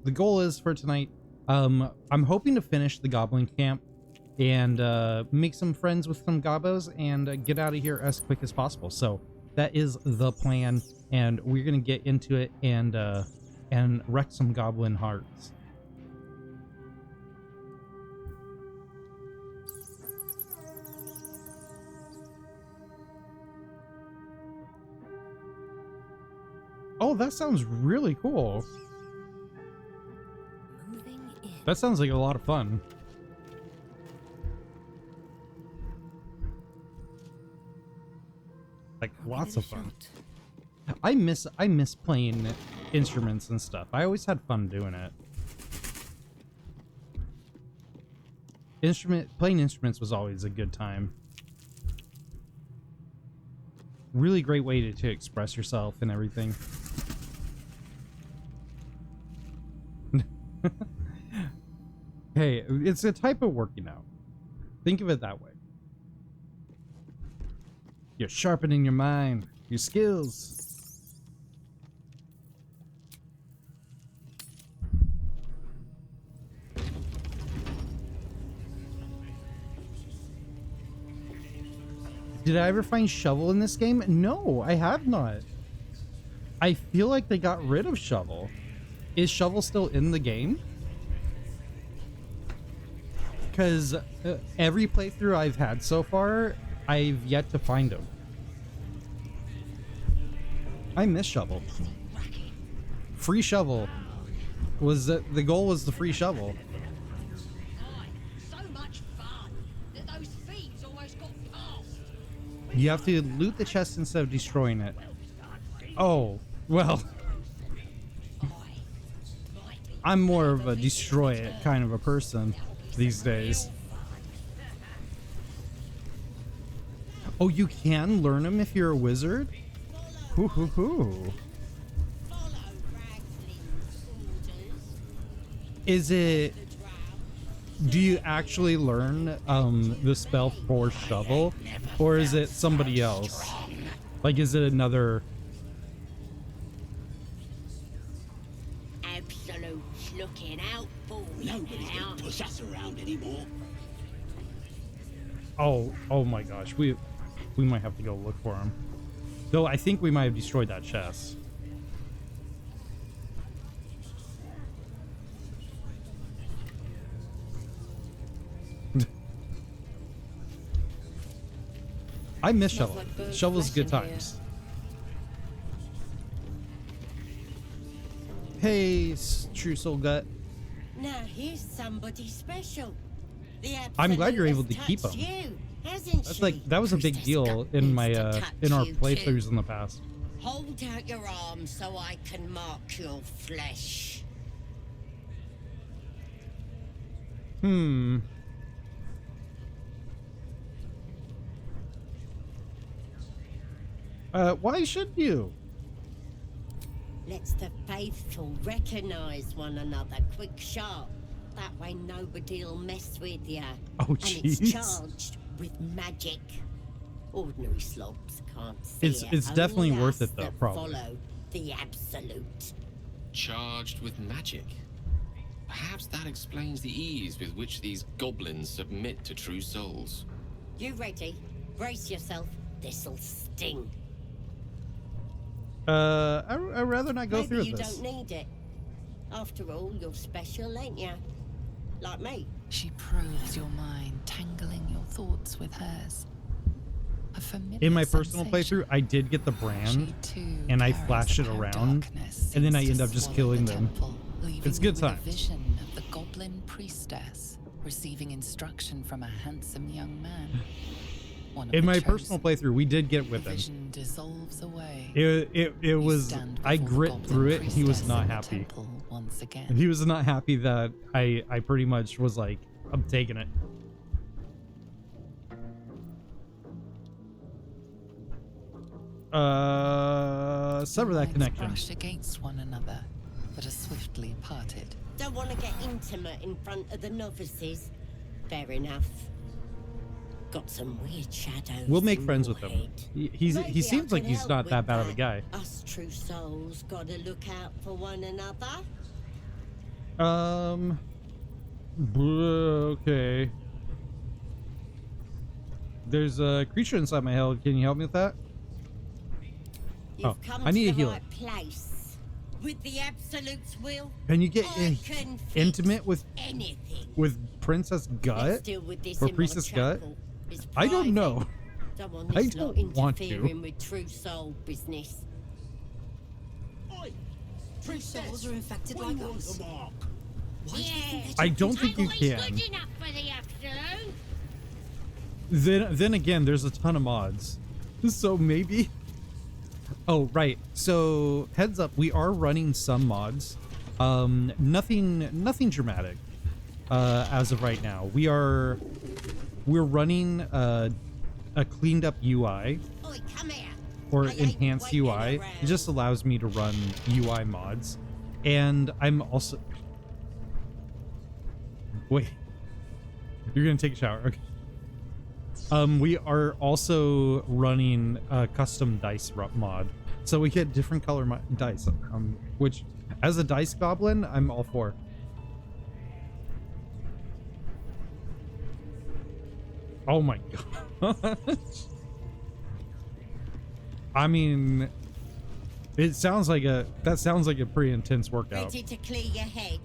the goal is for tonight, I'm hoping to finish the goblin camp and make some friends with some gobbos and get out of here as quick as possible. So that is the plan, and we're gonna get into it and wreck some goblin hearts. Oh, that sounds really cool. That sounds like a lot of fun. Like lots of fun. I miss playing instruments and stuff. I always had fun doing it. Playing instruments was always a good time. Really great way to express yourself and everything. Hey, it's a type of working out. Think of it that way. You're sharpening your mind, your skills. Did I ever find Shovel in this game? No, I have not. I feel like they got rid of Shovel. Is Shovel still in the game? Because every playthrough I've had so far, I've yet to find him. I miss Shovel. Free Shovel was the goal. Was the free Shovel? So much fun that those Fiends almost got past. You have to loot the chest instead of destroying it. Oh, well. I'm more of a destroy it kind of a person these days. Oh, you can learn them if you're a wizard? Hoo hoo hoo. Is it... Do you actually learn the spell for Shovel? Or is it somebody else? Like, is it another... Absolute's looking out for me. Nobody's gonna push us around anymore. Oh my gosh, we might have to go look for him. Though I think we might have destroyed that chest. I miss Shovel. Shovel's good times. Hey, True Soul Gut. Now here's somebody special. I'm glad you're able to keep them. That's like, that was a big deal in my in our playthroughs in the past. Hold out your arm so I can mark your flesh. Why should you? Let's the faithful recognize one another quick sharp. That way nobody'll mess with you. Oh, and jeez. it's charged with magic. Ordinary slobs can't see it. It's definitely Only worth us it though, that probably. Follow the absolute. Charged with magic. Perhaps that explains the ease with which these goblins submit to true souls. You ready? Brace yourself. This'll sting. I'd rather not go Maybe through you this. don't need it. After all, you're special, ain't you? Like me. She probes your mind, tangling your thoughts with hers. A familiar In my personal sensation. playthrough, I did get the brand, She too and I carries flashed it how around, darkness and then I seems end to up just swallow killing the them. temple, leaving It's you good with times. A vision of the goblin priestess receiving instruction from a handsome young man. One of In the my chosen. personal playthrough, we did get with The him. vision dissolves away. It You was, stand I before the grit goblin through it, and he was priestess not in the happy. temple once again. And he was not happy that I pretty much was like, I'm taking it. Sever that Minds connection. brush against one another, but are swiftly parted. Don't want to get intimate in front of the novices. Fair enough. Got some weird shadows. We'll make in friends your with him. head. He Maybe seems I like can he's help not with that bad of a guy. Us true souls gotta look out for one another. Okay. There's a creature inside my head. Can you help me with that? You've come I need to a the healer. right place. With the Absolute's will, Can you get I can fix intimate with anything. Princess Let's Gut? deal with this Or in Priestess my Gut? chapel. It's I don't know. private. Don't want I this don't lot want to. interfering with true soul business. Oi! souls are infected we like want us. the mark. Yes. I don't think you can. Good enough for the Absolute. Then again, there's a ton of mods. So maybe. Oh, right. So heads up, we are running some mods. Nothing dramatic. As of right now. We're running a cleaned up UI Oi, come here. or I ain't enhanced waiting UI. around. It just allows me to run UI mods. And I'm also wait. You're gonna take a shower. Okay. We are also running a custom dice mod, so we get different color dice. Which, as a dice goblin, I'm all for. Oh my god! I mean, it sounds like that sounds like a pretty intense workout. Ready to clear your head.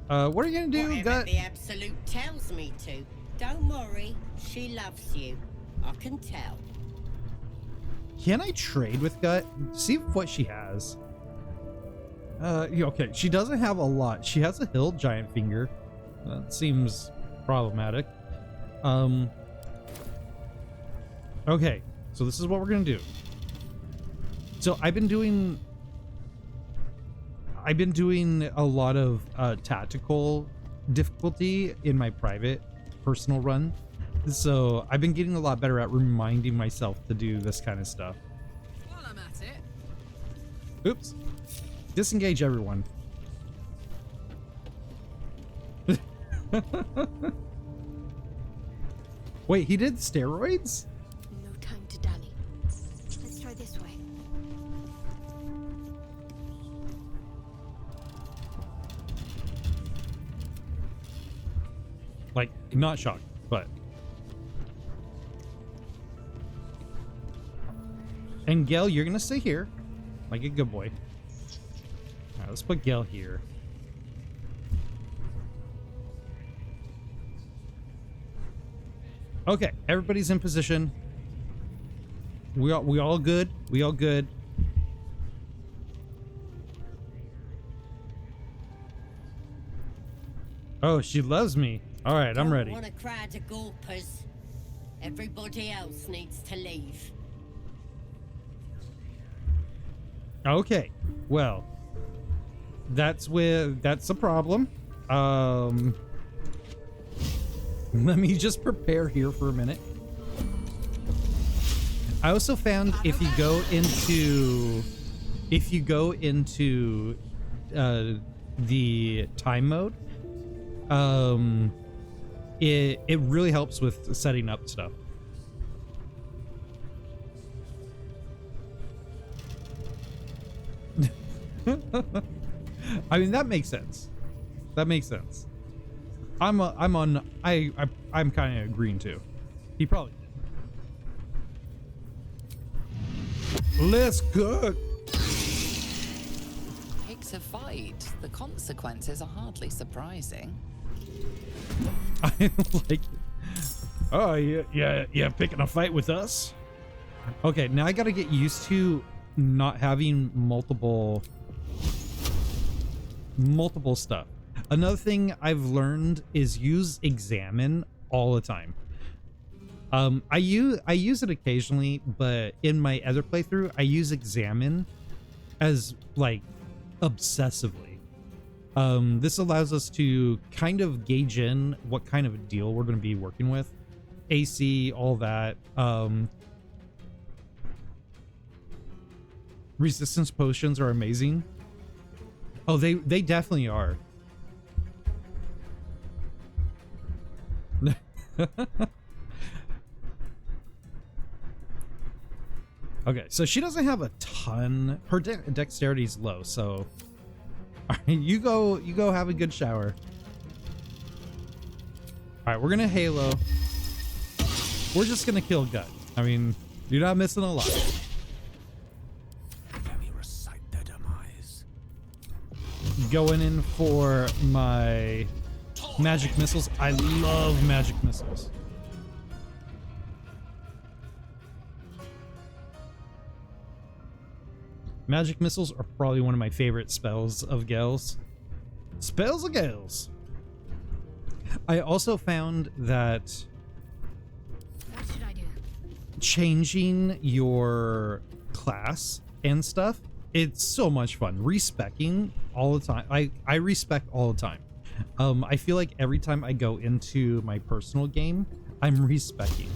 What are you gonna do? Whatever the Absolute tells me to. Don't worry, she loves you. I can tell. Can I trade with Gut? See what she has. Yeah, okay, she doesn't have a lot. She has a hill giant finger. That seems problematic. Okay, so this is what we're gonna do. So I've been doing a lot of tactical difficulty in my private personal run. So I've been getting a lot better at reminding myself to do this kind of stuff. While I'm at it. Oops. Disengage everyone. Wait, he did steroids? No time to dally. Let's try this way. Like, not shocked, but. And Gel, you're gonna stay here, like a good boy. All right, let's put Gel here. Okay, everybody's in position. We all good. We all good. Oh, she loves me. All right, I'm ready. Don't want a crowd of gawpers. Everybody else needs to leave. Okay, well, that's a problem. Let me just prepare here for a minute. I also found if you go into the time mode, it really helps with setting up stuff. I mean, that makes sense. That makes sense. I'm kind of agreeing too. He probably did. Let's go. Takes a fight. The consequences are hardly surprising. I like it. Oh, yeah, picking a fight with us. Okay, now I gotta get used to not having multiple stuff. Another thing I've learned is use examine all the time. I use it occasionally, but in my other playthrough, I use examine as like obsessively. This allows us to kind of gauge in what kind of a deal we're going to be working with, AC, all that. Resistance potions are amazing. Oh, they definitely are. Okay, so she doesn't have a ton. Her dexterity is low, so You go have a good shower. All right, we're gonna Halo. We're just gonna kill Gut. I mean, you're not missing a lot. Let me recite their demise. Going in for my magic missiles. I love magic missiles. Magic missiles are probably one of my favorite spells of Gales. Spells of Gales. I also found that What should I do? changing your class and stuff, it's so much fun. Respecking all the time. I respect all the time. I feel like every time I go into my personal game, I'm respecting.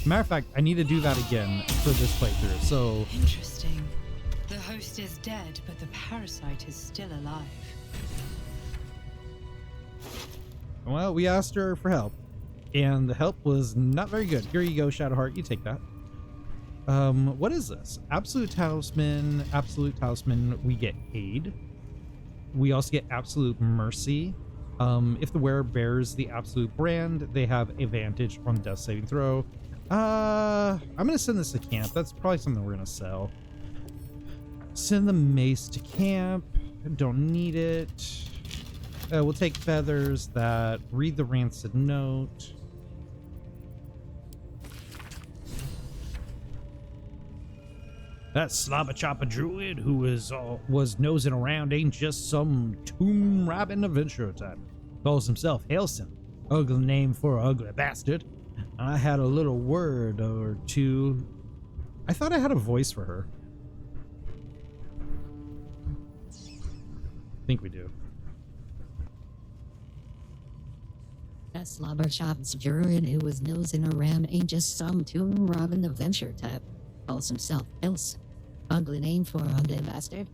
Matter of fact, I need to do that again for this playthrough. So Interesting. The host is dead, but the parasite is still alive. well, we asked her for help, and the help was not very good. Here you go, Shadowheart. You take that. What is this? Absolute Talisman. Absolute Talisman. We get aid. We also get Absolute Mercy. If the wearer bears the Absolute brand, they have advantage on death saving throw. I'm gonna send this to camp. That's probably something we're gonna sell. Send the mace to camp. Don't need it. We'll take feathers. That read the rancid note. That slobber chopper druid who was nosing around ain't just some tomb robbing adventurer type. Calls himself Halson. Ugly name for an ugly bastard. I had a little word or two. I thought I had a voice for her. I think we do. That slobber shop's druid who was nosing around ain't just some tomb robbing adventure type. Calls himself Else. Ugly name for a ugly bastard.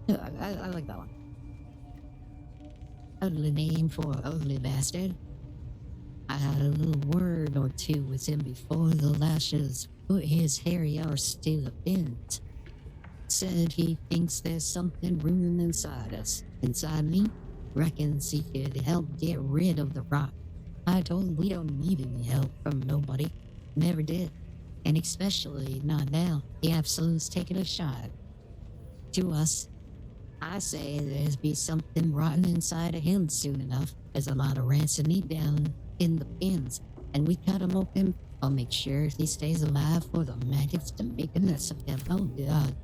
Yeah, I like that one. Ugly name for a ugly bastard. I had a little word or two with him before the lashes put his hairy arse to the bins. Said he thinks there's something room inside us. Inside me? Reckons he could help get rid of the rot. I told him we don't need any help from nobody. Never did. And especially not now. The Absolute's taking a shot to us. I say there's be something rotten inside of him soon enough. There's a lot of rancid meat down in the bins, and we cut him open. I'll make sure he stays alive for the maggots to make a mess of him. Oh God.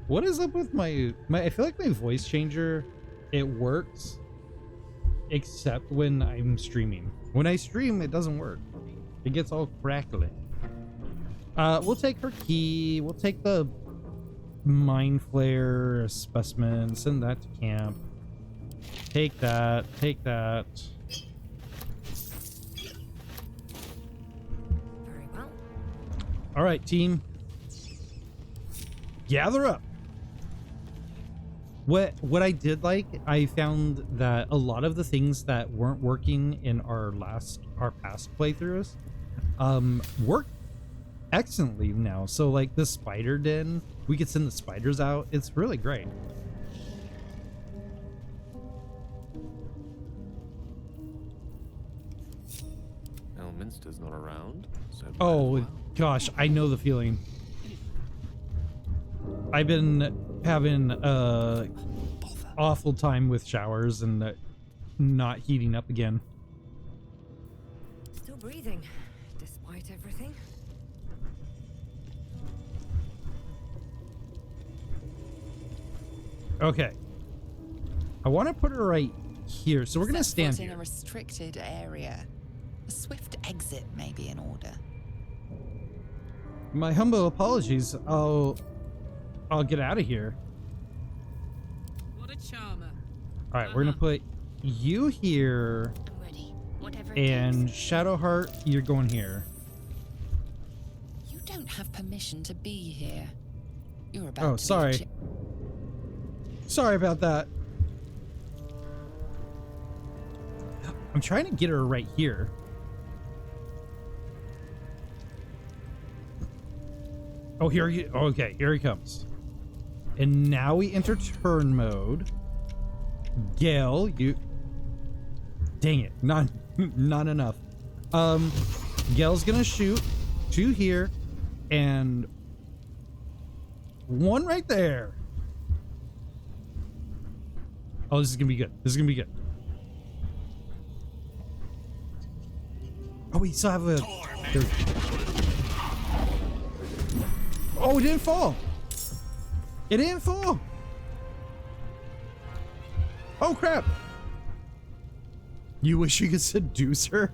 What is up with my I feel like my voice changer, it works except when I'm streaming. When I stream, it doesn't work. It gets all crackly. We'll take her key. We'll take the mind flare specimen. Send that to camp. Take that. Take that. Very well. All right, team. Gather up. What I did like, I found that a lot of the things that weren't working in our past playthroughs work excellently now. So like the spider den, we could send the spiders out. It's really great. Elminster's not around. So Oh gosh, I know the feeling. I've been having awful time with showers and not heating up again. Still breathing, despite everything. Okay. I want to put her right here. So we're going to Set stand foot in here. a restricted area. A swift exit may be in order. My humble apologies. I'll get out of here. What a charmer. All right, we're going to put you here, I'm ready. Whatever it and takes. Shadowheart, you're going here. You don't have permission to be here. You're about Oh, to be sorry. Sorry about that. I'm trying to get her right here. Oh, here he, okay, here he comes. And now we enter turn mode. Gale, you, dang it, not enough. Gale's gonna shoot 2 here and 1 right there. Oh, this is gonna be good. This is gonna be good. Oh, we still have a. Oh, it didn't fall. It didn't fall. Oh, crap. You wish you could seduce her?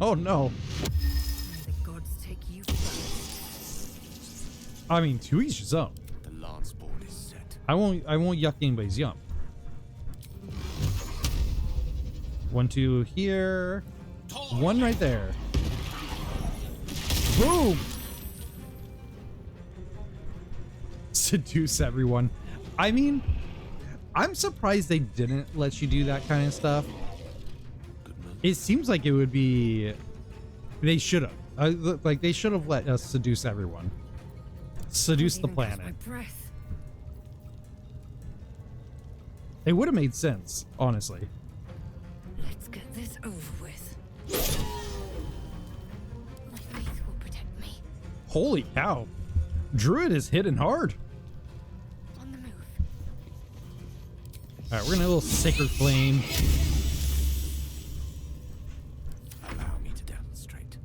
Oh, no. May the gods take you first. I mean, to each his own. The lance board is set. I won't yuck anybody's yum. 1, 2 here. 1 right there. Boom! Seduce everyone. I mean, I'm surprised they didn't let you do that kind of stuff. It seems like it would be. They should have. Like they should have let us seduce everyone. Seduce the planet. It would have made sense, honestly. Let's get this over with. My faith will protect me. Holy cow. Druid is hitting hard. On the move. Alright, we're gonna have a little sacred flame. Allow me to demonstrate.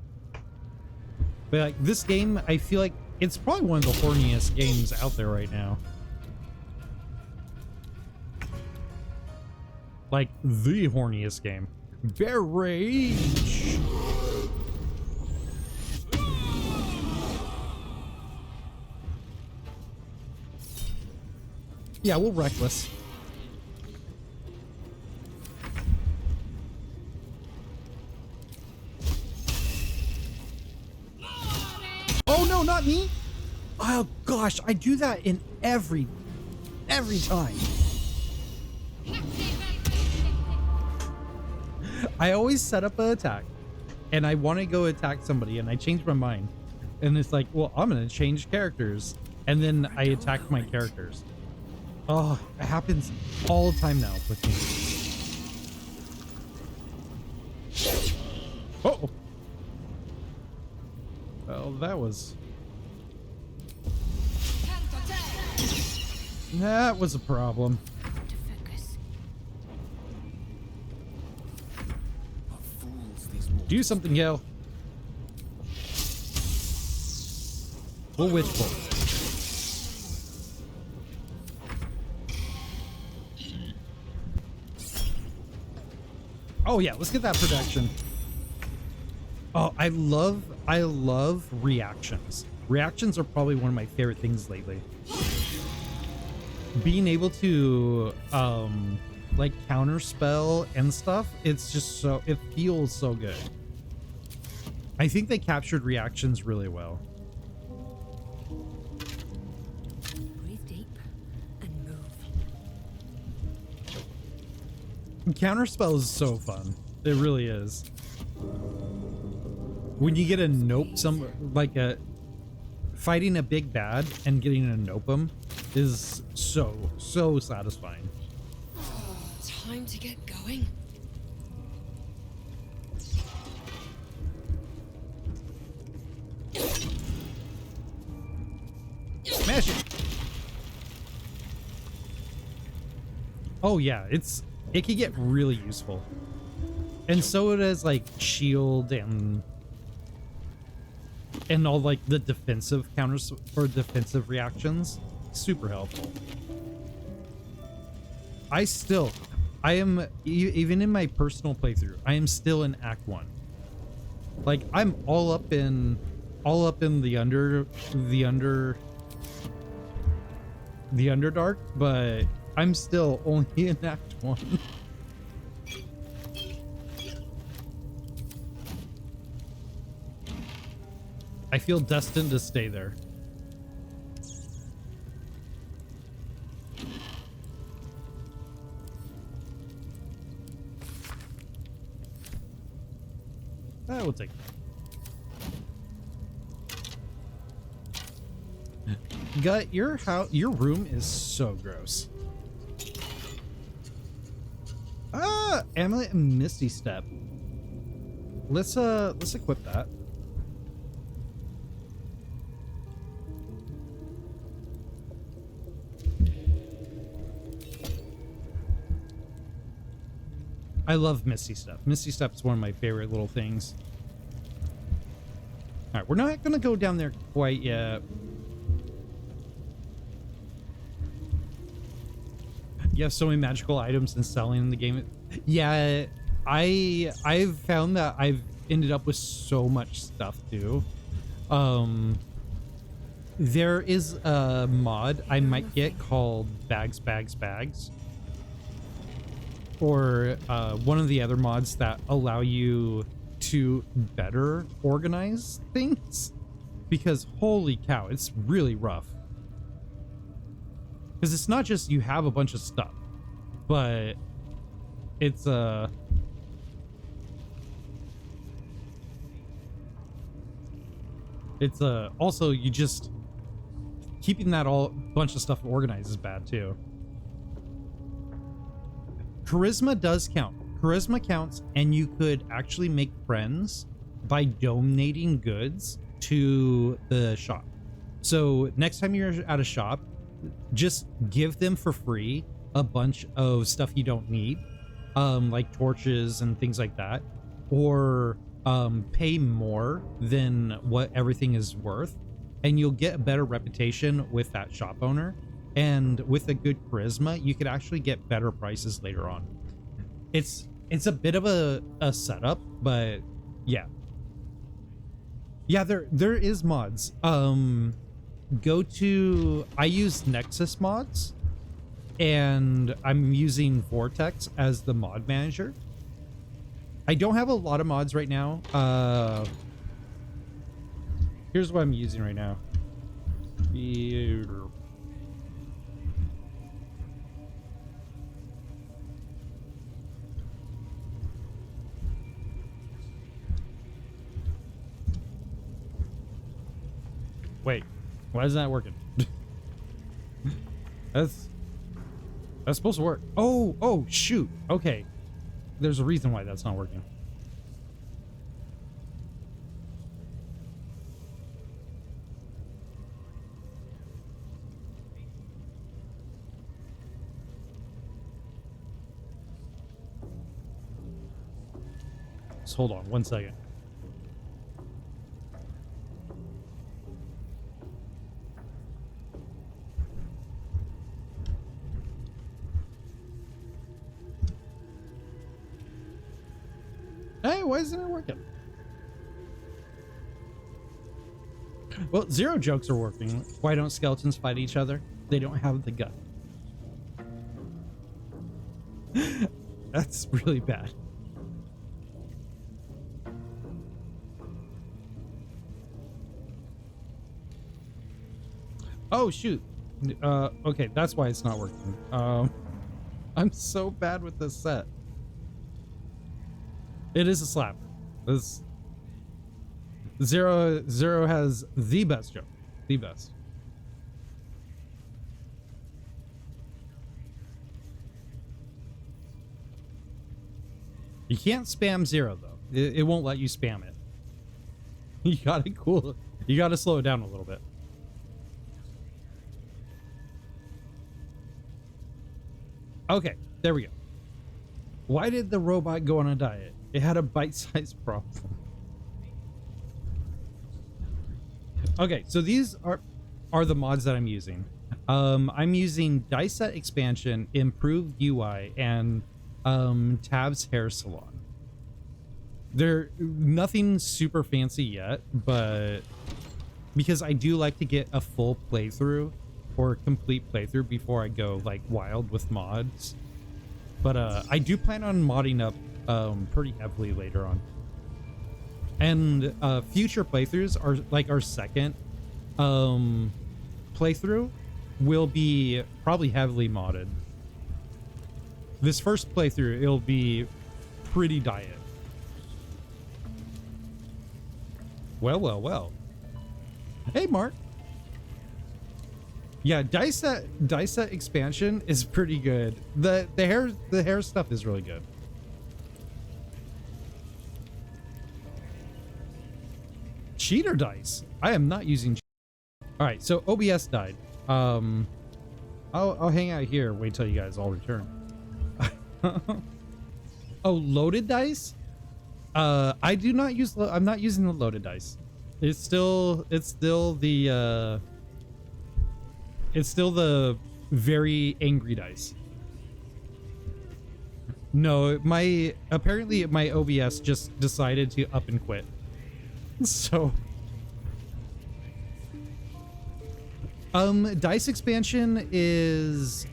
But like this game, I feel like it's probably one of the horniest games out there right now. Like the horniest game. Bear Rage. Yeah, we'll reckless. Oh no, not me! Oh gosh, I do that in every time. I always set up an attack and I want to go attack somebody and I change my mind. And it's like, well, I'm going to change characters. And then I attack my characters. Oh, it happens all the time now with me. Oh. Well, that was a problem. To focus. What fools these mortals. Do something, Gale. We'll witchful. Oh yeah, let's get that production. Oh, I love reactions. Reactions are probably one of my favorite things lately. Being able to like counter spell and stuff, it's just so, it feels so good. I think they captured reactions really well. Breathe deep and move. Counterspell is so fun. It really is. When you get a nope, like a fighting a big bad and getting a nope 'em is so satisfying. Time to get going. Smash it. Oh yeah, it can get really useful. And so it is like shield and all like the defensive counters for defensive reactions. Super helpful. I am even in my personal playthrough, I am still in Act 1. Like I'm all up in the Underdark, but I'm still only in Act 1. I feel destined to stay there. We'll take that. Gut, your room is so gross. Amulet and Misty Step. Let's equip that. I love Misty Step. Misty Step is one of my favorite little things. All right, we're not gonna go down there quite yet. You have so many magical items and selling in the game. Yeah, I've found that I've ended up with so much stuff too. There is a mod I might get called Bags, or one of the other mods that allow you to better organize things, because holy cow, it's really rough. Because it's not just you have a bunch of stuff, but it's also you just keeping that all bunch of stuff organized is bad too. Charisma does count. Charisma counts, and you could actually make friends by donating goods to the shop. So next time you're at a shop, just give them for free a bunch of stuff you don't need, like torches and things like that, or pay more than what everything is worth, and you'll get a better reputation with that shop owner. And with a good charisma, you could actually get better prices later on. It's a bit of a setup, but yeah, there is mods. Go to, I use Nexus mods, and I'm using Vortex as the mod manager. I don't have a lot of mods right now. Here's what I'm using right now. Wait, why isn't that working? That's supposed to work. Oh, shoot. Okay. There's a reason why that's not working. Just hold on 1 second. Hey, why isn't it working? Well, zero jokes are working. Why don't skeletons fight each other? They don't have the gut. That's really bad. Oh, shoot. Okay, that's why it's not working. I'm so bad with this set. It is a slap. This Zero has the best joke. The best. You can't spam Zero though. It won't let you spam it. You gotta cool. You gotta slow it down a little bit. Okay, there we go. Why did the robot go on a diet? It had a bite-sized problem. Okay, so these are the mods that I'm using. I'm using Dice Set Expansion, Improved UI, and Tab's Hair Salon. They're nothing super fancy yet, but because I do like to get a full playthrough or complete playthrough before I go like wild with mods. But I do plan on modding up pretty heavily later on. And future playthroughs are like our second playthrough will be probably heavily modded. This first playthrough, it'll be pretty diet. Well, well, well. Hey, Mark. Yeah, dice set expansion is pretty good. The hair stuff is really good. Cheater dice. I am not using. All right, so OBS died. I'll hang out here. Wait till you guys all return. Oh, loaded dice. I do not use. I'm not using the loaded dice. It's still the very angry dice. No, apparently my OBS just decided to up and quit. So dice expansion is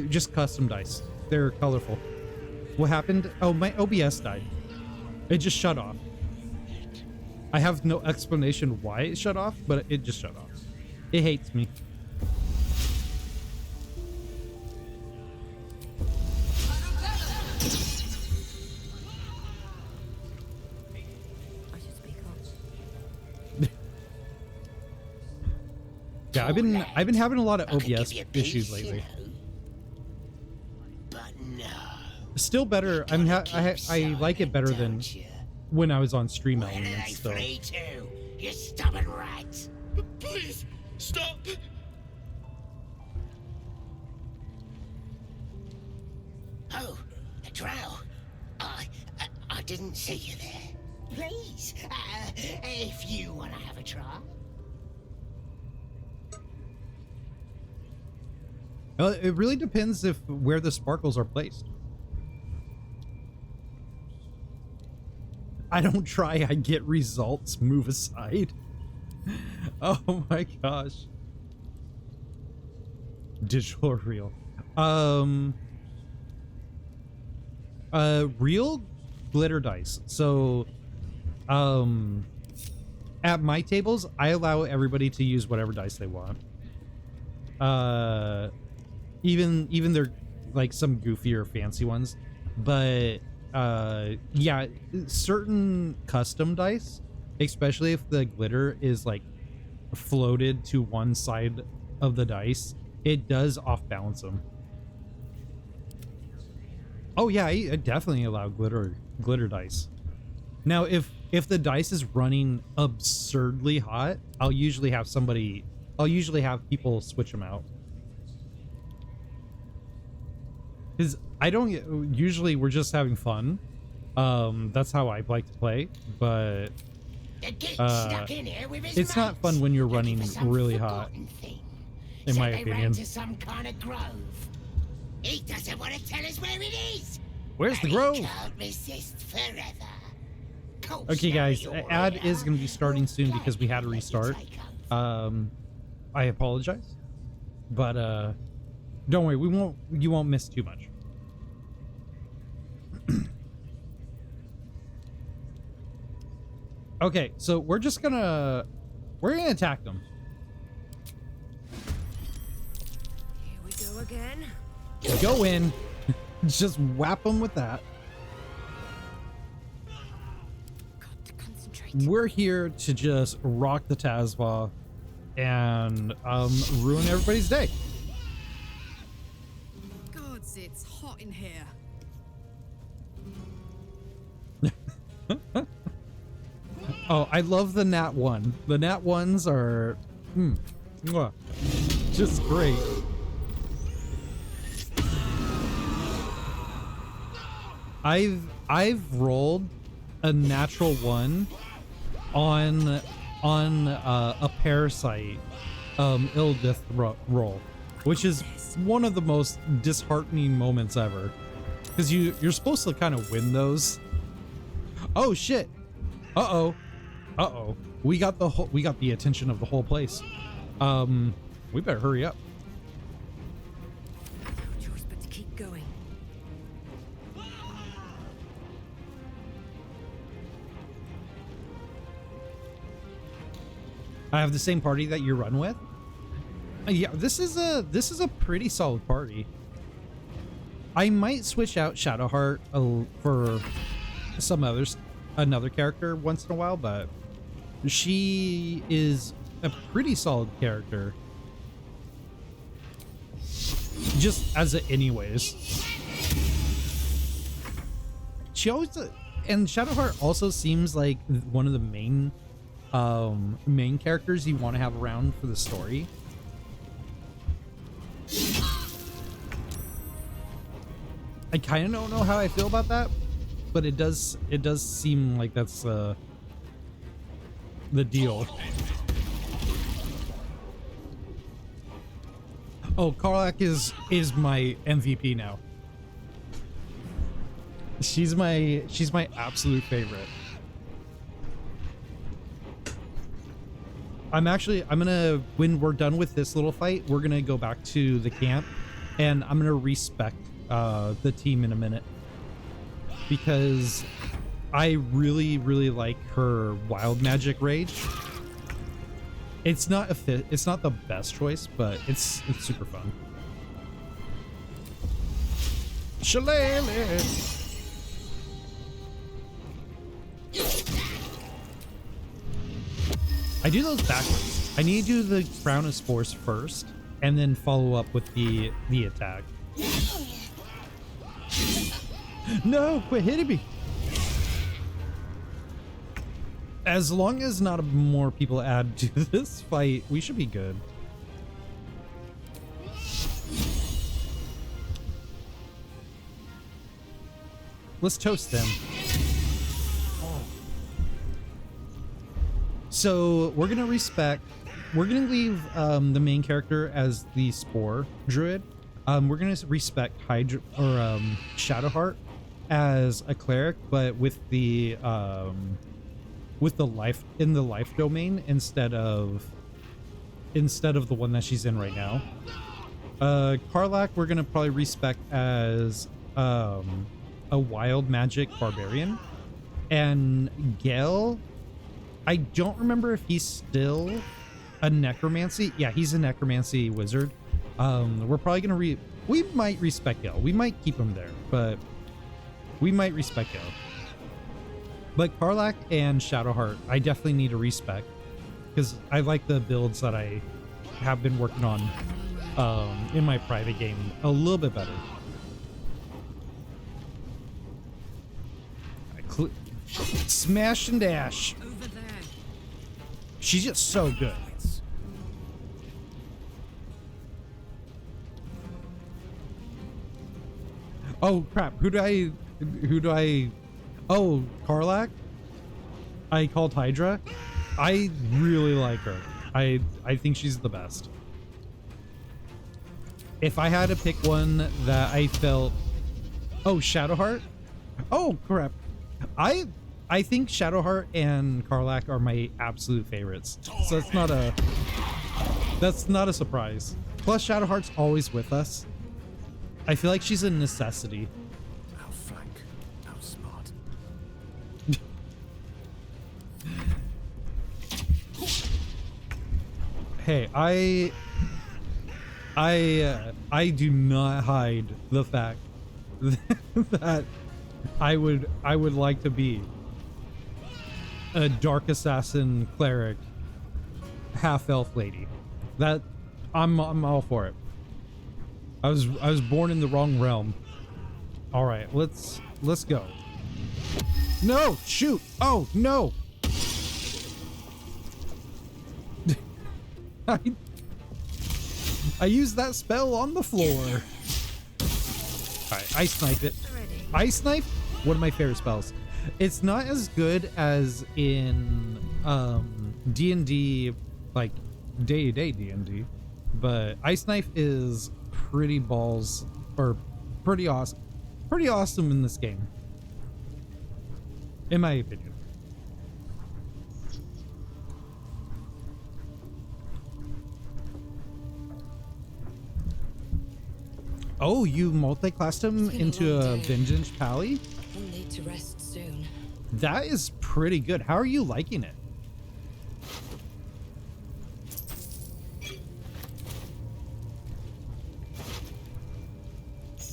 just custom dice. They're colorful. What happened? Oh, my OBS died. It just shut off. I have no explanation why it shut off, but it just shut off. It hates me. Yeah, I've been having a lot of OBS issues lately. But no. Still better. I like it better than when I was on stream elements. So. Free to, you stubborn rat. Please, stop! Oh, a drow. I didn't see you there. Please, if you want to have a try. It really depends where the sparkles are placed. I don't try, I get results. Move aside. Oh my gosh. Digital or real? Real glitter dice. So, at my tables, I allow everybody to use whatever dice they want. Even they're like some goofier fancy ones, but yeah, certain custom dice, especially if the glitter is like floated to one side of the dice, it does off balance them. Oh yeah, I definitely allow glitter dice. Now if the dice is running absurdly hot, I'll usually have people switch them out. Because I don't usually, we're just having fun. That's how I like to play, but it's not fun when you're running really hot, in my opinion. Some kind of grove. He doesn't want to tell us where it is. Where's the grove? Can't resist forever. Okay, guys, ad is going to be starting soon because we had to restart. I apologize, but don't worry, you won't miss too much. Okay, so we're gonna attack them. Here we go again. Go in. Just whap them with that. Got to concentrate. We're here to just rock the Tazva and ruin everybody's day. Gods, it's hot in here. Oh, I love the nat 1. The nat 1s are just great. I've rolled a natural 1 on a parasite mildest roll, which is one of the most disheartening moments ever, because you're supposed to kind of win those. Oh shit. Uh-oh. We got the attention of the whole place. We better hurry up. No choice but to keep going. I have the same party that you run with. Yeah, this is a pretty solid party. I might switch out Shadowheart for some another character once in a while, but She is a pretty solid character. Just as it anyways. She always, and Shadowheart also seems like one of the main characters you want to have around for the story. I kind of don't know how I feel about that, but it does seem like that's the deal. Oh, Karlach is my MVP now. She's my absolute favorite. I'm gonna, when we're done with this little fight, we're gonna go back to the camp and I'm gonna respec the team in a minute, because I really like her wild magic rage. It's not the best choice, but it's super fun. Shillelagh. I do those backwards. I need to do the Crown of Spores first, and then follow up with the attack. No, quit hitting me. As long as not more people add to this fight, we should be good. Let's toast them. So we're gonna leave the main character as the Spore Druid. We're gonna respect Hydra or Shadowheart as a cleric, but with the life in the life domain instead of the one that she's in right now. Karlach we're gonna probably respect as a wild magic barbarian, and Gale, I don't remember if he's still a necromancy. Yeah, he's a necromancy wizard. We're probably gonna we might respect Gale. We might keep him there, but we might respect Gale. But Karlach and Shadowheart, I definitely need to respect, because I like the builds that I have been working on in my private game a little bit better. Smash and dash. Over there. She's just so good. Oh crap! Who do I? Oh, Karlach. I called Hydra. I really like her. I think she's the best. If I had to pick one that I felt, oh, Shadowheart. Oh crap! I think Shadowheart and Karlach are my absolute favorites. So that's not a surprise. Plus Shadowheart's always with us. I feel like she's a necessity. Outflank, outsmart. Hey, I do not hide the fact that I would like to be a dark assassin cleric half elf lady. That I'm all for it. I was born in the wrong realm. All right, let's go. No, shoot. Oh, no. I used that spell on the floor. All right, Ice Knife it. Ice Knife, one of my favorite spells. It's not as good as in D&D, like day-to-day D&D, but Ice Knife is pretty balls, or pretty awesome in this game, in my opinion. Oh, you multi-classed him into a Vengeance Pally? I'll need to rest soon. That is pretty good. How are you liking it?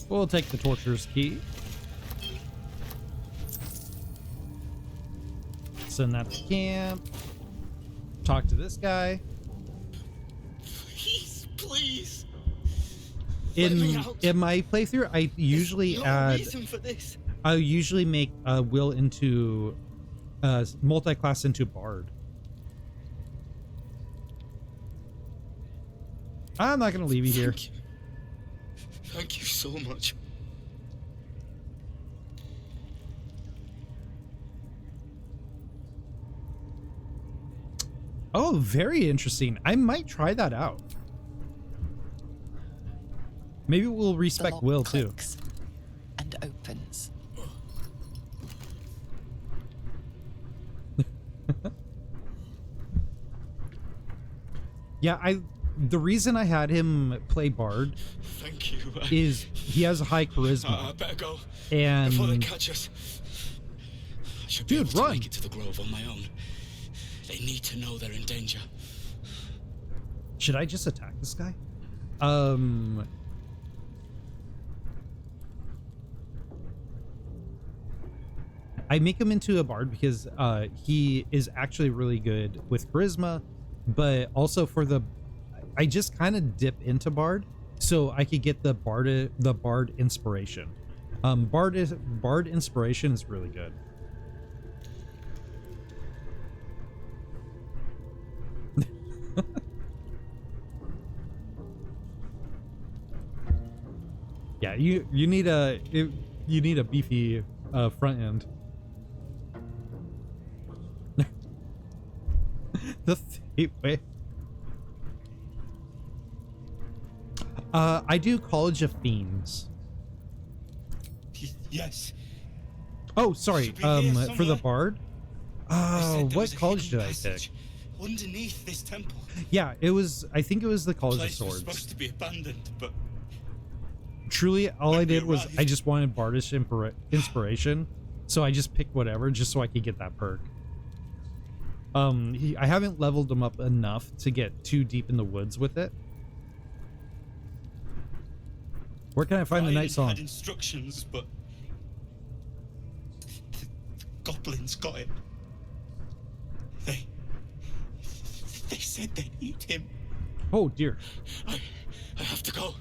We'll take the Torturer's Key. Send that to camp. talk to this guy. Please. Let me out. In my playthrough, I usually There's no reason for this. I usually make Will into multi-class into Bard. I'm not gonna leave you here. Thank you so much. Oh, very interesting. I might try that out. Maybe we'll respect Will too. Clicks and opens. Yeah, the reason I had him play Bard Thank you. is he has a high charisma. I better go And before they catch us. I should be dude, able to run. make it to the grove on my own. They need to know they're in danger. Should I just attack this guy? I make him into a Bard because he is actually really good with charisma, but also for I just kind of dip into Bard so I could get the Bard inspiration. Bard inspiration is really good. Yeah, you need a beefy front end. The fate way. I do College of Fiends. Yes. Oh, sorry. Should be here For the somewhere. Bard. They said there was What a college hidden did I passage pick? underneath this temple. Yeah, it was. I think it was the College of Place was Swords. supposed to be abandoned, but Truly, all When I we did was arrived- I just wanted Bardish inspiration, so I just picked whatever just so I could get that perk. I haven't leveled him up enough to get too deep in the woods with it. Where can I find the Brian night song? had instructions, but the goblins got it. They said they'd eat him. Oh dear. I have to go.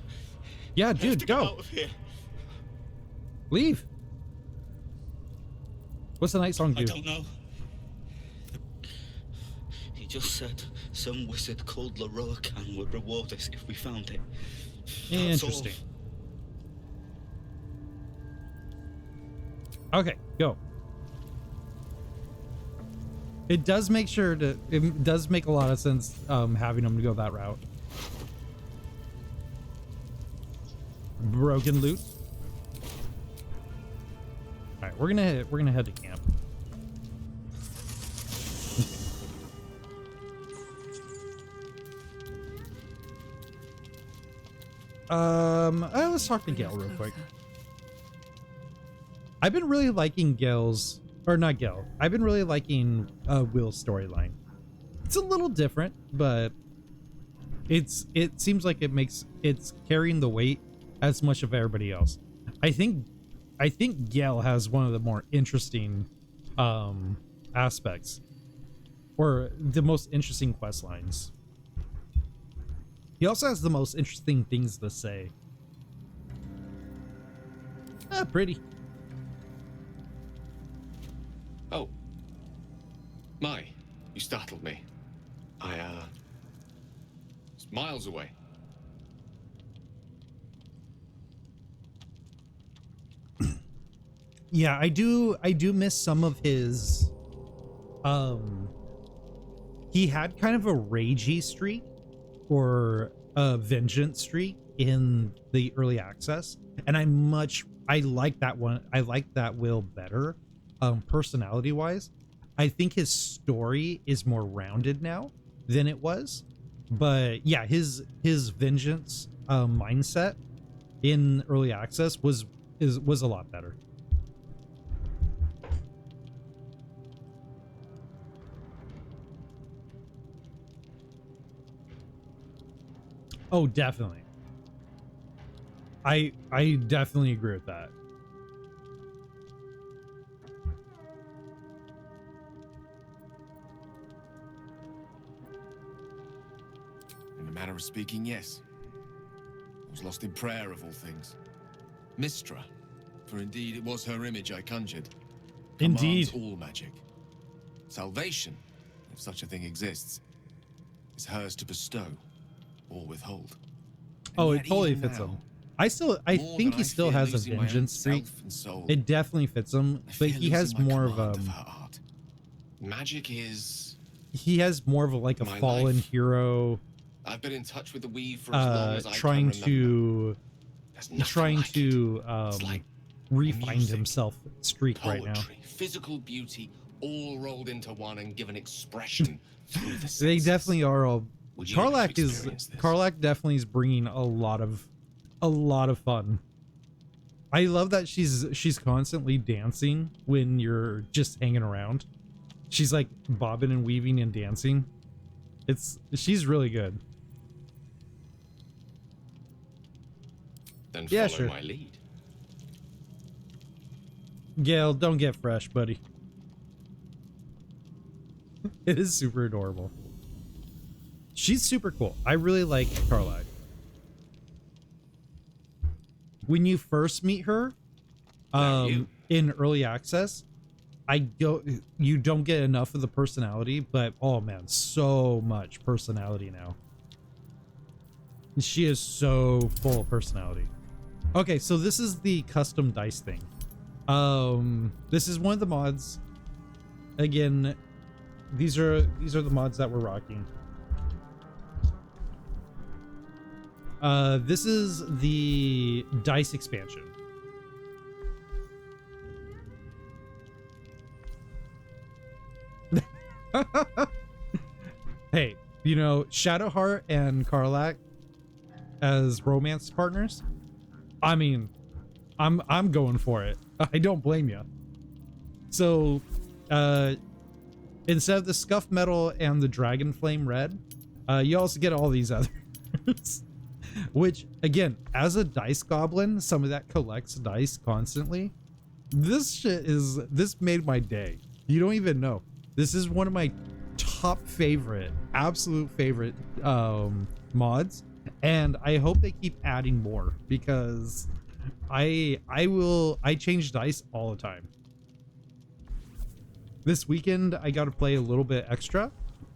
Yeah, I have dude, to get go. out of here. Leave. What's the night song I do? don't know. He just said some wizard called Larian would reward us if we found it. That's all. Interesting. Okay, go. It does make a lot of sense having them to go that route. Broken loot. All right, we're gonna head to camp. Let's talk to Gale real quick. I've been really liking Gale's, or not Gale. I've been really liking Will's storyline. It's a little different, but it seems like it's carrying the weight as much of everybody else. I think Gale has one of the more interesting aspects, or the most interesting quest lines. He also has the most interesting things to say. Pretty. Oh. My, you startled me. It's miles away. Yeah, I do miss some of his he had kind of a ragey streak or a vengeance streak in the early access, and I like that one. I like that Will better personality wise. I think his story is more rounded now than it was, but yeah, his vengeance mindset in early access was a lot better. Oh, definitely. I definitely agree with that. manner of speaking, yes. I was lost in prayer of all things. Mistra, for indeed it was her image I conjured. Indeed. Commands all magic. Salvation, if such a thing exists, is hers to bestow or withhold. And Oh, yet it totally even fits now, him. I more think than he still fear has a losing my own vengeance streak. self and soul, It definitely fits him, I but fear he has losing my more of command her art. Magic is... he has more of like a my fallen life. hero I've been in touch with the weave for as long as I trying can remember. to There's nothing trying like to it. It's like refine music, himself streak right now. poetry, physical beauty, all rolled into one and given expression through the senses. They definitely are all. Would you like to Karlach experience this? Karlach definitely is bringing a lot of fun. I love that she's constantly dancing when you're just hanging around. She's like bobbing and weaving and dancing. She's really good. Then Yeah, follow sure. my lead. Gale, don't get fresh, buddy. It is super adorable. She's super cool. I really like Karlach. When you first meet her, in early access, you don't get enough of the personality, but oh man, so much personality now. She is so full of personality. Okay, so this is the custom dice thing. This is one of the mods. Again, these are the mods that we're rocking. This is the dice expansion. Hey, you know, Shadowheart and Karlach as romance partners. I mean, I'm going for it. I don't blame you. So, instead of the Scuff Metal and the Dragon Flame Red, you also get all these others. Which, again, as a dice goblin, somebody that collects dice constantly, this made my day. You don't even know. This is one of my top favorite, absolute favorite mods, and I hope they keep adding more because I change dice all the time. This weekend I got to play a little bit extra,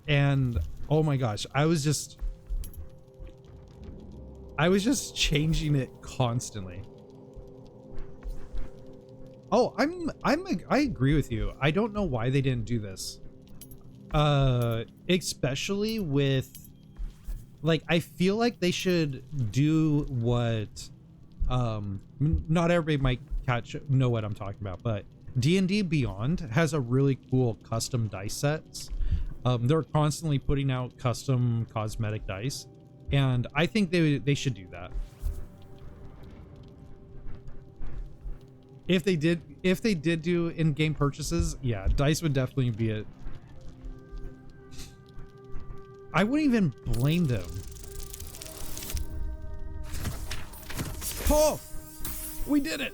and oh my gosh, I was just changing it constantly. Oh, I agree with you. I don't know why they didn't do this. Especially with, like, I feel like they should do what, not everybody might know what I'm talking about, but D&D Beyond has a really cool custom dice sets. They're constantly putting out custom cosmetic dice, and I think they should do that. If they did do in-game purchases, yeah, dice would definitely be it. I wouldn't even blame them. Oh, we did it.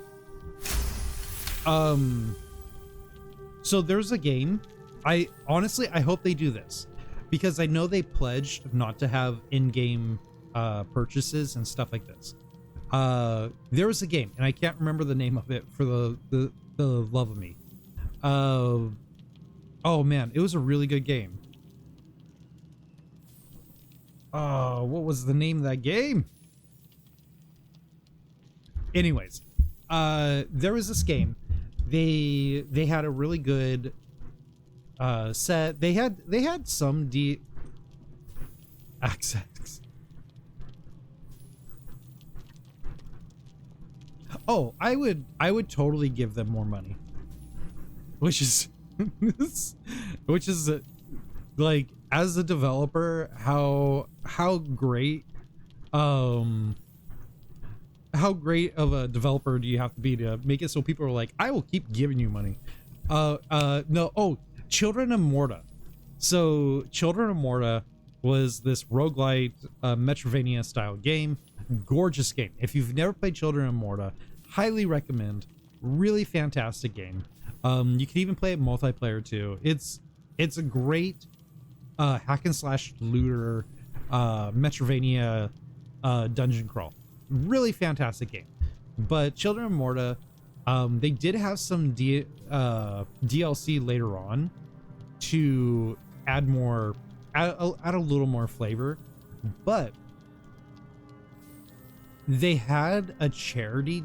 So there's a game. I honestly hope they do this because I know they pledged not to have in-game purchases and stuff like this. There was a game, and I can't remember the name of it for the love of me. Oh man, it was a really good game. Oh, what was the name of that game? Anyways, there was this game. They had a really good set. They had some access. Oh, I would totally give them more money. Which is like, as a developer, how great of a developer do you have to be to make it so people are like, I will keep giving you money. Children of Morta. So Children of Morta was this roguelite Metroidvania style game. Gorgeous game. If you've never played Children of Morta, highly recommend. Really fantastic game. You can even play it multiplayer too. It's a great hack and slash looter. Metrovania dungeon crawl. Really fantastic game. But Children of Morta, they did have some DLC later on to add a little more flavor, but they had a charity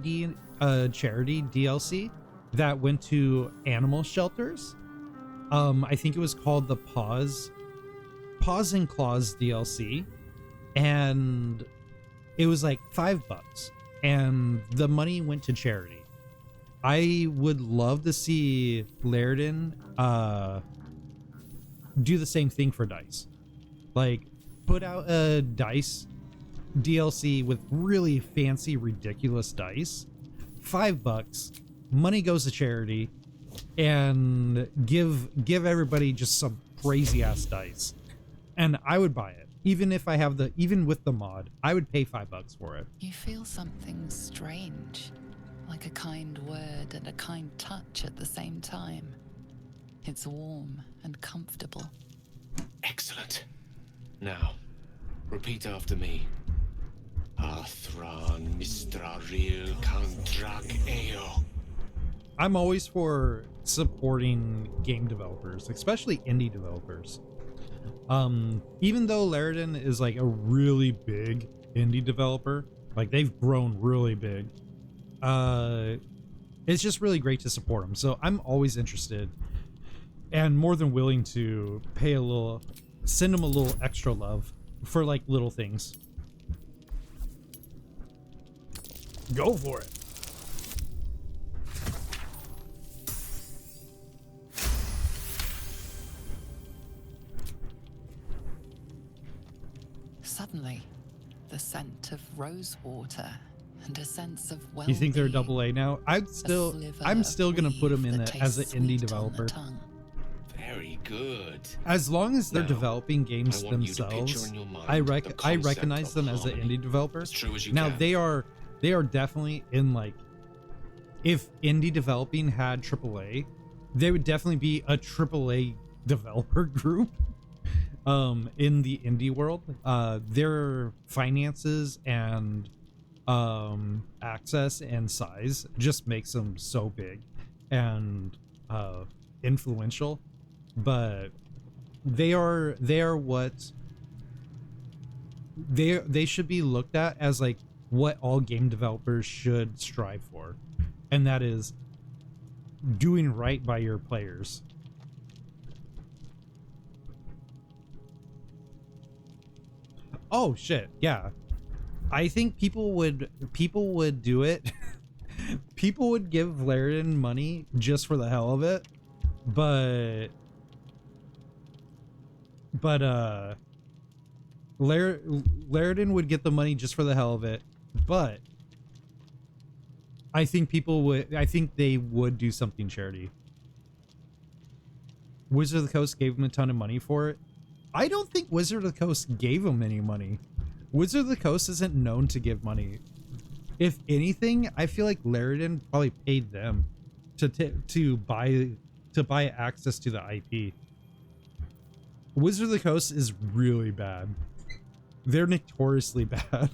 DLC that went to animal shelters. I think it was called the Paws and Claws DLC, and it was like $5, and the money went to charity. I would love to see Larian do the same thing for dice, like put out a dice DLC with really fancy, ridiculous dice. $5, money goes to charity, and give everybody just some crazy ass dice, and I would buy it. Even if I have even with the mod, I would pay $5 for it. You feel something strange, like a kind word and a kind touch at the same time. It's warm and comfortable. Excellent. Now, repeat after me. Athran Mistraril Kantrak Eo. I'm always for supporting game developers, especially indie developers. Even though Larian is like a really big indie developer, like they've grown really big, it's just really great to support them. So I'm always interested and more than willing to send them a little extra love for like little things. Go for it. Suddenly, the scent of rose water and a sense of well-being. You think they're AA now? I'm still gonna put them in as an indie developer. Very good. As long as they're Now, developing games I want you to picture themselves, in your mind I the recognize concept them of as an harmony, indie developer. as true as you Now can. they are definitely in like, if indie developing had AAA, they would definitely be a AAA developer group. In the indie world, their finances and access and size just makes them so big and influential. But they should be looked at as like what all game developers should strive for, and that is doing right by your players. Oh shit, yeah. I think people would do it. People would give Larian money just for the hell of it. But Larian would get the money just for the hell of it. But I think they would do something charity. Wizard of the Coast gave him a ton of money for it. I don't think Wizard of the Coast gave him any money. Wizard of the Coast isn't known to give money. If anything, I feel like Larian probably paid them to buy access to the IP. Wizard of the Coast is really bad. They're notoriously bad.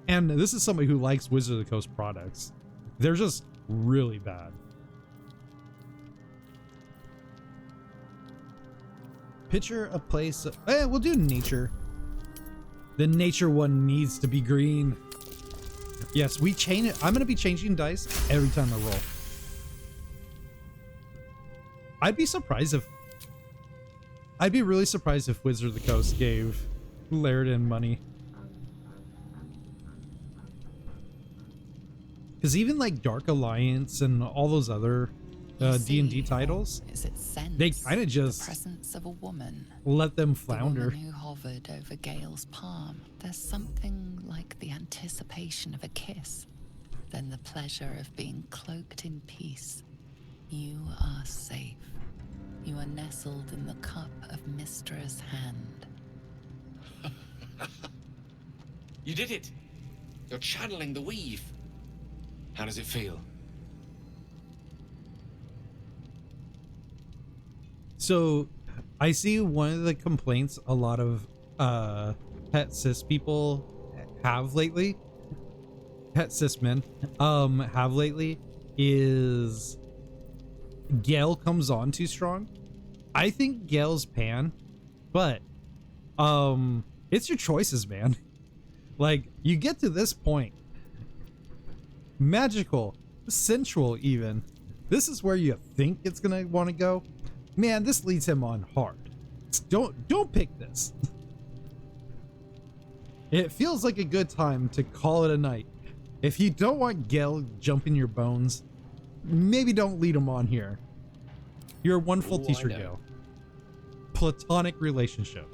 And this is somebody who likes Wizard of the Coast products. They're just really bad. Picture a place. We'll do nature. The nature one needs to be green. Yes, we change it. I'm going to be changing dice every time I roll. I'd be really surprised if Wizard of the Coast gave Larian money. Because even like Dark Alliance and all those other D&D titles, they kind of just the presence of a woman, let them the flounder. woman who hovered over Gale's palm. There's something like the anticipation of a kiss, then the pleasure of being cloaked in peace. You are safe. You are nestled in the cup of Mistra's hand. You did it! You're channeling the weave. How does it feel? So I see one of the complaints a lot of pet cis people have lately, pet cis men have lately, is Gale comes on too strong. I think Gale's pan, but it's your choices, man. Like, you get to this point, magical, sensual even, this is where you think it's gonna want to go. Man, this leads him on hard. Don't pick this. It feels like a good time to call it a night. If you don't want Gale jumping your bones, maybe don't lead him on here. You're one full teacher, Gale. Platonic relationship.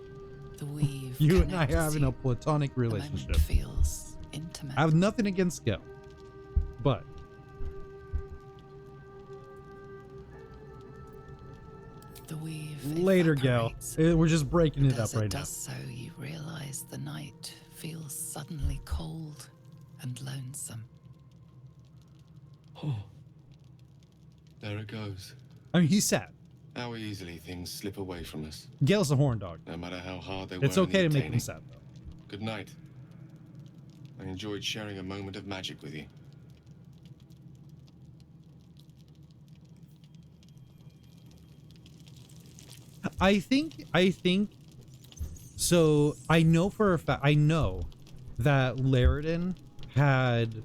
The weave. You and I are having a platonic The moment relationship. feels intimate. I have nothing against Gale, but The weave later, Gale. evaporates. We're just breaking it As up right it now. does so, you realize the night feels suddenly cold and lonesome. Oh. There it goes. I mean, he's sad. How easily things slip away from us, Gale's a horn dog. no matter how hard they were. It's in okay the to make him obtaining. sad, though. Good night. I enjoyed sharing a moment of magic with you. I think so. I know for a fact, I know that Larian had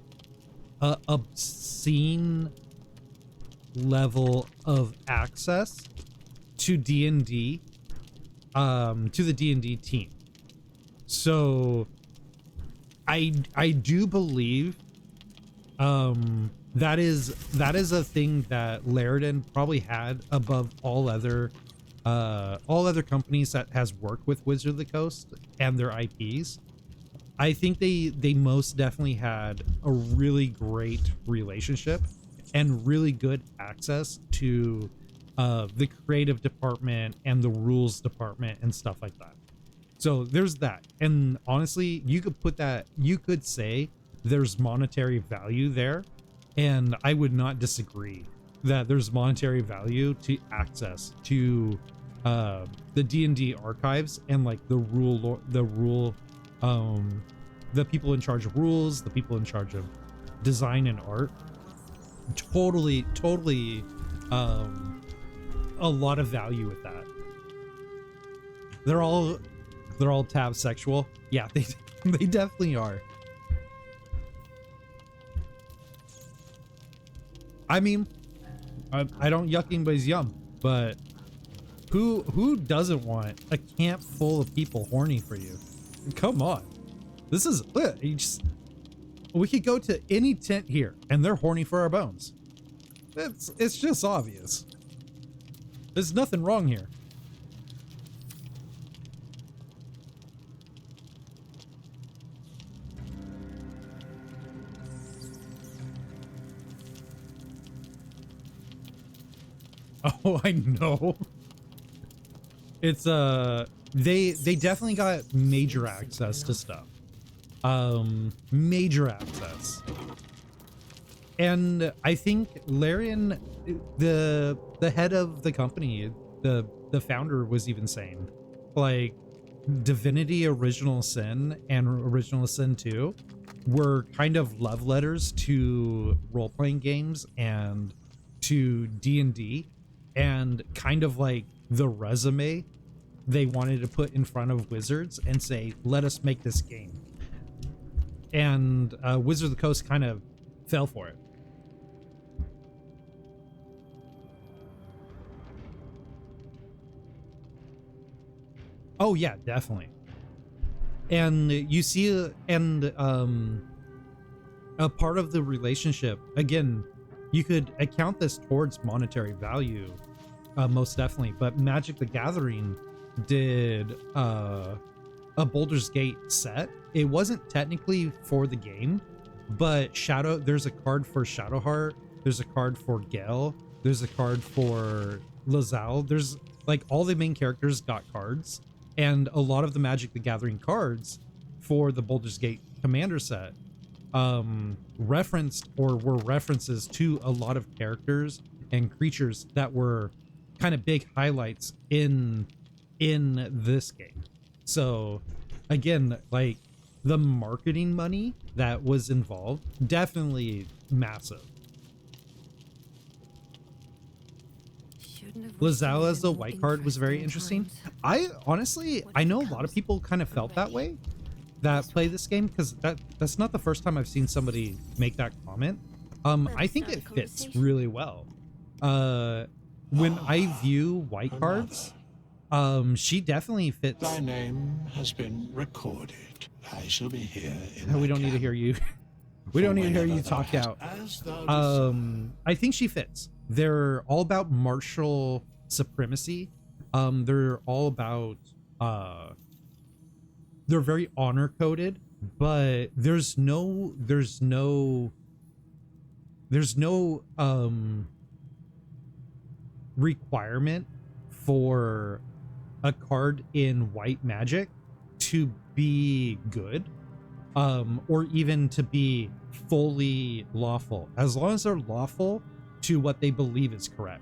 a obscene level of access to D&D, to the D&D team. So I do believe that is a thing that Larian probably had above all other companies that has worked with Wizard of the Coast and their IPs. I think they most definitely had a really great relationship and really good access to the creative department and the rules department and stuff like that. So there's that. And honestly, you could say there's monetary value there, and I would not disagree that there's monetary value to access to the D&D archives and like the people in charge of rules, the people in charge of design and art. Totally a lot of value with that. They're all tab sexual. Yeah, they definitely are. I mean, I don't yuck anybody's yum, but who doesn't want a camp full of people horny for you? Come on. This is we could go to any tent here and they're horny for our bones. It's just obvious. There's nothing wrong here. Oh, I know. It's they definitely got major access to stuff. Major access. And I think Larian, the head of the company, the founder, was even saying, like, Divinity Original Sin and Original Sin 2 were kind of love letters to role-playing games and to D&D, and kind of like the resume they wanted to put in front of Wizards and say, let us make this game. And Wizard of the Coast kind of fell for it. Oh yeah, definitely. And you see, and a part of the relationship, again, you could account this towards monetary value, most definitely, but Magic the Gathering did a Baldur's Gate set. It wasn't technically for the game, but there's a card for Shadowheart, there's a card for Gale, there's a card for Lazal, there's like all the main characters got cards, and a lot of the Magic the Gathering cards for the Baldur's Gate Commander set referenced or were references to a lot of characters and creatures that were kind of big highlights in this game. So again, like the marketing money that was involved, definitely massive. Lazal as the white card was very interesting. I honestly, I know a lot of people kind of felt that way that play this game, because that's not the first time I've seen somebody make that comment. I think it fits really well. When I view white cards, she definitely fits. Thy name has been recorded. I shall be here in We don't need to hear you. We don't need to hear you talk out. I think she fits. They're all about martial supremacy. They're all about they're very honor coded, but there's no requirement for a card in white magic to be good, or even to be fully lawful, as long as they're lawful to what they believe is correct.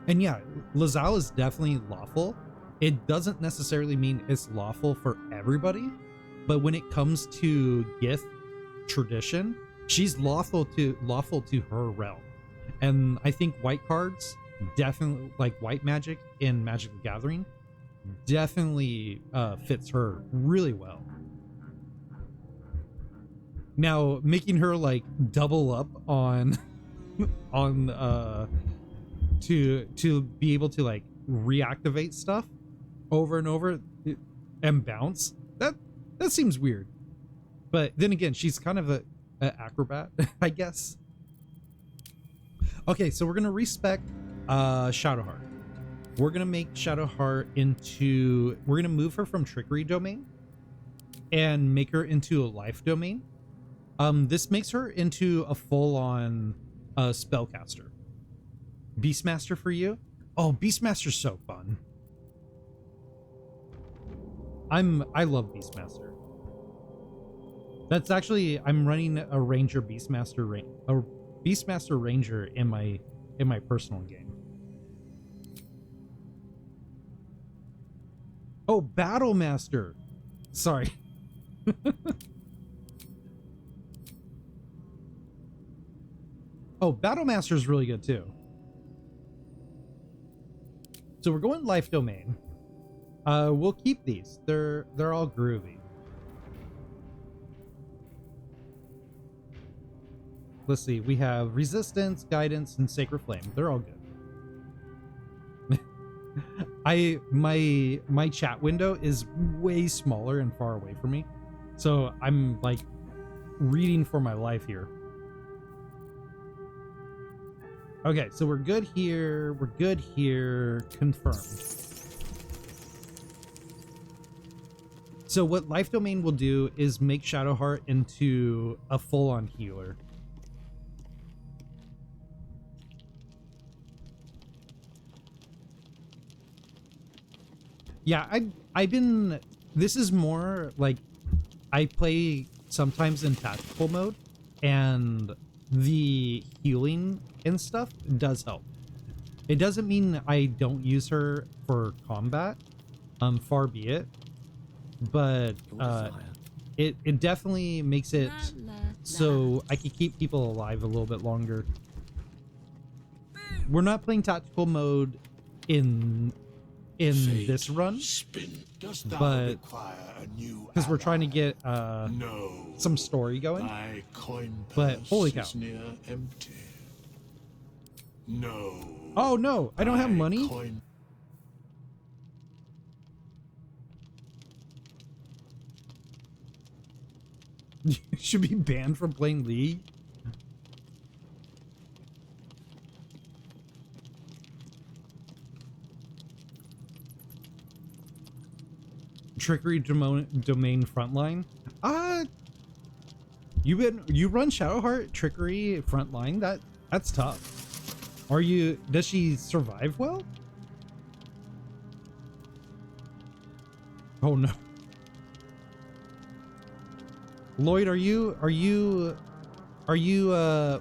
And yeah, Lazal is definitely lawful. It doesn't necessarily mean it's lawful for everybody, but when it comes to Gith tradition, she's lawful to her realm. And I think white cards definitely, like white magic in Magic the Gathering, definitely fits her really well. Now, making her like double up on to be able to like reactivate stuff over and over and bounce, that seems weird. But then again, she's kind of an acrobat, I guess. Okay, so we're gonna respec Shadowheart. We're gonna make Shadowheart into, we're gonna move her from trickery domain and make her into a life domain. This makes her into a full-on spellcaster. Beastmaster for you? Oh, Beastmaster's so fun. I love Beastmaster. That's actually, I'm running a Ranger Beastmaster Beastmaster Ranger in my personal game. Oh, Battlemaster. Sorry. Oh, Battlemaster is really good too. So we're going life domain. We'll keep these. They're all groovy. Let's see. We have resistance, guidance, and sacred flame. They're all good. My chat window is way smaller and far away from me, so I'm like reading for my life here. Okay, so we're good here. We're good here. Confirmed. So what life domain will do is make Shadowheart into a full-on healer. Yeah, I've been, this is more like I play sometimes in tactical mode, and the healing and stuff does help. It doesn't mean I don't use her for combat, far be it, but it definitely makes it so I can keep people alive a little bit longer. We're not playing tactical mode in this run, but because we're trying to get some story going. But holy cow. Oh no, I don't have money. You should be banned from playing League. Trickery domain frontline. You run Shadowheart Trickery frontline? That's tough. Does she survive well? Oh no. Lloyd, are you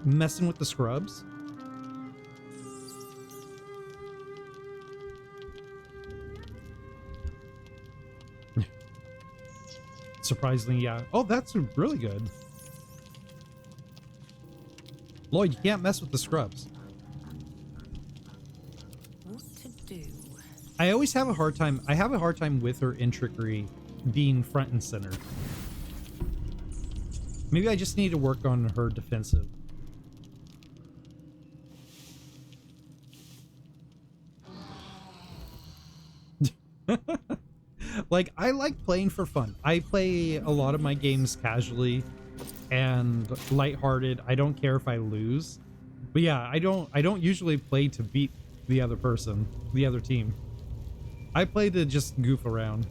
messing with the scrubs? Surprisingly, yeah. Oh, that's really good. Lloyd, you can't mess with the scrubs. What to do? I always have a hard time. I have a hard time with her in trickery being front and center. Maybe I just need to work on her defensive. Like, I like playing for fun. I play a lot of my games casually and lighthearted. I don't care if I lose. But yeah, I don't usually play to beat the other person, the other team. I play to just goof around.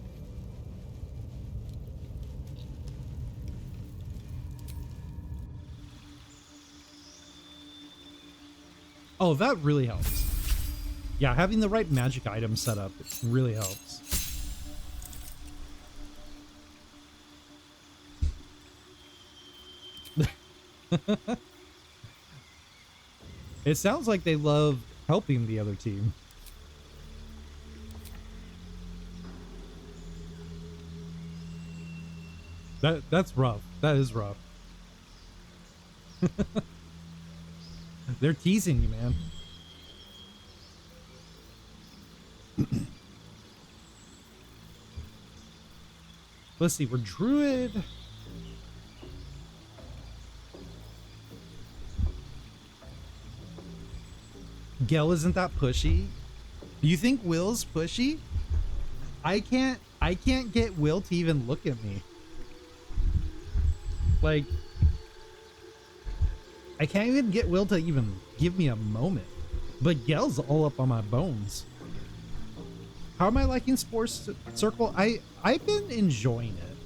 Oh, that really helps. Yeah, having the right magic item set up, it really helps. It sounds like they love helping the other team. That's rough. That is rough. They're teasing you, man. Let's see, we're Druid. Gel isn't that pushy. You think Will's pushy? I can't get Will to even look at me. Like, I can't even get Will to even give me a moment. But Gel's all up on my bones. How am I liking Sports Circle? I've been enjoying it.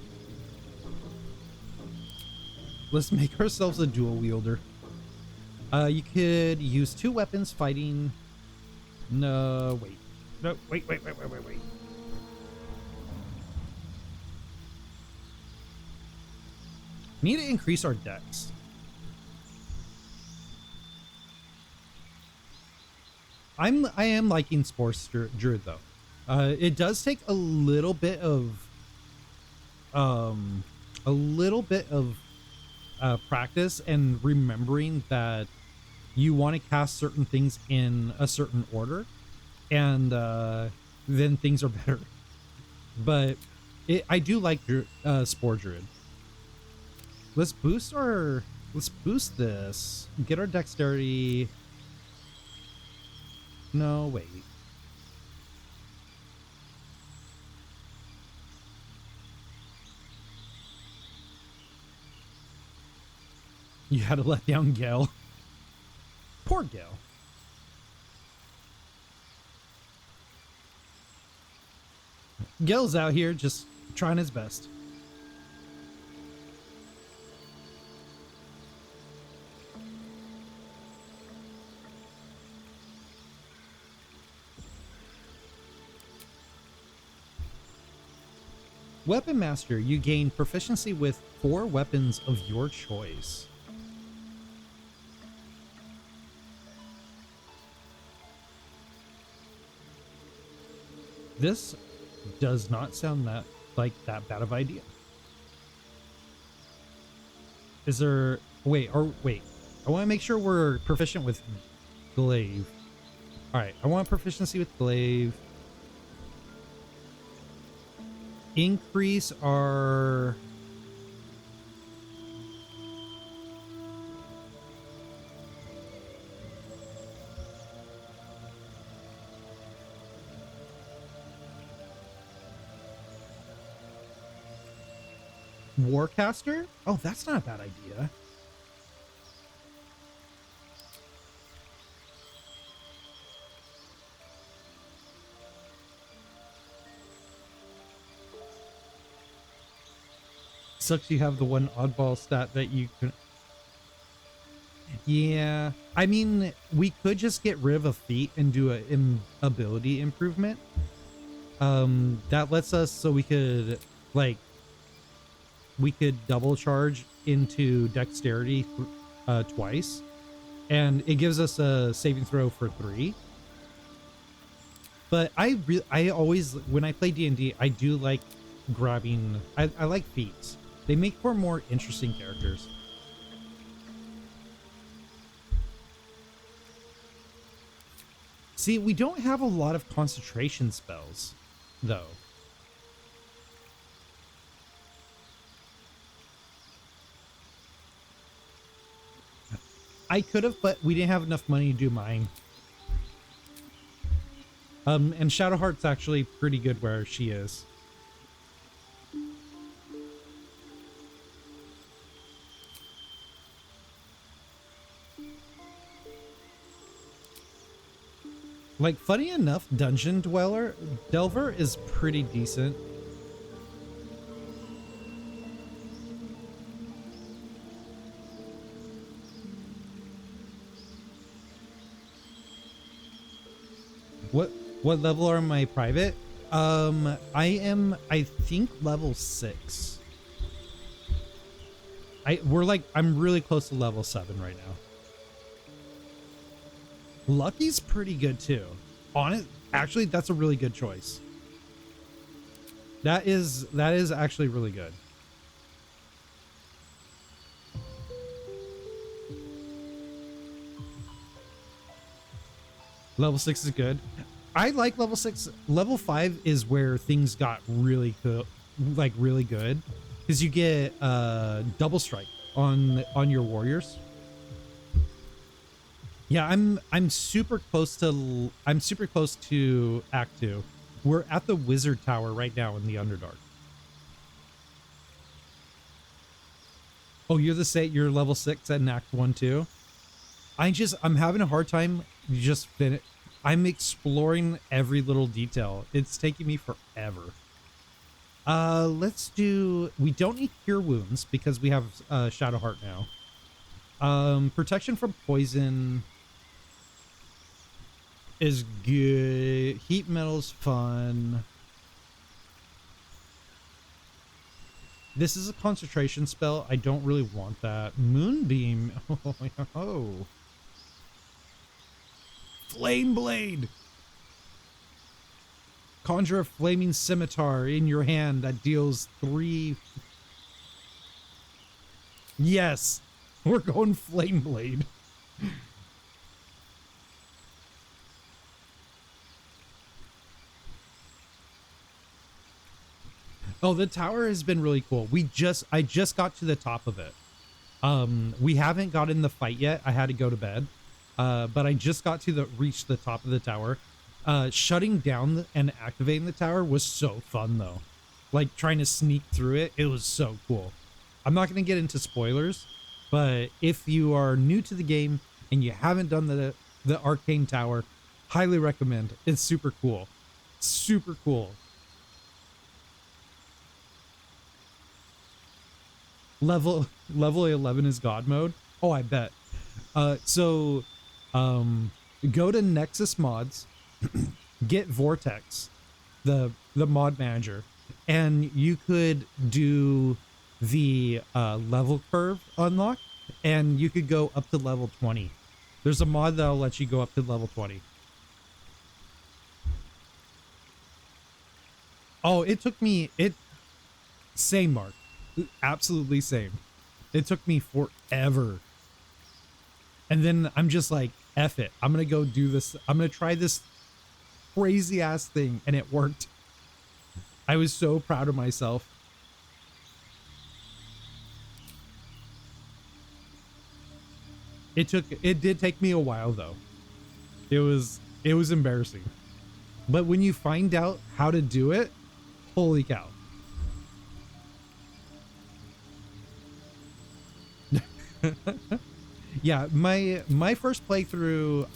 Let's make ourselves a dual wielder. You could use 2 weapons fighting. No, wait. No, wait. Need to increase our dex. I am liking Sports Druid though. It does take a little bit of practice and remembering that you want to cast certain things in a certain order, and then things are better. But I do like Spore Druid. Let's boost this. Get our dexterity. No, wait. You had to let down Gale. Poor Gale. Gale's out here just trying his best. Weapon Master, you gain proficiency with 4 weapons of your choice. This does not sound like that bad of an idea. Is there... Wait. I want to make sure we're proficient with glaive. Alright, I want proficiency with glaive. Increase our... Warcaster? Oh, that's not a bad idea. Sucks you have the one oddball stat that you can... Yeah, I mean, we could just get rid of a feat and do an ability improvement. That lets us, so we could, like, we could double charge into dexterity twice, and it gives us a saving throw for 3. But I always, when I play D&D, I do like grabbing. I like feats. They make for more interesting characters. See, we don't have a lot of concentration spells, though. I could have, but we didn't have enough money to do mine. And Shadowheart's actually pretty good where she is. Like, funny enough, Dungeon Delver is pretty decent. What level are my private? I think level 6. I'm really close to level 7 right now. Lucky's pretty good too. Actually, that's a really good choice. That is actually really good. Level 6 is good. I like level 6. Level 5 is where things got really cool, like really good, because you get double strike on your warriors. Yeah, I'm super close to Act 2. We're at the Wizard Tower right now in the Underdark. Oh, you're level 6 at Act 1 too? I'm having a hard time just finish. I'm exploring every little detail. It's taking me forever. We don't need Cure Wounds because we have Shadowheart now. Protection from poison is good. Heat metal's fun. This is a concentration spell. I don't really want that. Moonbeam. Oh. Flame Blade. Conjure a flaming scimitar in your hand that deals 3. Yes, we're going Flame Blade. Oh, the tower has been really cool. I just got to the top of it. We haven't got in the fight yet. I had to go to bed. But I just got to reach the top of the tower. Shutting down and activating the tower was so fun though. Like trying to sneak through it. It was so cool. I'm not going to get into spoilers, but if you are new to the game and you haven't done the Arcane Tower, highly recommend. It's super cool. Super cool. Level 11 is God mode. Oh, I bet. So go to Nexus Mods, get Vortex, the mod manager, and you could do the level curve unlock, and you could go up to level 20. There's a mod that'll let you go up to level 20. Oh, same, Mark. Absolutely same. It took me forever. And then I'm just like, F it. I'm going to go do this. I'm going to try this crazy ass thing. And it worked. I was so proud of myself. It did take me a while though. It was embarrassing. But when you find out how to do it, holy cow. Yeah, my first playthrough,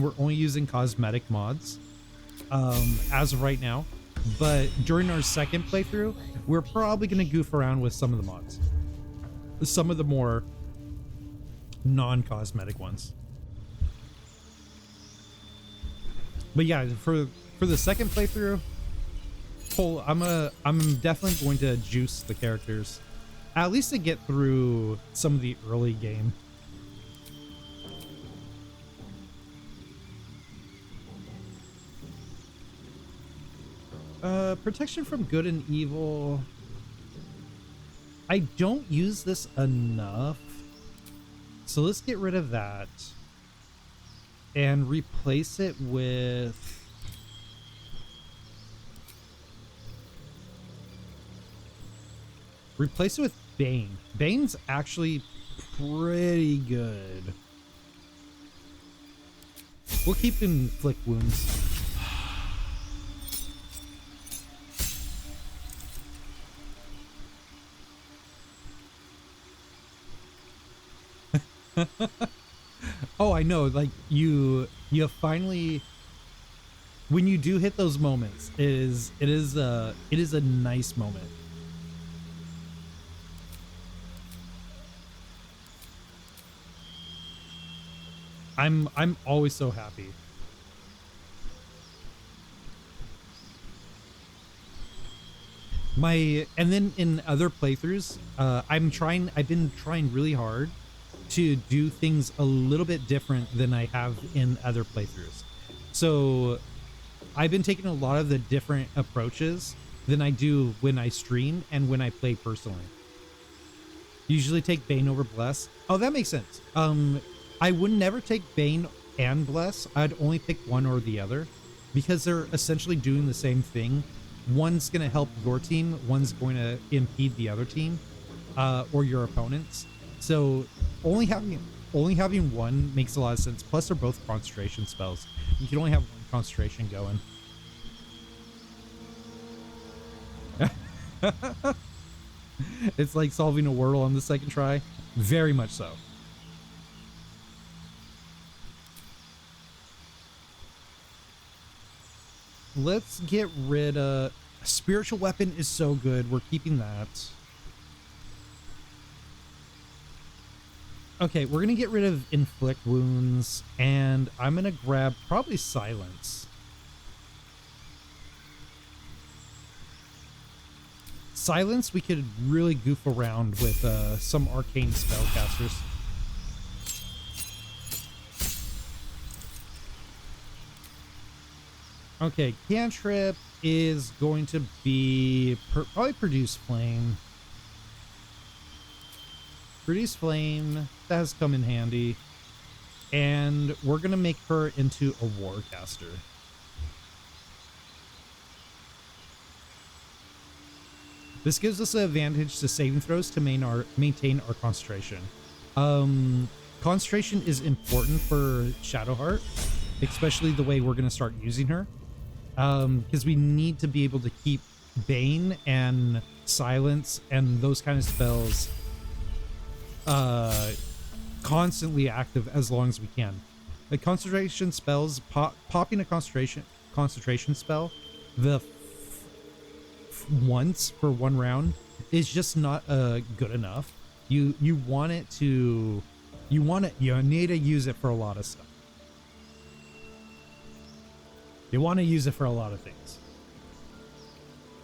we're only using cosmetic mods as of right now, but during our second playthrough, we're probably going to goof around with some of the mods, some of the more non-cosmetic ones. But yeah, for the second playthrough, I'm definitely going to juice the characters, at least to get through some of the early game. Protection from good and evil. I don't use this enough. So let's get rid of that. And replace it with... Replace it with Bane. Bane's actually pretty good. We'll keep inflict wounds. Oh, I know. Like you finally, when you do hit those moments, it is a nice moment. I'm always so happy. And then in other playthroughs, I've been trying really hard to do things a little bit different than I have in other playthroughs. So I've been taking a lot of the different approaches than I do when I stream and when I play personally. Usually take Bane over Bless. Oh, that makes sense. I would never take Bane and Bless. I'd only pick one or the other because they're essentially doing the same thing. One's going to help your team, one's going to impede the other team, or your opponents. So only having one makes a lot of sense. Plus, they're both concentration spells. You can only have one concentration going. It's like solving a Wordle on the second try. Very much so. Let's get rid of... Spiritual weapon is so good. We're keeping that. Okay, we're going to get rid of inflict wounds, and I'm going to grab probably silence. Silence, we could really goof around with some arcane spellcasters. Okay, cantrip is going to be probably produce flame. Produce flame, that has come in handy. And we're going to make her into a warcaster. This gives us an advantage to saving throws to maintain our concentration. Concentration is important for Shadowheart, especially the way we're going to start using her. Because we need to be able to keep Bane and Silence and those kind of spells constantly active as long as we can. The concentration spells, popping a concentration spell once for one round is just not good enough. You need to use it for a lot of stuff. You want to use it for a lot of things.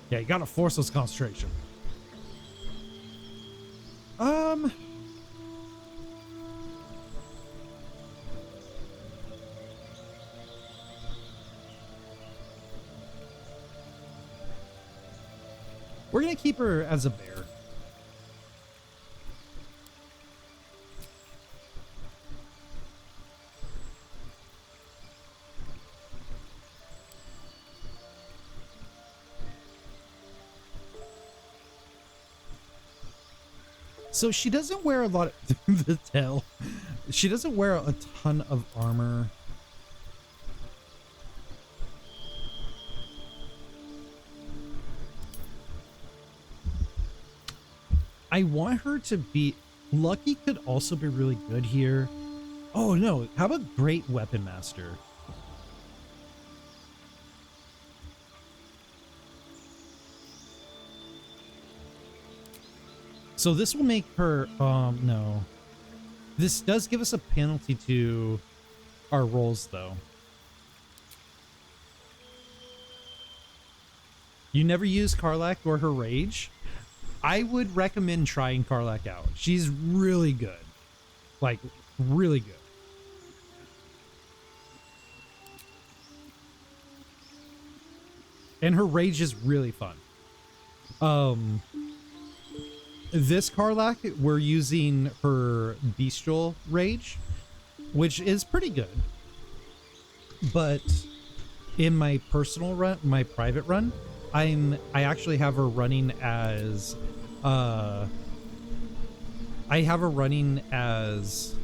Yeah, you gotta force those concentration. We're gonna keep her as a bear. So she doesn't wear a lot of the tail. She doesn't wear a ton of armor. I want her to be... Lucky could also be really good here. Oh no, how about Great Weapon Master? So this will make her... no. This does give us a penalty to our rolls, though. You never use Karlach or her rage? I would recommend trying Karlach out. She's really good. Like, really good. And her rage is really fun. This Karlach, we're using her bestial rage, which is pretty good. But in my personal run, my private run, I actually have her running as I have her running as,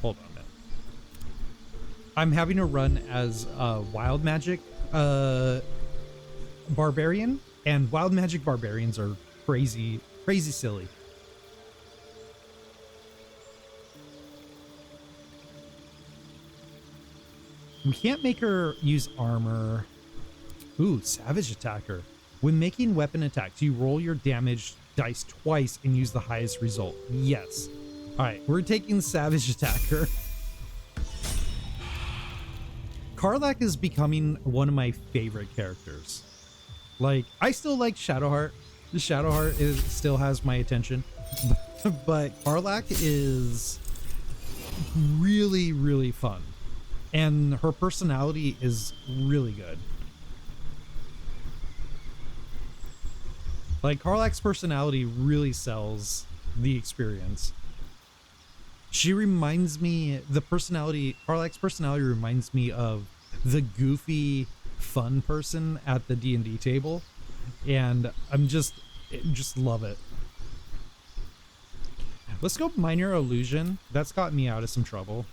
hold on a minute. I'm having her run as wild magic barbarian, and wild magic barbarians are crazy silly. We can't make her use armor. Ooh, savage attacker. When making weapon attacks, you roll your damage dice twice and use the highest result. Yes. All right, we're taking savage attacker. Karlach is becoming one of my favorite characters. Like, I still like Shadowheart. The Shadowheart still has my attention. But Karlach is really, really fun. And her personality is really good. Like, Karlach's personality really sells the experience. She reminds me, Karlach's personality reminds me of the goofy, fun person at the D&D table. And I'm just love it. Let's go Minor Illusion. That's got me out of some trouble.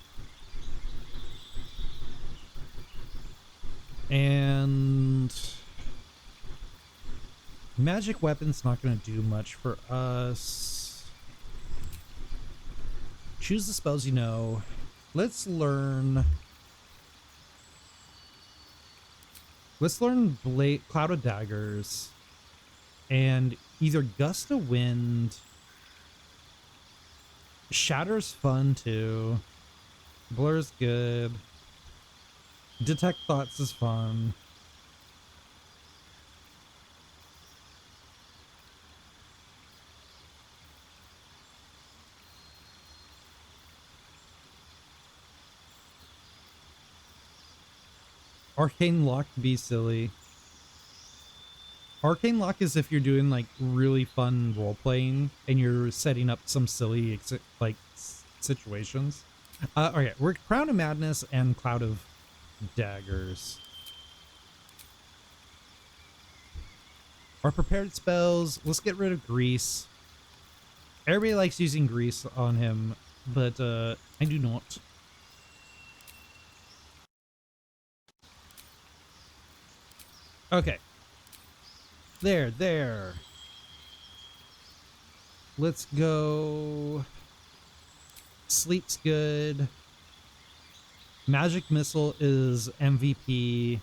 And magic weapon's not going to do much for us. Choose the spells you know. Let's learn Cloud of Daggers and either Gust of Wind. Shatter's fun too. Blur's good. Detect Thoughts is fun. Arcane Lock to be silly. Arcane Lock is if you're doing like really fun role playing and you're setting up some silly like situations. Okay, we're Crown of Madness and Cloud of Daggers. Our prepared spells. Let's get rid of Grease. Everybody likes using Grease on him, but I do not. Okay. There. Let's go. Sleep's good. Magic Missile is MVP.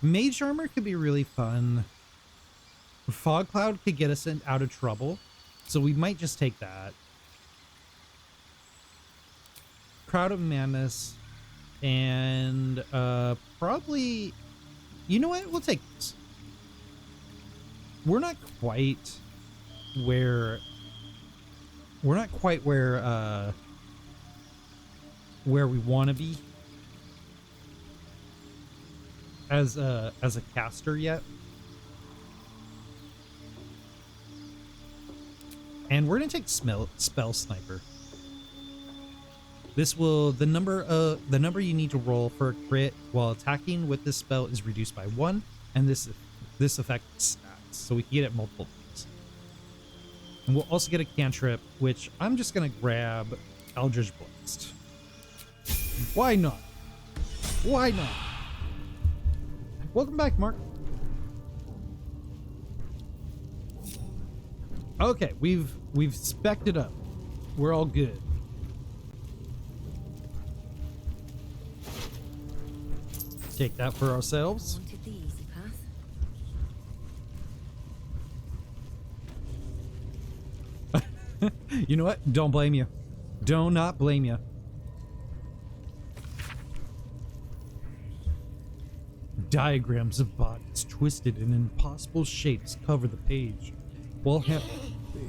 Mage Armor could be really fun. Fog Cloud could get us out of trouble, so we might just take that. Crowd of Madness, and probably, you know what? We'll take this. We're not quite where we want to be as a caster yet. And we're gonna take Spell Sniper. This will the number you need to roll for a crit while attacking with this spell is reduced by 1, and this effect stacks, so we can get it multiple times. And we'll also get a cantrip, which I'm just gonna grab Eldritch Blast. Why not? Why not? Welcome back, Mark. Okay, we've spec'd it up. We're all good. Take that for ourselves. Wanted the easy path. You know what? Don't blame you. Do not blame you. Diagrams of bodies twisted in impossible shapes cover the page. While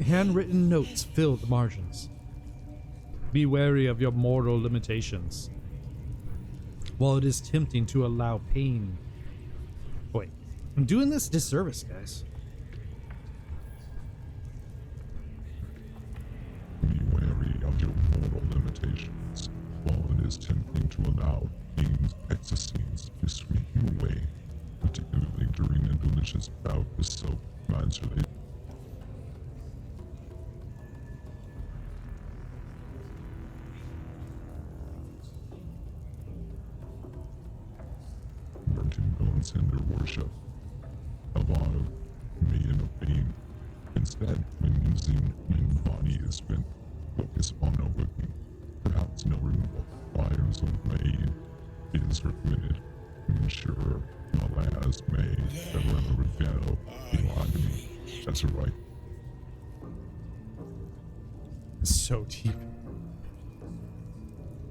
Handwritten notes fill the margins. Be wary of your mortal limitations. While it is tempting to allow pain. Wait, I'm doing this disservice, guys. Be wary of your mortal limitations. While it is tempting to allow Fiends' excesses to sweep you away, particularly during a delicious bout with self-flagellation. Burnt-in bones hinder worship. A lot of maiden of pain. Instead, when using your body is spent, focus on awakening. Perhaps no removal fires of blade is recommended to ensure the last may ever rebel in agony. That's right. So deep.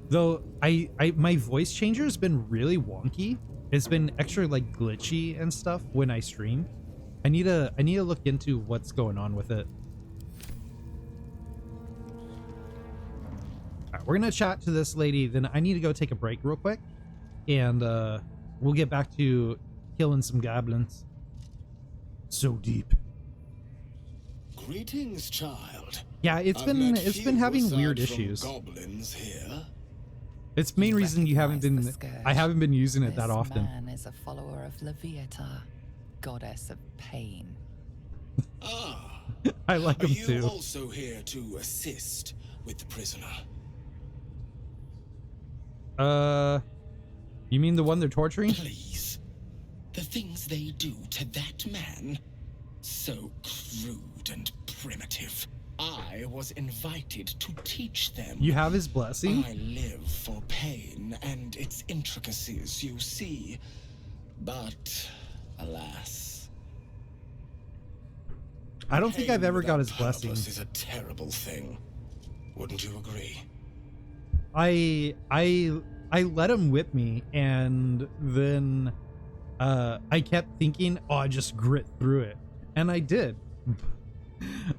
Though my voice changer has been really wonky. It's been extra like glitchy and stuff when I stream. I need to look into what's going on with it. All right, we're gonna chat to this lady. Then I need to go take a break real quick, and we'll get back to killing some goblins. So deep. Greetings, child. Yeah, it's been having weird issues. Goblins here. It's the main reason you haven't been. I haven't been using it that This often. man is a follower of Leviata, goddess of pain. Ah, I like are him you too. also here to assist with the prisoner? You mean the one they're torturing? Please. The things they do to that man, so crude and primitive. I was invited to teach them. You have his blessing? I live for pain and its intricacies, you see. But, alas. I don't think I've ever got his Pain without blessing. purpose is a terrible thing. Wouldn't you agree? I let him whip me, and then I kept thinking, oh, I just grit through it, and I did.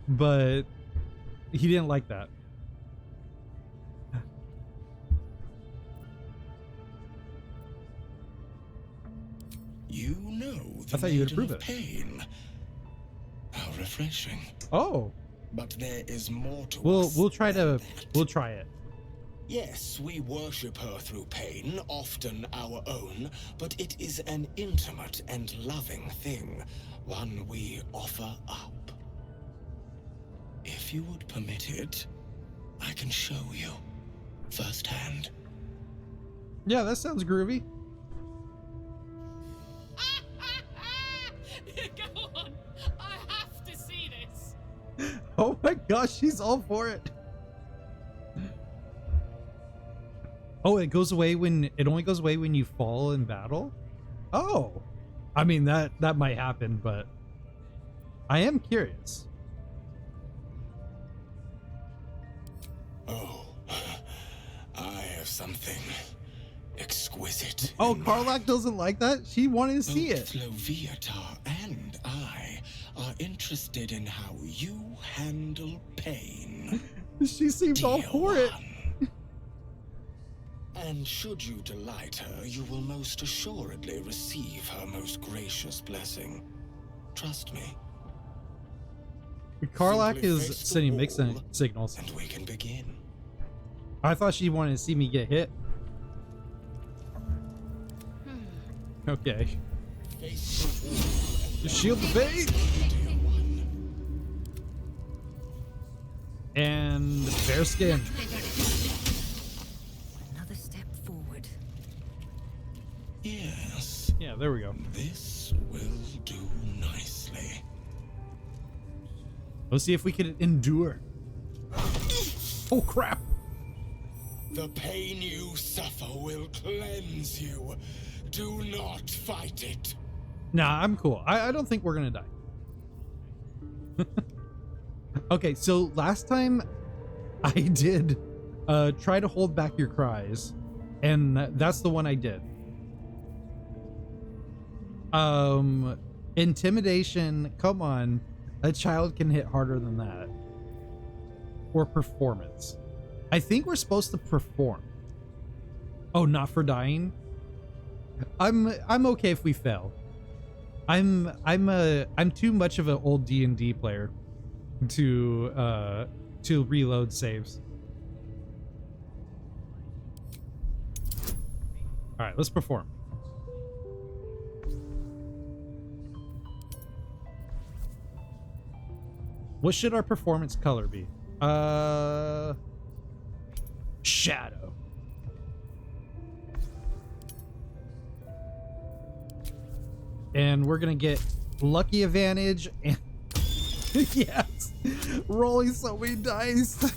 But he didn't like that. You know the I thought you would Maiden approve of it. Pain. How refreshing. Oh, But there is more to us we'll try than to that. we'll try it. Yes, we worship her through pain, often our own, but it is an intimate and loving thing, one we offer up. If you would permit it, I can show you firsthand. Yeah, that sounds groovy. Go on. I have to see this. Oh my gosh, she's all for it. Oh, it goes away when it only goes away when you fall in battle. Oh, I mean that might happen, but I am curious. Oh, I have something exquisite. Oh, in Karlak doesn't like that. She wanted to see Both it. Loviatar and I are interested in how you handle pain. She seems all dear for it. one. And should you delight her, you will most assuredly receive her most gracious blessing. Trust me. Karlak Simply is face the sending mixed wall, signals. And we can begin. I thought she wanted to see me get hit. Okay. Face the wall and Shield the bait. dear one. And fair skin. Another step forward. Yes, Yeah, there we go. this will do nicely. Let's see if we can endure. Oh crap. The pain you suffer will cleanse you. Do not fight it. Nah, I'm cool. I don't think we're gonna die. Okay, so last time I did try to hold back your cries, and that's the one I did. Intimidation, come on. A child can hit harder than that. Or performance. I think we're supposed to perform. Oh, not for dying? I'm okay if we fail. I'm too much of an old D&D player to reload saves. All right, let's perform. What should our performance color be? Shadow. And we're gonna get lucky advantage and yes, rolling so many dice.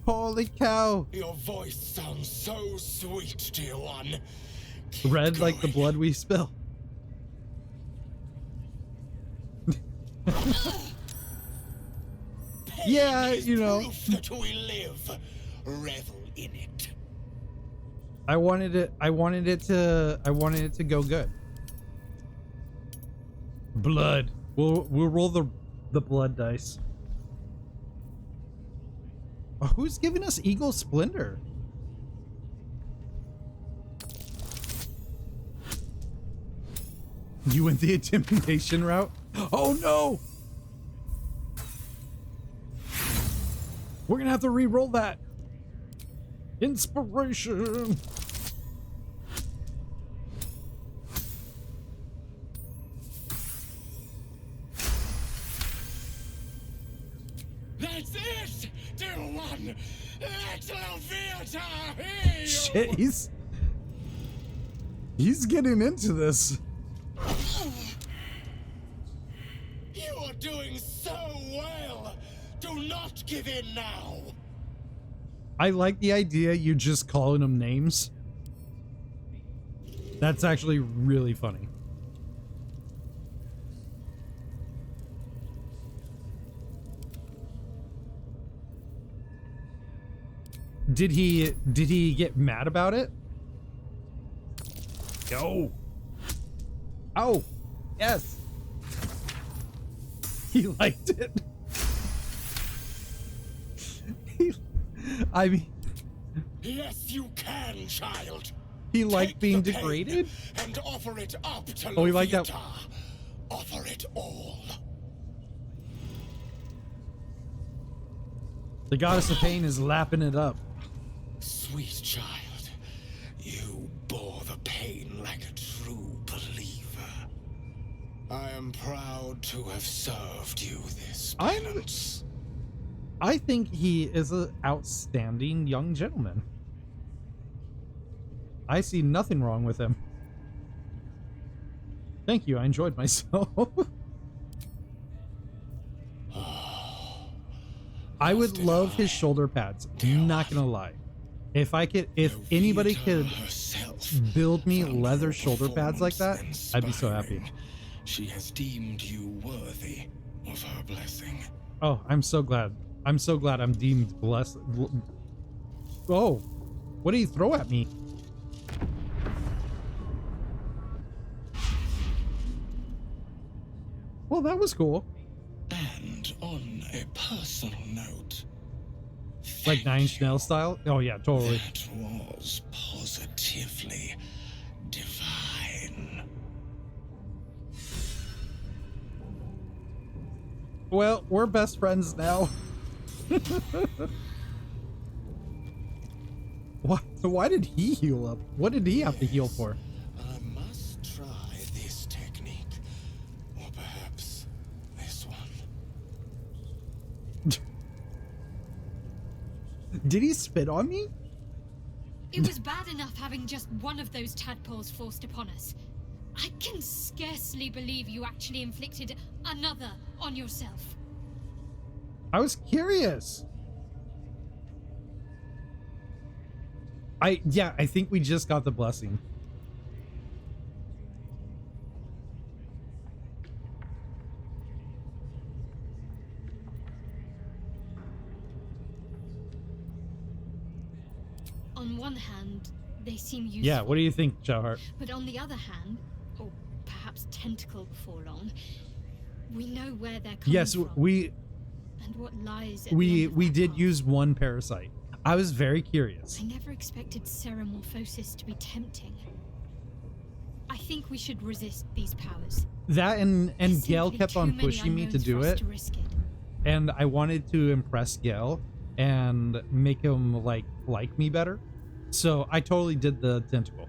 Holy cow! Your voice sounds so sweet, dear one. Red like the blood we spill. Yeah, you know. Proof that we live. Revel in it. I wanted it to go good. Blood. We'll roll the blood dice. Oh, who's giving us Eagle Splendor? You went the intimidation route? Oh no! We're gonna have to re-roll that. Inspiration. That's it, dear one. Let Leviathan hear you. Shit, he's getting into this. You are doing so well. Do not give in now. I like the idea you just calling them names. That's actually really funny. Did he get mad about it? Go. Oh, yes. He liked it. I mean, yes, you can, child. He liked Take being the pain degraded? and offer it up to Oh, he liked that. Leviathan. Offer it all. The goddess of pain is lapping it up. Sweet child, you bore the pain like a true believer. I am proud to have served you this penance. I think he is an outstanding young gentleman. I see nothing wrong with him. Thank you, I enjoyed myself. I would love his shoulder pads. I'm not gonna lie. If anybody could build me leather shoulder pads like that, I'd be so happy. She has deemed you worthy of her blessing. Oh, I'm so glad. I'm so glad I'm deemed blessed. Oh, what did he throw at me? Well, that was cool. And on a personal note, like Nine Inch Nails style? Oh yeah, totally. That was positively divine. Well, we're best friends now. Why did he heal up? What did he have to heal for? I must try this technique, or perhaps this one. Did he spit on me? It was bad enough having just one of those tadpoles forced upon us. I can scarcely believe you actually inflicted another on yourself. I was curious. I think we just got the blessing. On one hand, they seem useful. Yeah, what do you think, Jawheart? But on the other hand, or perhaps tentacle before long. We know where they're coming Yes, from. And what lies at the end of we that did path. use one parasite. I was very curious. I never expected ceremorphosis to be tempting. I think we should resist these powers. That and There's Gail simply kept too on many pushing me to unknowns do for us it, to risk it. and I wanted to impress Gail and make him like me better. So I totally did the tentacle.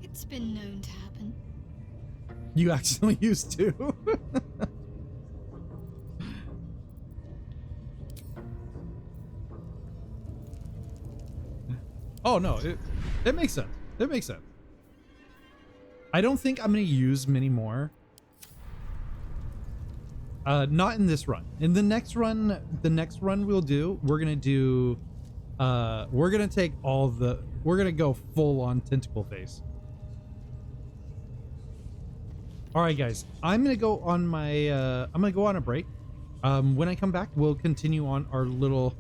It's been known to happen. You accidentally used two. Oh no, it makes sense. It makes sense. I don't think I'm gonna use many more. Not in this run. In the next run, we'll do, we're gonna take we're gonna go full on tentacle face. All right, guys, I'm gonna go on a break. When I come back, we'll continue on our little.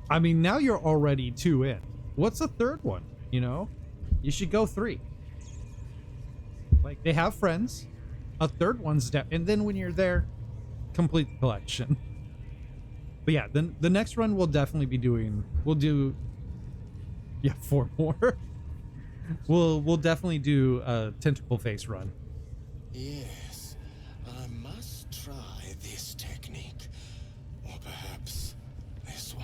I mean, now you're already 2 in. What's the third one? You know, you should go 3. Like, they have friends. A third one's down, and then when you're there, complete the collection. But yeah, then the next run we'll definitely be doing. We'll do. Yeah, 4 more. We'll definitely do a tentacle face run. Yes, I must try this technique, or perhaps this one.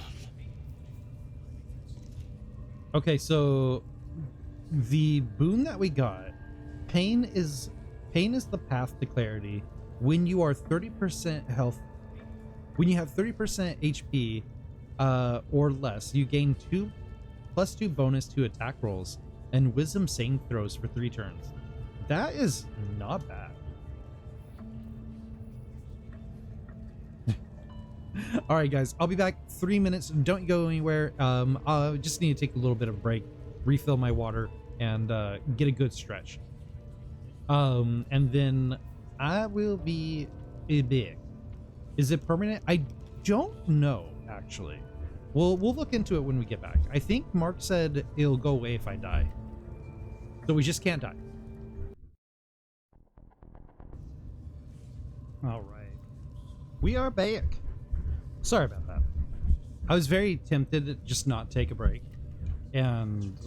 Okay, so the boon that we got, pain is the path to clarity. When you are 30% health, when you have 30% HP or less, you gain +2 bonus to attack rolls and wisdom saving throws for 3 turns. That is not bad. All right, guys, I'll be back 3 minutes. Don't go anywhere. I just need to take a little bit of a break, refill my water, and get a good stretch. And then I will be back. Is it permanent? I don't know, actually. We'll look into it when we get back. I think Mark said it'll go away if I die. So we just can't die. All right. We are back. Sorry about that. I was very tempted to just not take a break. And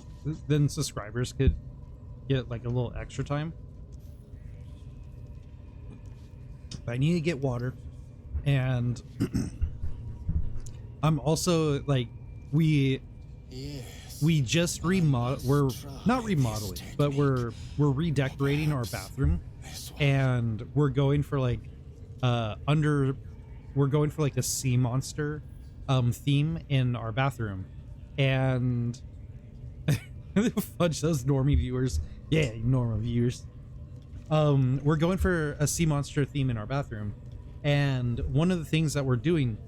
then subscribers could get like a little extra time. But I need to get water. And I'm also like, we just we're not remodeling, but we're redecorating our bathroom, and we're going for like we're going for like a sea monster theme in our bathroom. And fudge those normie viewers. Yeah, normal viewers. We're going for a sea monster theme in our bathroom, and one of the things that we're doing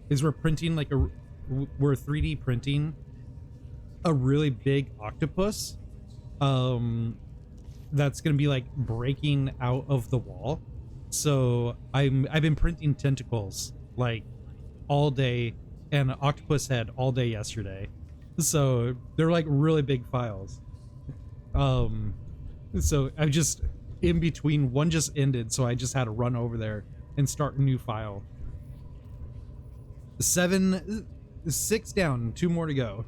is we're printing like we're 3D printing a really big octopus that's gonna be like breaking out of the wall. So I've been printing tentacles like all day and an octopus head all day yesterday. So they're like really big files. So I just in between, one just ended, so I just had to run over there and start a new file. 6 down, 2 more to go.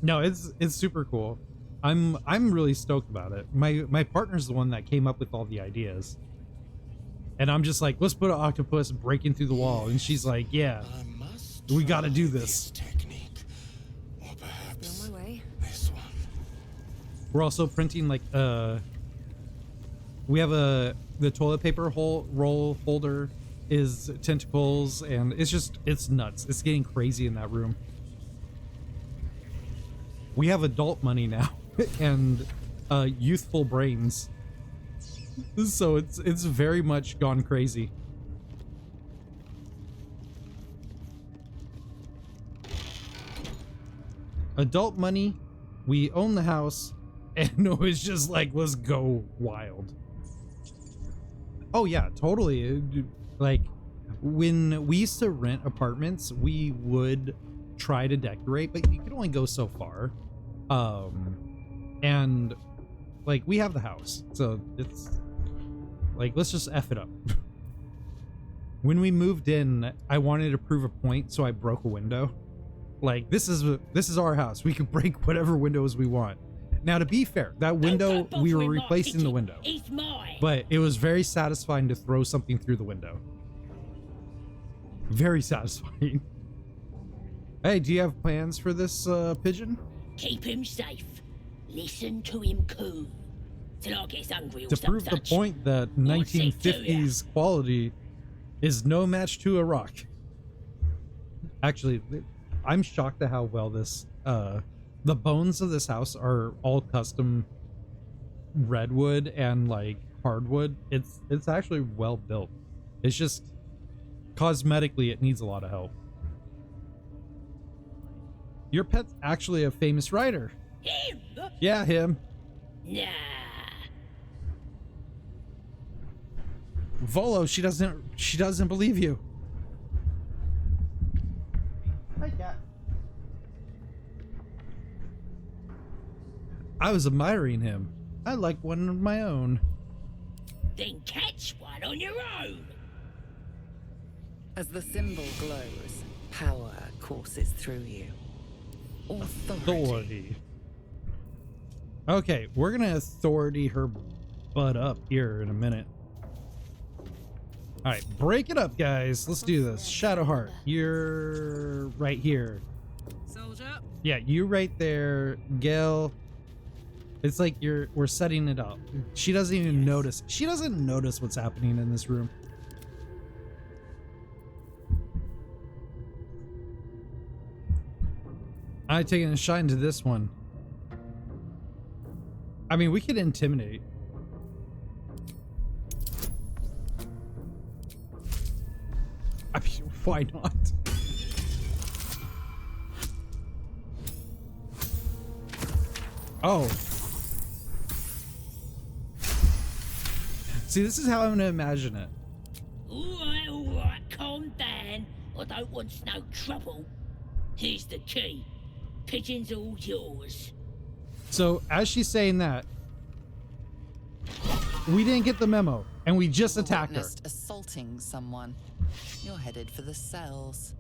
No, it's super cool. I'm really stoked about it. My partner's the one that came up with all the ideas, and I'm just like, let's put an octopus breaking through the wall, and she's like, yeah, we got to do this. Technique, or perhaps on my way. this one. We're also printing like we have the toilet paper roll holder is tentacles, and it's nuts. It's getting crazy in that room. We have adult money now and youthful brains, so it's very much gone crazy. Adult money, we own the house, and it was just like, let's go wild. Oh yeah, totally. Like when we used to rent apartments, we would try to decorate, but you could only go so far. And like we have the house, so it's like, let's just F it up. When we moved in, I wanted to prove a point, so I broke a window. Like, this is our house. We can break whatever windows we want. Now, to be fair, that window, we were replacing the window. But it was very satisfying to throw something through the window. Very satisfying. Hey, do you have plans for this pigeon? Keep him safe. Listen to him coo. Till I get hungry or To prove the point that 1950s quality is no match to a rock. Actually, I'm shocked at how well this, the bones of this house are all custom redwood and like hardwood. It's actually well built. It's just cosmetically it needs a lot of help. Your pet's actually a famous writer. Him? Yeah, him. Nah. Volo, she doesn't believe you. Hi, cat. I was admiring him. I like one of my own. Then catch one on your own. As the symbol glows, power courses through you. Authority. Okay, we're gonna authority her butt up here in a minute. All right, break it up, guys. Let's do this. Shadowheart, you're right here. Soldier. Yeah, you right there. Gale, it's like we're setting it up. She doesn't even notice. She doesn't notice what's happening in this room. I taking a shine to this one. I mean, we could intimidate. I mean, why not? Oh. See, this is how I'm gonna imagine it. All right, calm down. I don't want no trouble. Here's the key. Pigeon's all yours. So, as she's saying that, we didn't get the memo, and we just attacked her. Assaulting someone. You're headed for the cells.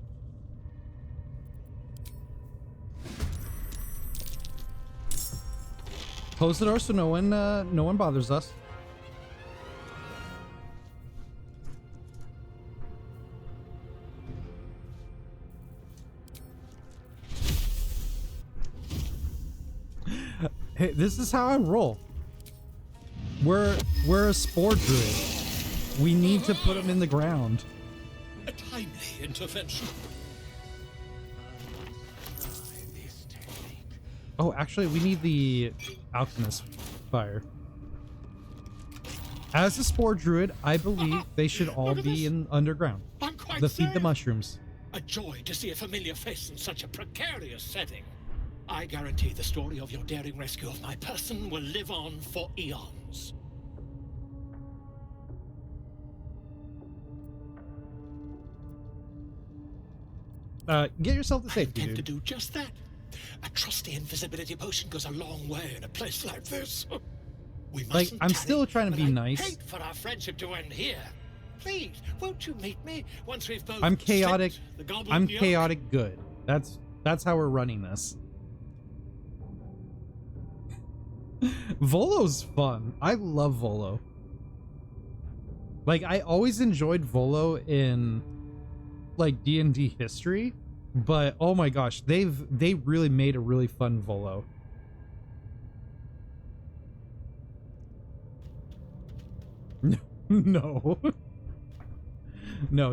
Close the door so no one bothers us. Hey, this is how I roll. We're a spore druid. We need to put them in the ground. A timely intervention. Oh, actually, we need the alchemist fire. As a spore druid, I believe they should all be in underground. I'm quite The feed the serious. mushrooms. A joy to see a familiar face in such a precarious setting. I guarantee the story of your daring rescue of my person will live on for eons. Get yourself to safety, I intend to dude. do just that. A trusty invisibility potion goes a long way in a place like this. We Like, mustn't I'm tarry, still trying to but be I nice. hate for our friendship to end here. Please, won't you meet me once we've both I'm chaotic. slipped the goblin I'm yoke? chaotic good. That's how we're running this. Volo's fun. I love Volo. Like, I always enjoyed Volo in like D&D history, but oh my gosh, they really made a really fun Volo. No. No,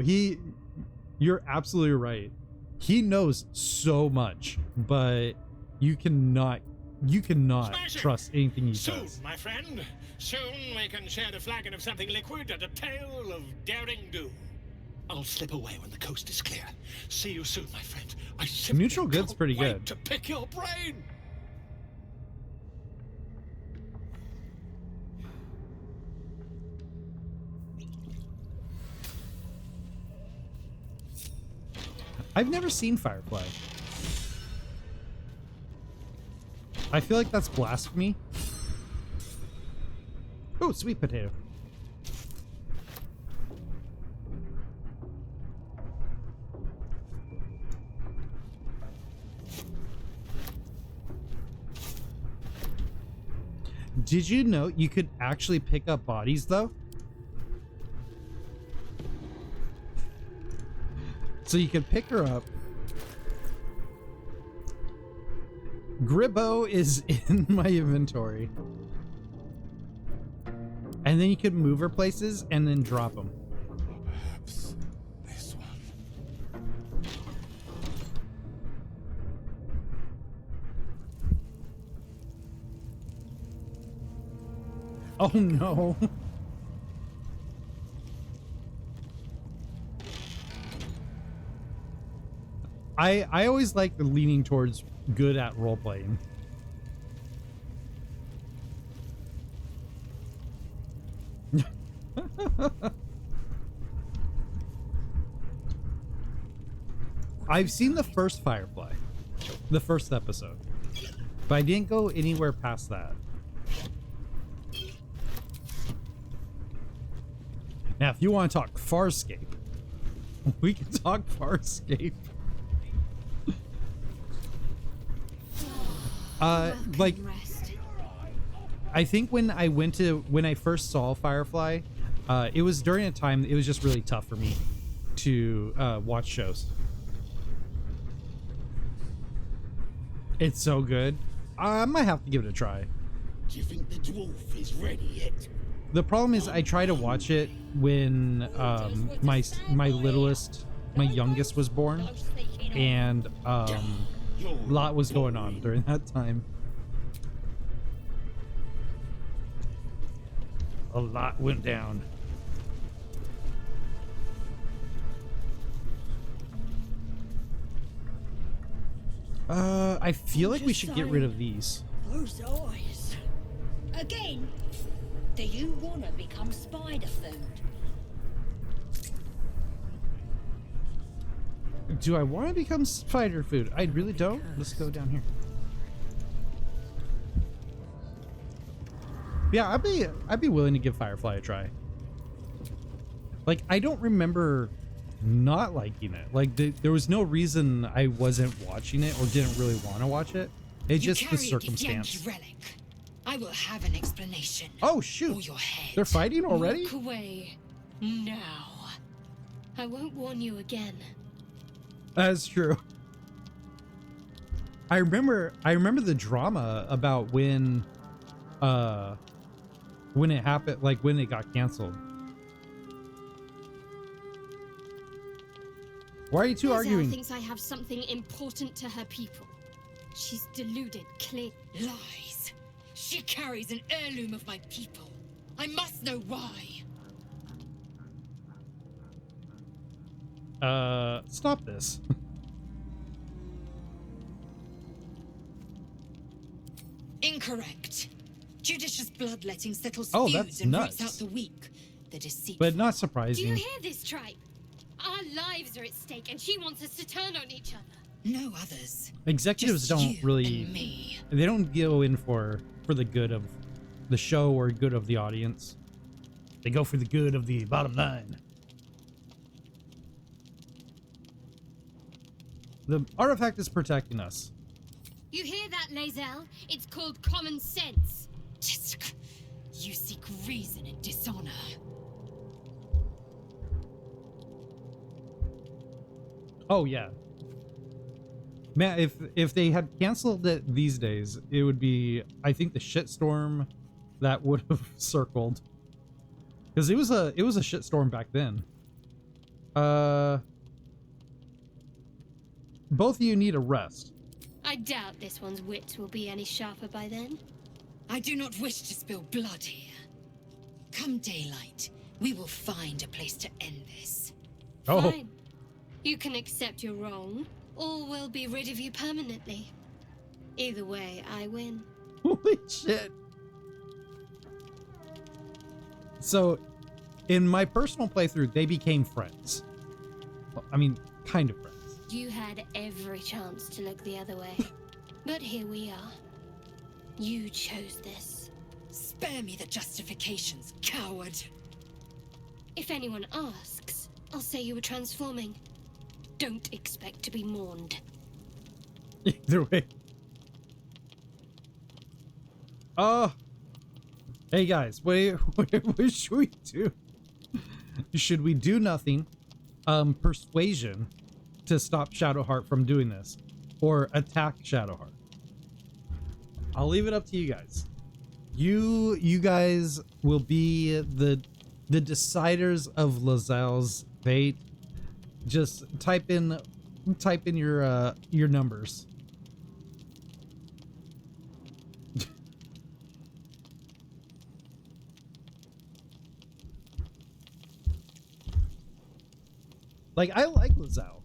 you're absolutely right. He knows so much, but you cannot Smashing. trust anything he Soon, says. my friend. Soon we can share the flagon of something liquid and a tale of daring do. I'll slip away when the coast is clear. See you soon, my friend. I simply Neutral good's can't pretty wait good. to pick your brain. I've never seen Firefly. I feel like that's blasphemy. Oh, sweet potato. Did you know you could actually pick up bodies though? So you could pick her up. Gribbo is in my inventory. And then you could move her places and then drop them. Perhaps this one. Oh no. I always like the leaning towards good at role playing. I've seen the first Firefly, the first episode, but I didn't go anywhere past that. Now, if you want to talk Farscape, we can talk Farscape. Like, I think when I first saw Firefly, it was during a time it was just really tough for me to watch shows. It's so good. I might have to give it a try. Do you think the dwarf is ready yet? The problem is I try to watch it when my youngest was born, and a lot was going on during that time. A lot went down. I feel like we should get rid of these. Those eyes. Again, do you want to become spider food? Do I want to become spider food? I really don't. Let's go down here. Yeah, I'd be willing to give Firefly a try. Like, I don't remember not liking it. Like, there was no reason I wasn't watching it or didn't really want to watch it. It's just the circumstance. Relic. I will have an explanation. Oh shoot! Your head. They're fighting already? Walk away now. I won't warn you again. That's true. I remember the drama about when it happened, like when it got canceled. Why are you two arguing? Thinks I have something important to her people. She's deluded, clear lies. She carries an heirloom of my people. I must know why. Stop this. Incorrect. Judicious bloodletting settles Oh, feuds that's and nuts. roots out the weak. The deceit. But not Do surprising. you hear this, tribe? Our lives are at stake, and she wants us to turn on each other. No others. Executives Just don't you really. and me. They don't go in for the good of the show or good of the audience. They go for the good of the bottom line. The artifact is protecting us. You hear that, Lae'zel? It's called common sense. You seek reason and dishonor. Oh yeah. Man, if they had canceled it these days, it would be, I think, the shitstorm that would have circled. Because it was a shitstorm back then. Both of you need a rest. I doubt this one's wits will be any sharper by then. I do not wish to spill blood here. Come daylight, we will find a place to end this. Oh. Fine. You can accept you're wrong, or we'll be rid of you permanently. Either way, I win. Holy shit. So, in my personal playthrough, they became friends. Well, I mean, kind of friends. You had every chance to look the other way. But here we are. You chose this. Spare me the justifications, coward. If anyone asks, I'll say you were transforming. Don't expect to be mourned. Either way. Hey guys, what should we do? Should we do nothing? Persuasion to stop Shadowheart from doing this, or attack Shadowheart? I'll leave it up to you guys. You guys will be the deciders of Lazelle's fate. Just type in your numbers. Like, I like Lazelle.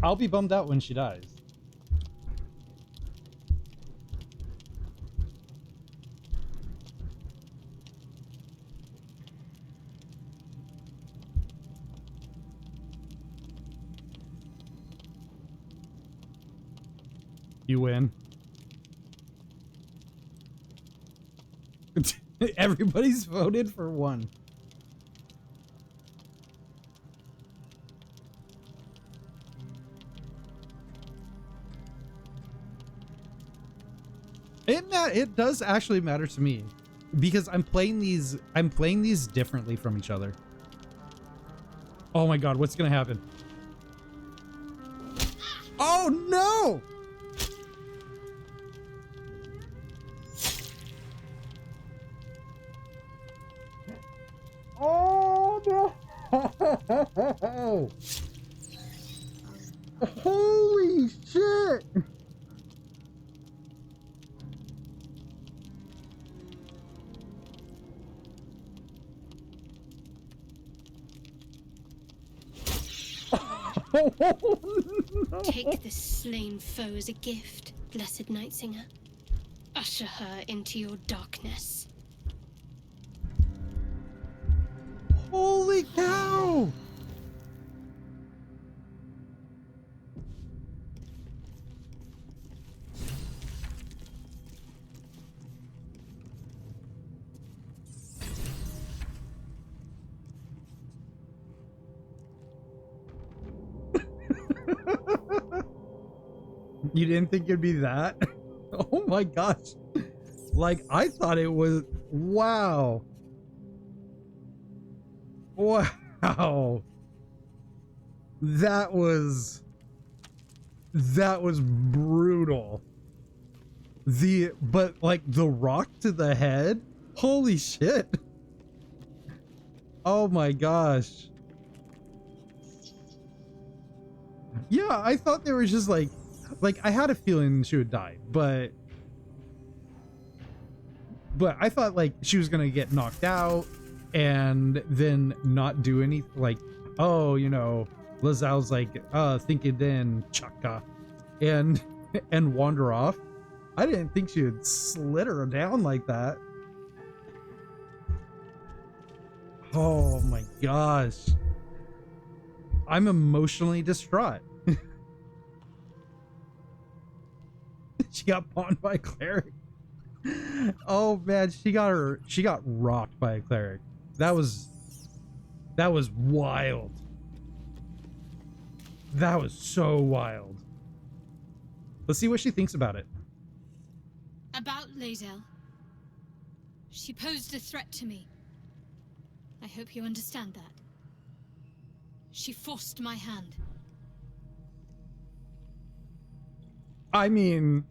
I'll be bummed out when she dies. You win. Everybody's voted for one. It does actually matter to me because I'm playing these differently from each other. Oh my god, what's gonna happen? Oh no! Oh no! Holy shit! Oh, no. Take this slain foe as a gift, blessed Nightsinger. Usher her into your darkness. Holy cow! You didn't think it'd be that? Oh my gosh. Like, I thought it was... Wow. Wow. That was brutal. But like the rock to the head? Holy shit. Oh my gosh. Yeah, I thought they were just like I had a feeling she would die, but I thought like she was gonna get knocked out and then not do any, like, oh, you know, Lazelle's like, thinking then chaka and wander off. I didn't think she would slit her down like that. Oh my gosh. I'm emotionally distraught. She got pawned by a cleric. Oh man, she got rocked by a cleric. That was wild. That was so wild. Let's see what she thinks about it. About Lazelle. She posed a threat to me. I hope you understand that. She forced my hand. I mean...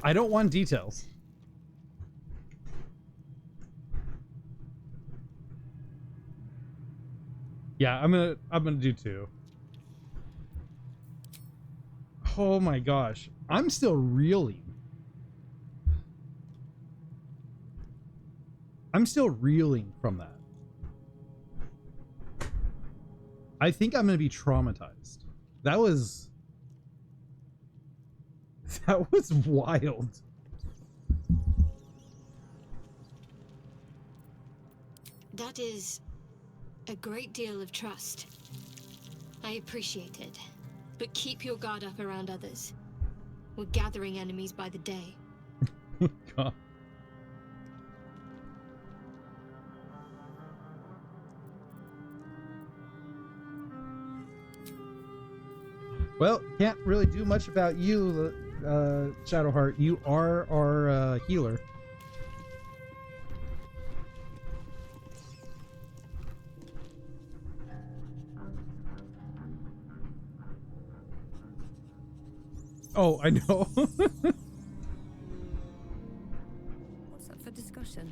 I don't want details. Yeah, I'm gonna do two. Oh my gosh. I'm still reeling. I'm still reeling from that. I think I'm gonna be traumatized. That was That was wild. That is a great deal of trust. I appreciate it. But keep your guard up around others. We're gathering enemies by the day. God. Well, can't really do much about you, Shadowheart. You are our healer. Oh, I know. What's up for discussion?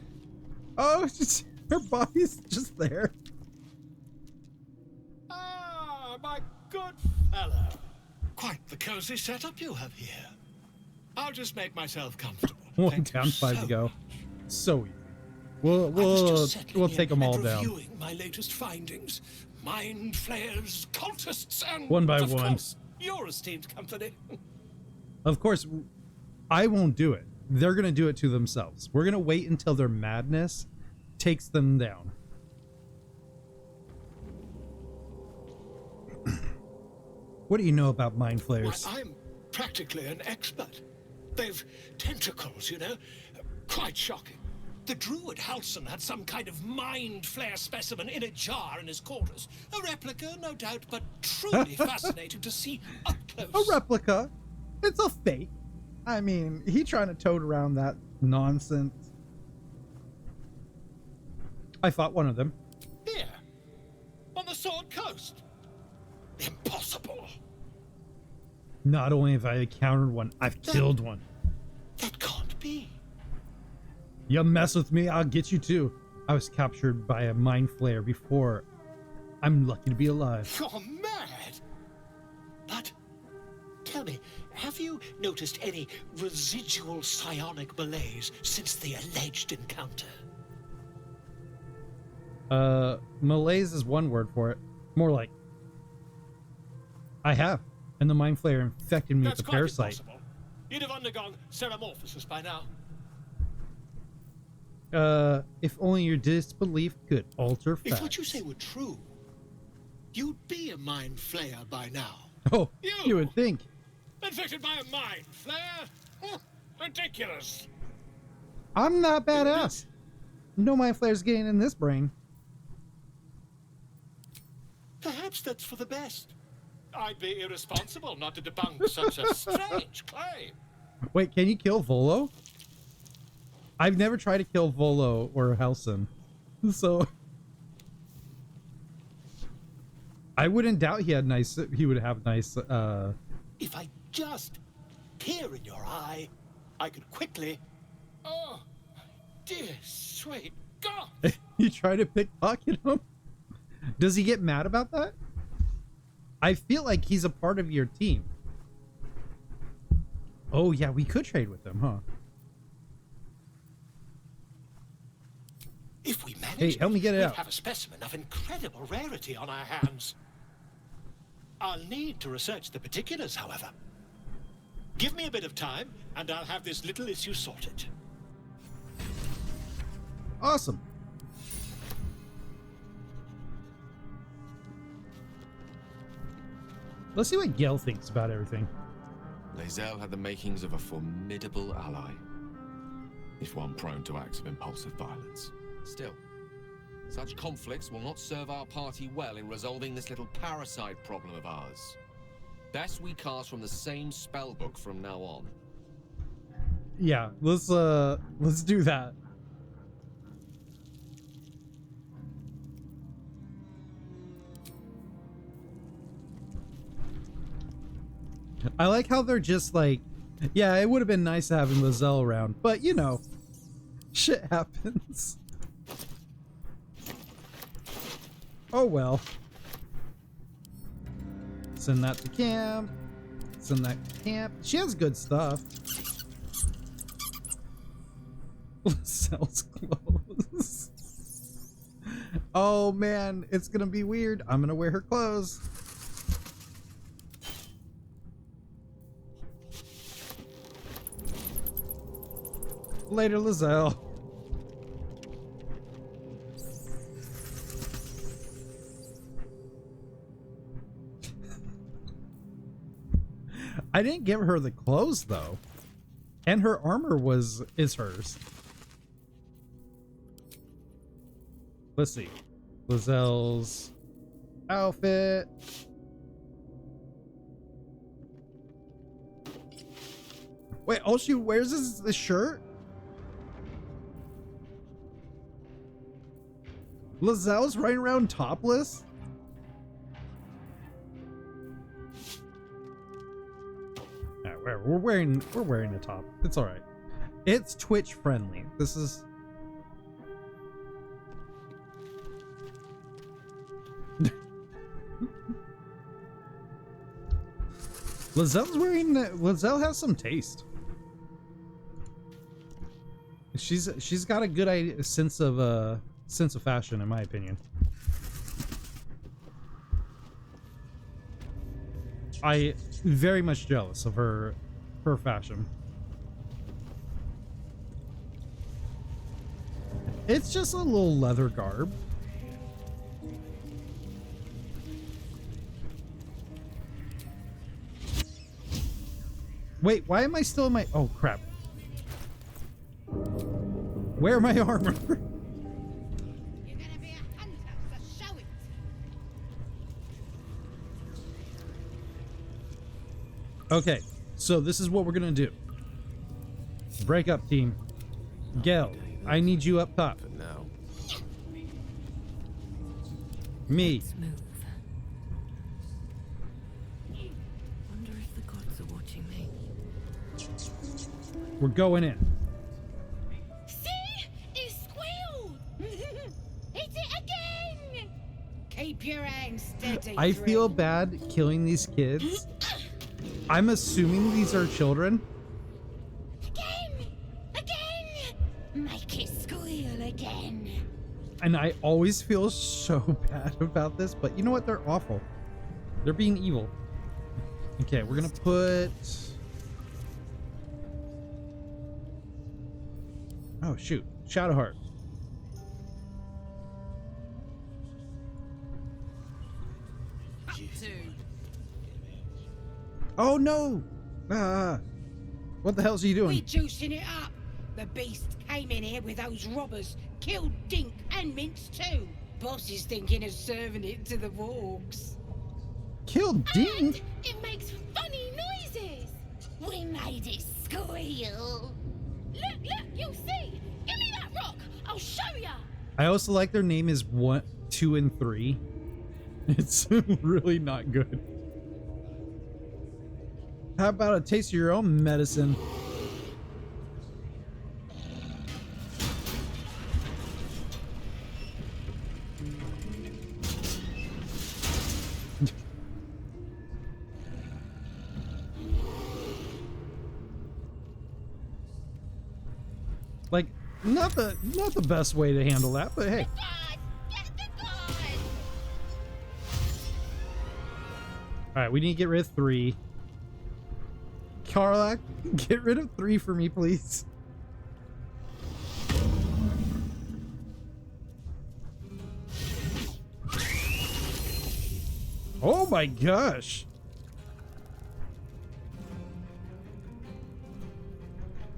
Oh, it's just, her body's just there. Ah, my good fellow. Quite the cozy setup you have here. I'll just make myself comfortable. One downside to go. So easy. We'll take them all down. Reviewing my latest findings. Mind flayers, cultists, and one by of one. Course, your esteemed company. Of course, I won't do it. They're gonna do it to themselves. We're gonna wait until their madness takes them down. What do you know about mind flayers? Why, I'm practically an expert. They've tentacles, you know. Quite shocking. The Druid Halson had some kind of mind flare specimen in a jar in his quarters. A replica, no doubt, but truly fascinating to see up close. A replica? It's a fake. I mean, he trying to tote around that nonsense. I fought one of them. Here, on the Sword Coast. Impossible. Not only have I encountered one, I've killed one. That can't be. You mess with me, I'll get you too. I was captured by a mind flayer before. I'm lucky to be alive. You're mad. But tell me, have you noticed any residual psionic malaise since the alleged encounter? Malaise is one word for it. More like I have, and the mind flayer infected me with the parasite. Impossible. You'd have undergone ceramorphosis by now. If only your disbelief could alter facts. If what you say were true, you'd be a mind flayer by now. Oh, you would think. Infected by a mind flare? Ridiculous. I'm not badass. No mind flayer's getting in this brain. Perhaps that's for the best. I'd be irresponsible not to debunk such a strange claim. Wait, can you kill Volo? I've never tried to kill Volo or Halson, so I wouldn't doubt he would have nice. If I just peer in your eye, I could quickly. Oh, dear sweet God! You try to pickpocket him? Does he get mad about that? I feel like he's a part of your team. Oh yeah, we could trade with him, huh? If we manage, hey, help me get it we'd out. Have a specimen of incredible rarity on our hands. I'll need to research the particulars, however. Give me a bit of time, and I'll have this little issue sorted. Awesome. Let's see what Gale thinks about everything. Lae'zel had the makings of a formidable ally, if one prone to acts of impulsive violence. Still, such conflicts will not serve our party well in resolving this little parasite problem of ours. Best we cast from the same spellbook from now on. Yeah, let's do that. I like how they're just like, yeah, it would have been nice to have Lae'zel around, but you know, shit happens. Oh well. Send that to camp. Send that to camp. She has good stuff. Sells clothes. Oh man, it's gonna be weird. I'm gonna wear her clothes. Later, Lizelle. I didn't give her the clothes though. And her armor is hers. Let's see. Lizelle's outfit. Wait, all she wears is this shirt? Lizelle's running around topless? Alright, we're wearing the top. It's alright. It's Twitch friendly. This is Lizelle has some taste. She's got a good sense of fashion, in my opinion. I very much jealous of her fashion. It's just a little leather garb. Wait, why am I still in my... Oh, crap. Where my armor? You're gonna be a hunter, so show it. Okay, so this is what we're gonna do. Break up, team. Gel, I need you up top. No. Me. Wonder if the gods are watching me. We're going in. See? It squealed! Hit it again! Keep your hands steady. I feel bad killing these kids. I'm assuming these are children. Again! Make it squeal again. And I always feel so bad about this, but you know what? They're awful. They're being evil. Okay, we're gonna put... Oh, shoot. Shadowheart. Oh, no! What the hell's he doing? We juicing it up. The beast came in here with those robbers, killed Dink and Mince too. Boss is thinking of serving it to the Vorks. Killed Dink? And it makes funny noises. We made it squeal. Look, you'll see. Give me that rock. I'll show ya. I also like their name is 1, 2, and 3. It's really not good. How about a taste of your own medicine? Like, not the best way to handle that, but hey. Alright, we need to get rid of 3. Karlach, get rid of 3 for me, please. Oh my gosh.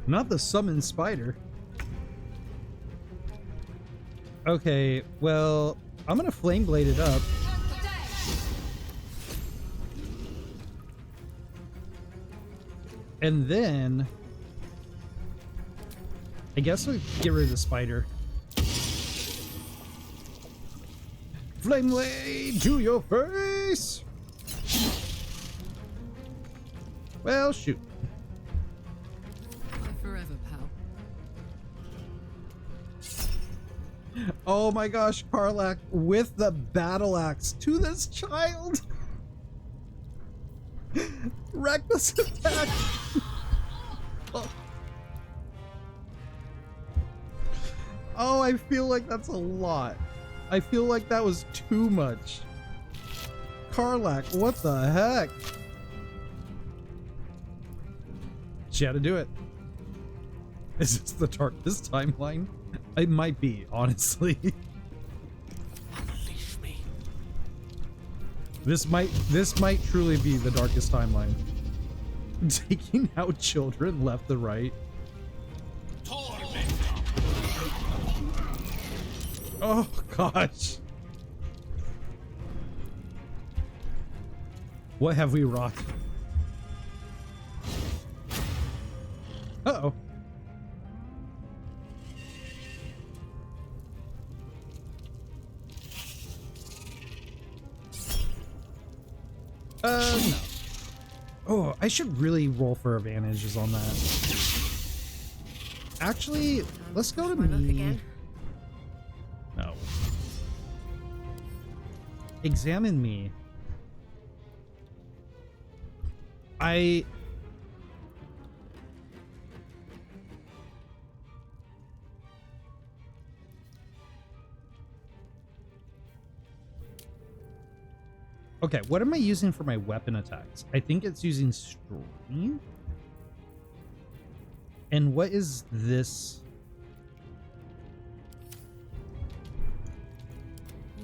Not the summon spider. Okay, well, I'm gonna flame blade it up. And then I guess we get rid of the spider. Flame blade to your face. Well, shoot. Forever, pal. Oh my gosh, Karlach with the battle axe to this child. Reckless attack. Oh, I feel like that's a lot. I feel like that was too much. Karlach, what the heck? She had to do it. Is this the darkest timeline? It might be, honestly. Unleash me. This might truly be the darkest timeline. Taking out children left and right. Oh gosh. What have we wrought? Uh-oh. No. Oh, I should really roll for advantages on that. Actually, let's go to me. No. Examine me. Okay, what am I using for my weapon attacks? I think it's using strength. And what is this?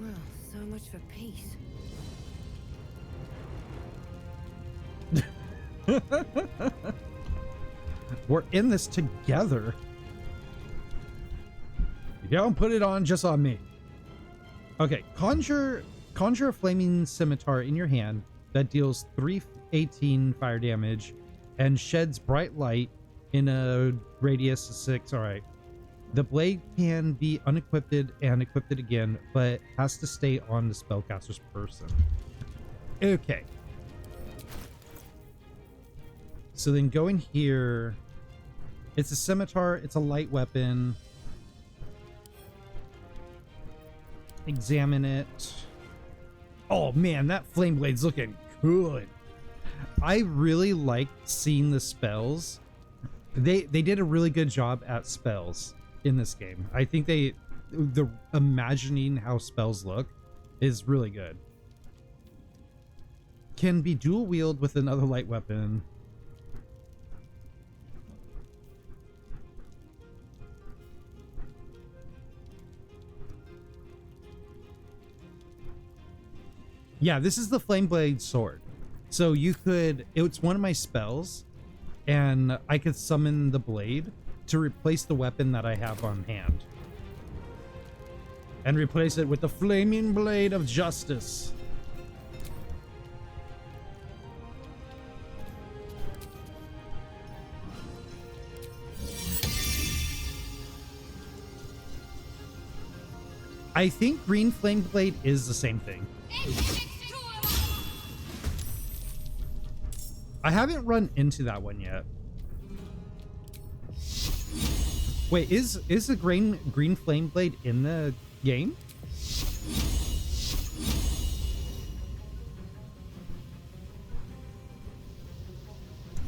Well, so much for peace. We're in this together. You don't put it on just on me. Okay, conjure a flaming scimitar in your hand that deals 318 fire damage and sheds bright light in a radius of 6. All right. The blade can be unequipped and equipped again, but has to stay on the spellcaster's person. Okay. So then going here, it's a scimitar, it's a light weapon. Examine it. Oh man, that flame blade's looking good. I really like seeing the spells. They did a really good job at spells in this game. I think the imagining how spells look is really good. Can be dual wield with another light weapon. Yeah, this is the Flame Blade sword. So you could, it's one of my spells, and I could summon the blade to replace the weapon that I have on hand. And replace it with the Flaming Blade of Justice. I think Green Flame Blade is the same thing. I haven't run into that one yet. Wait, is the green flame blade in the game?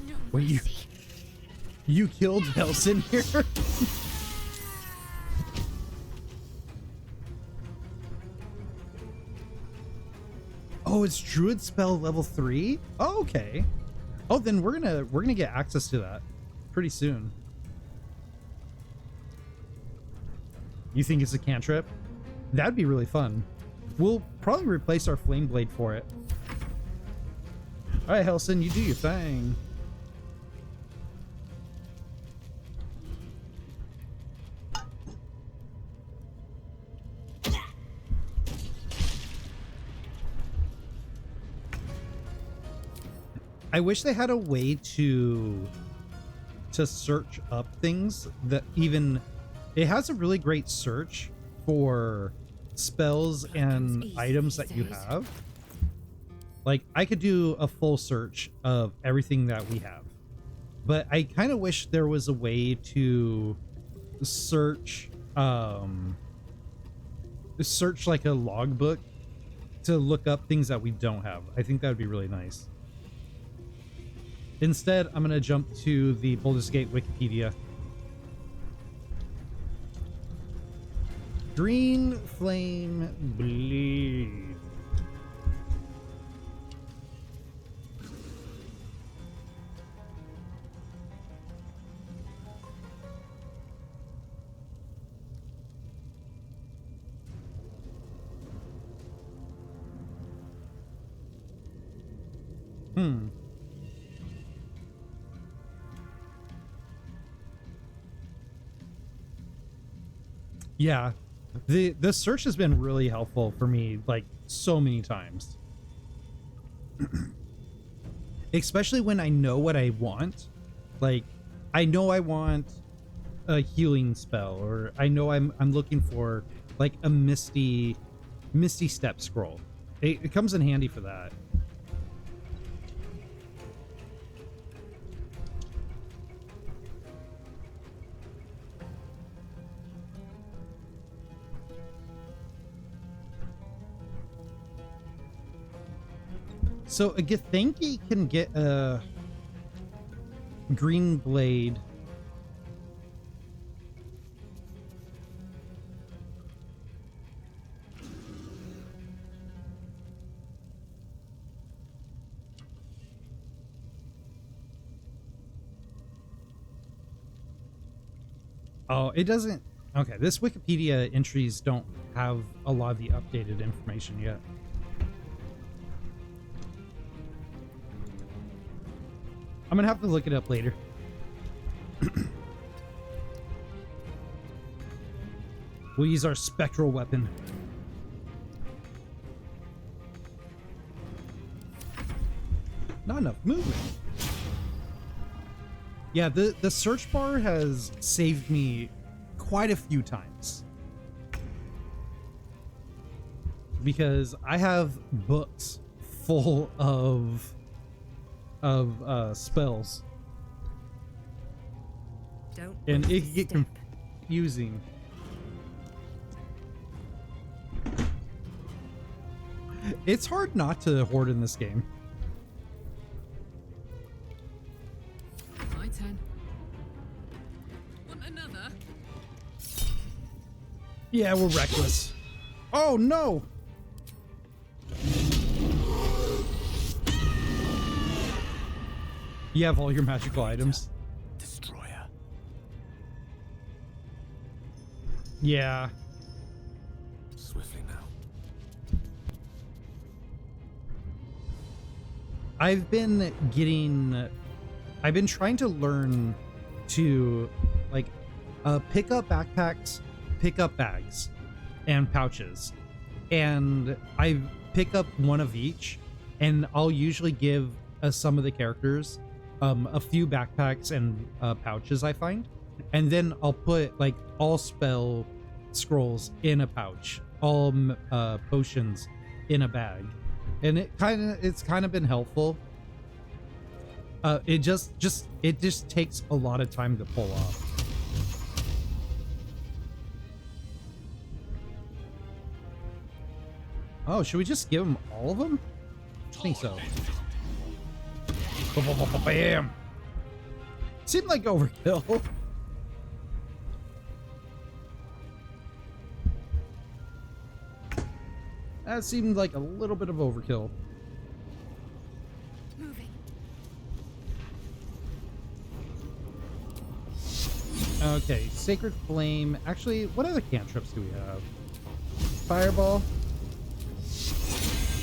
No Wait, you killed Helson here? Oh, it's Druid spell level 3? Oh, okay. Oh, then we're gonna get access to that pretty soon. You think it's a cantrip? That'd be really fun. We'll probably replace our flame blade for it. All right, Helson, you do your thing. I wish they had a way to search up things that even it has a really great search for spells and items that you have. Like I could do a full search of everything that we have, but I kind of wish there was a way to search like a logbook to look up things that we don't have. I think that would be really nice. Instead, I'm going to jump to the Baldur's Gate Wikipedia. Green Flame Blade. Yeah, the search has been really helpful for me, like, so many times. Especially when I know what I want. Like, I know I want a healing spell, or I know I'm looking for like a misty step scroll. It comes in handy for that. So a Githyanki can get a green blade. Oh, it doesn't. Okay, this Wikipedia entries don't have a lot of the updated information yet. I'm gonna have to look it up later. We'll use our spectral weapon. Not enough movement. Yeah, the search bar has saved me quite a few times. Because I have books full of spells. And it can get confusing. It's hard not to hoard in this game. My turn. Want another? Yeah, we're reckless. Oh no! You have all your magical items. Destroyer. Yeah. Swiftly now. I've been trying to learn to like pick up backpacks, pick up bags and pouches. And I pick up one of each, and I'll usually give some of the characters a few backpacks and pouches I find, and then I'll put like all spell scrolls in a pouch, all potions in a bag, and it's kind of been helpful. It just takes a lot of time to pull off. Oh, should we just give them all of them? I think so. Bam! Seemed like overkill. That seemed like a little bit of overkill. Moving. Okay, Sacred Flame. Actually, what other cantrips do we have? Fireball.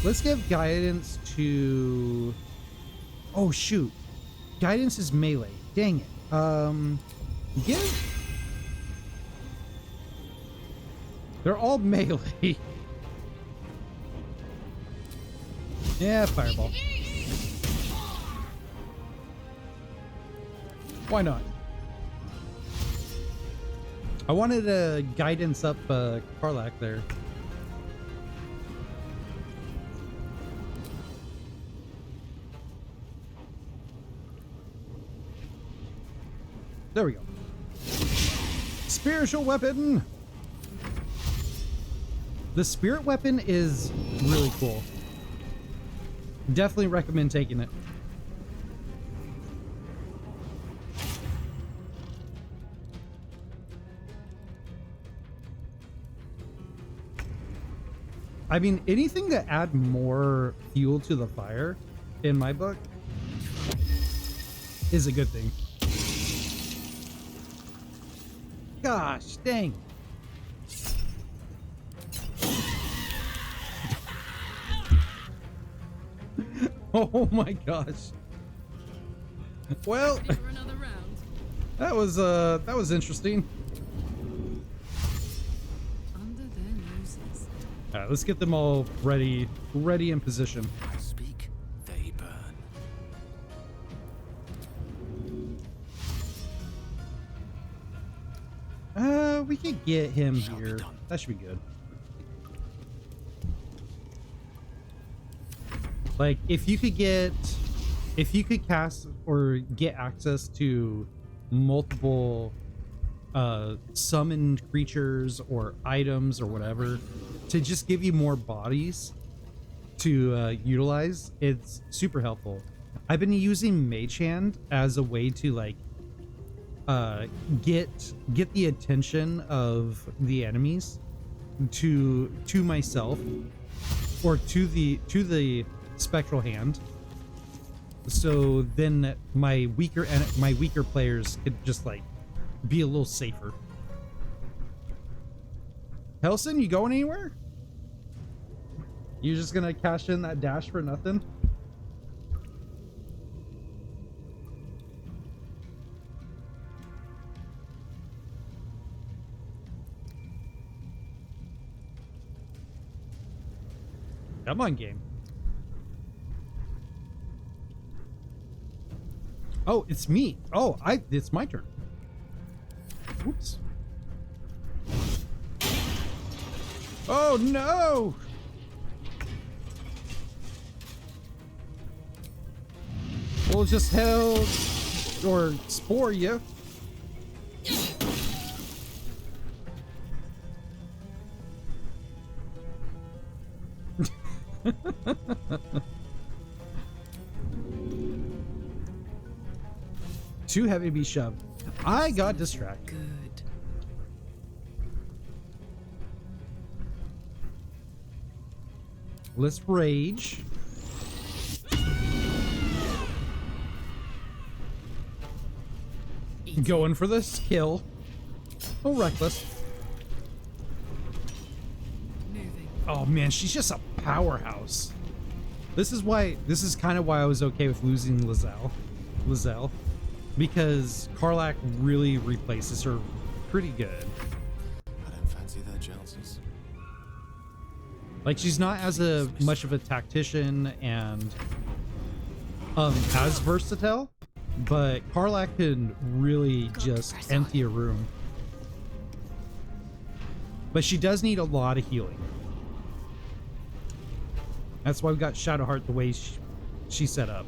Let's give guidance to... Oh, shoot. Guidance is melee. Dang it. Give... They're all melee. Yeah, Fireball. Why not? I wanted to guidance up Karlach there. There we go. Spiritual weapon. The spirit weapon is really cool. Definitely recommend taking it. I mean, anything to add more fuel to the fire, in my book, is a good thing. Gosh, dang. Oh my gosh. Well, Ready for another round? that was interesting. Under their noses. All right, let's get them all ready in position. I speak, they burn. We could get him here. That should be good. Like, if you could cast or get access to multiple summoned creatures or items or whatever to just give you more bodies to utilize, it's super helpful. I've been using Mage Hand as a way to like get the attention of the enemies to myself or to the spectral hand, so then my weaker players could just like be a little safer. Helson, you going anywhere? You just gonna cash in that dash for nothing? Come on, game. Oh, it's me. Oh, it's my turn. Oops. Oh no! We'll just held or spore you. Too heavy to be shoved. I got distracted. Good. Let's rage. Going for this kill. Oh, reckless. Moving. Oh man, she's just a powerhouse. This is kind of why I was okay with losing Lizelle. Because Karlach really replaces her pretty good. I don't fancy their chances. Like, she's not as much of a tactician and as versatile, but Karlach can really just empty a room. But she does need a lot of healing. That's why we got Shadowheart the way she set up.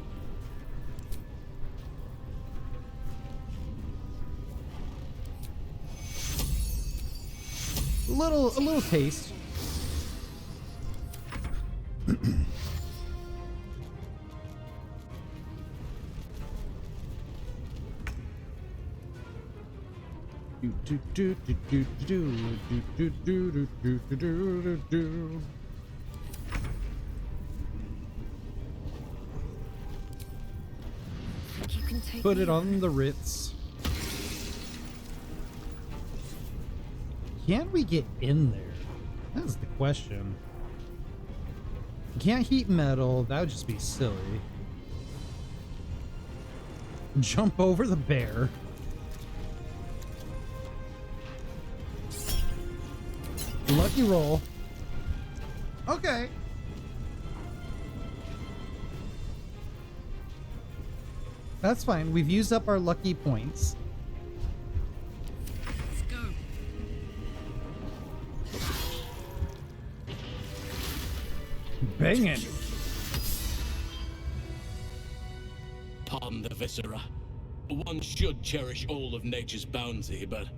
A little taste. Put it on the Ritz. Can we get in there? That's the question. Can't heat metal. That would just be silly. Jump over the bear. Lucky roll. Okay. That's fine. We've used up our lucky points. Let's go. Bang it. Pardon the viscera. One should cherish all of nature's bounty, but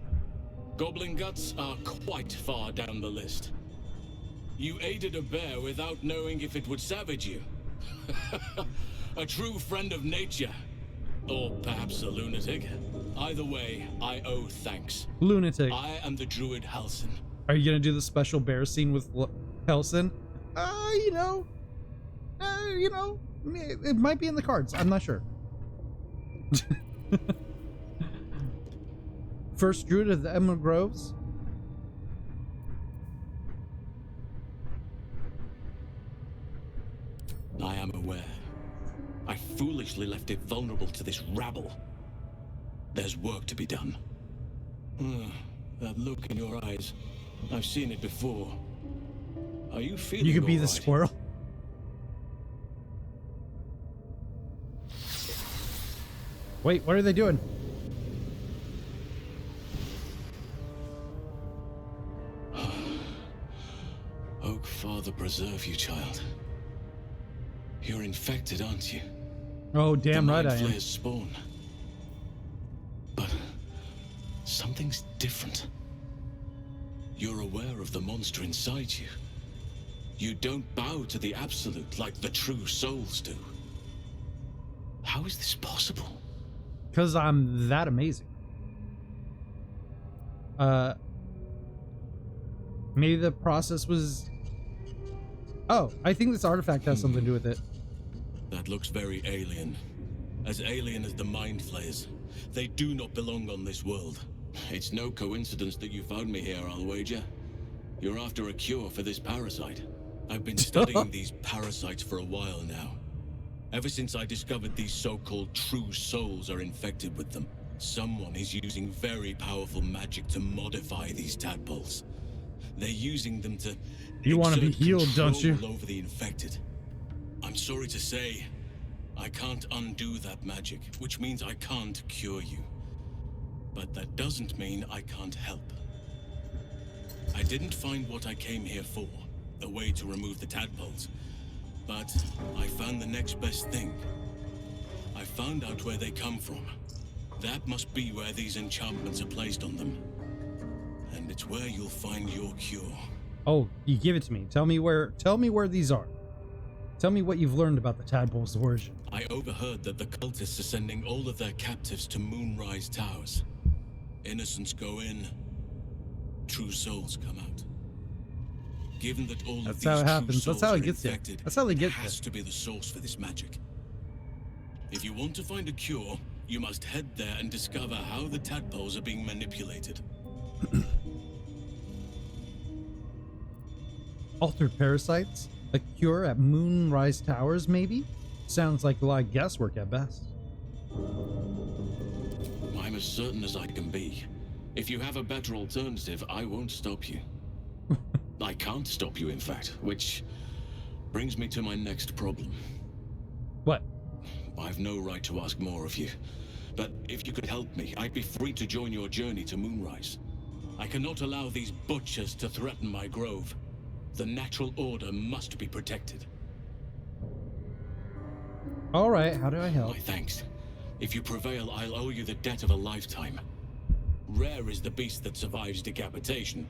goblin guts are quite far down the list. You aided a bear without knowing if it would savage you. A true friend of nature. Or perhaps a lunatic. Either way, I owe thanks. Lunatic. I am the Druid Halsin. Are you gonna do the special bear scene with Helson? It might be in the cards. I'm not sure. First Druid of the Emerald Groves. I am aware. foolishly left it vulnerable to this rabble. There's work to be done. That look in your eyes. I've seen it before. Are you feeling You could be all the right? squirrel. Wait, what are they doing? Oak Father preserve you, child. You're infected, aren't you? Oh, damn The right Mind I am. Flayer's spawn. But something's different. You're aware of the monster inside you. You don't bow to the absolute like the true souls do. How is this possible? Because I'm that amazing. Maybe the process was... Oh, I think this artifact has something to do with it. That looks very alien. As alien as the Mind Flayers. They do not belong on this world. It's no coincidence that you found me here, I'll wager. You're after a cure for this parasite. I've been studying these parasites for a while now. Ever since I discovered these so-called true souls are infected with them, someone is using very powerful magic to modify these tadpoles. They're using them to You want to be exert healed, don't you? control over the infected. I'm sorry to say, I can't undo that magic, which means I can't cure you. But that doesn't mean I can't help. I didn't find what I came here for, the way to remove the tadpoles. But I found the next best thing. I found out where they come from. That must be where these enchantments are placed on them. And it's where you'll find your cure. Oh, you give it to me. Tell me where these are. Tell me what you've learned about the tadpole's origin. I overheard that the cultists are sending all of their captives to Moonrise Towers. Innocents go in, true souls come out. Given that all That's of how these it true happens. That's souls how are it gets there. infected, That's how they get it has to be the source for this magic. If you want to find a cure, you must head there and discover how the tadpoles are being manipulated. Altered parasites? A cure at Moonrise Towers, maybe? Sounds like a lot of guesswork at best. I'm as certain as I can be. If you have a better alternative, I won't stop you. I can't stop you, in fact, which brings me to my next problem. What? I've no right to ask more of you, but if you could help me, I'd be free to join your journey to Moonrise. I cannot allow these butchers to threaten my grove. The natural order must be protected. All right, how do I help? My thanks. If you prevail, I'll owe you the debt of a lifetime. Rare is the beast that survives decapitation.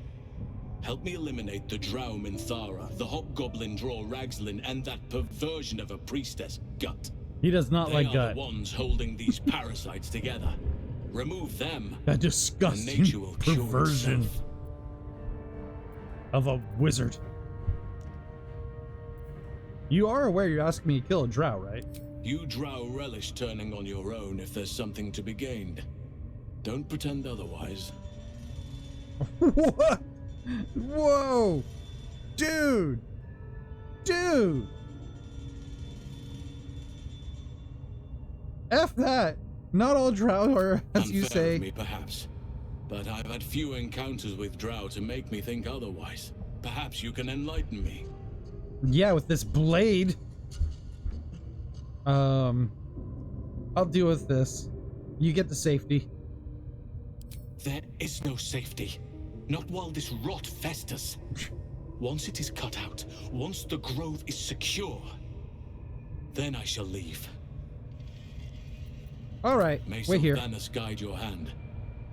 Help me eliminate the Drow Minthara, the Hobgoblin Draw Ragslin, and that perversion of a priestess, Gut. He does not like They are gut. the ones holding these parasites together. Remove them. That and disgusting nature will cure perversion itself. of a wizard. You are aware you're asking me to kill a drow, right? You Drow relish turning on your own if there's something to be gained. Don't pretend otherwise. What? Whoa! Dude! Dude! F that! Not all drow are, as you Unfair say. of me, perhaps. But I've had few encounters with Drow to make me think otherwise. Perhaps you can enlighten me. Yeah, with this blade. I'll deal with this. You get the safety. There is no safety. Not while this rot festers. Once it is cut out, once the grove is secure, then I shall leave. All right, May wait here. Sylvanas guide your hand.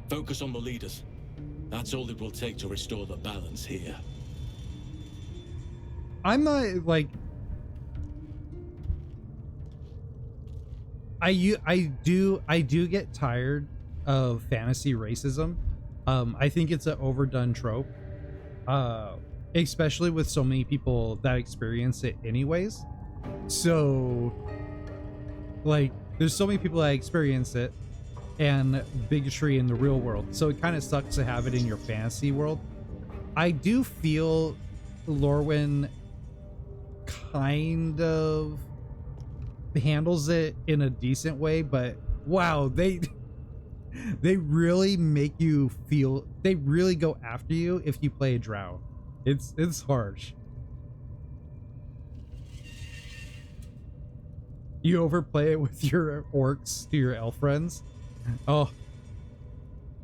Focus on the leaders. That's all it will take to restore the balance here. I'm not like I do get tired of fantasy racism. I think it's an overdone trope. Especially with so many people that experience it anyways. So like there's so many people that experience it and bigotry in the real world. So it kind of sucks to have it in your fantasy world. I do feel Lorwyn kind of handles it in a decent way, but wow, they really make you feel, they really go after you if you play a drow. It's harsh. You overplay it with your orcs to your elf friends. Oh,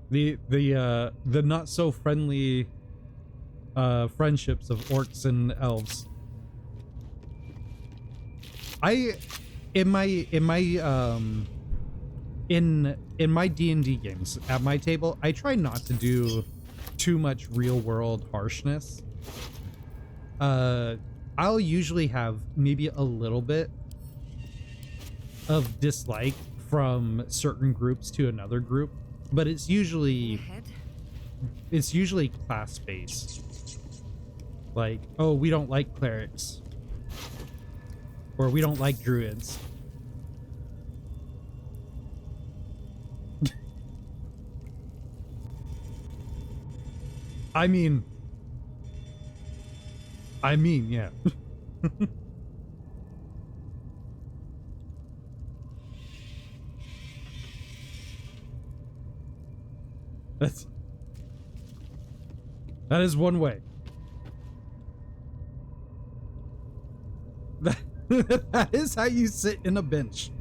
the not so friendly friendships of orcs and elves. In my D&D games at my table, I try not to do too much real world harshness. I'll usually have maybe a little bit of dislike from certain groups to another group, but it's usually class based. Like, oh, we don't like clerics, or we don't like druids. I mean, yeah. That is one way. That is how you sit in a bench.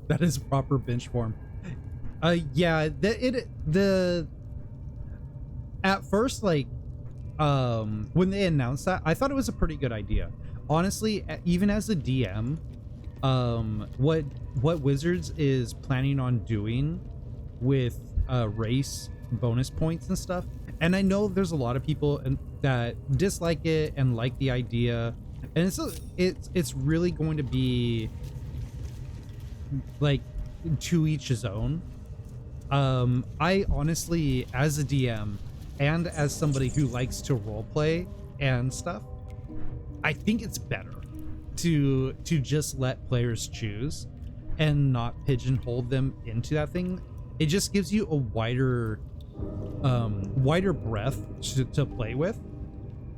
That is proper bench form. Yeah, at first, like, when they announced that, I thought it was a pretty good idea. Honestly, even as a DM, what Wizards is planning on doing with race bonus points and stuff, and I know there's a lot of people that dislike it and like the idea, and it's really going to be like to each his own. I honestly, as a DM and as somebody who likes to roleplay and stuff, I think it's better to just let players choose and not pigeonhole them into that thing. It just gives you a wider breadth to play with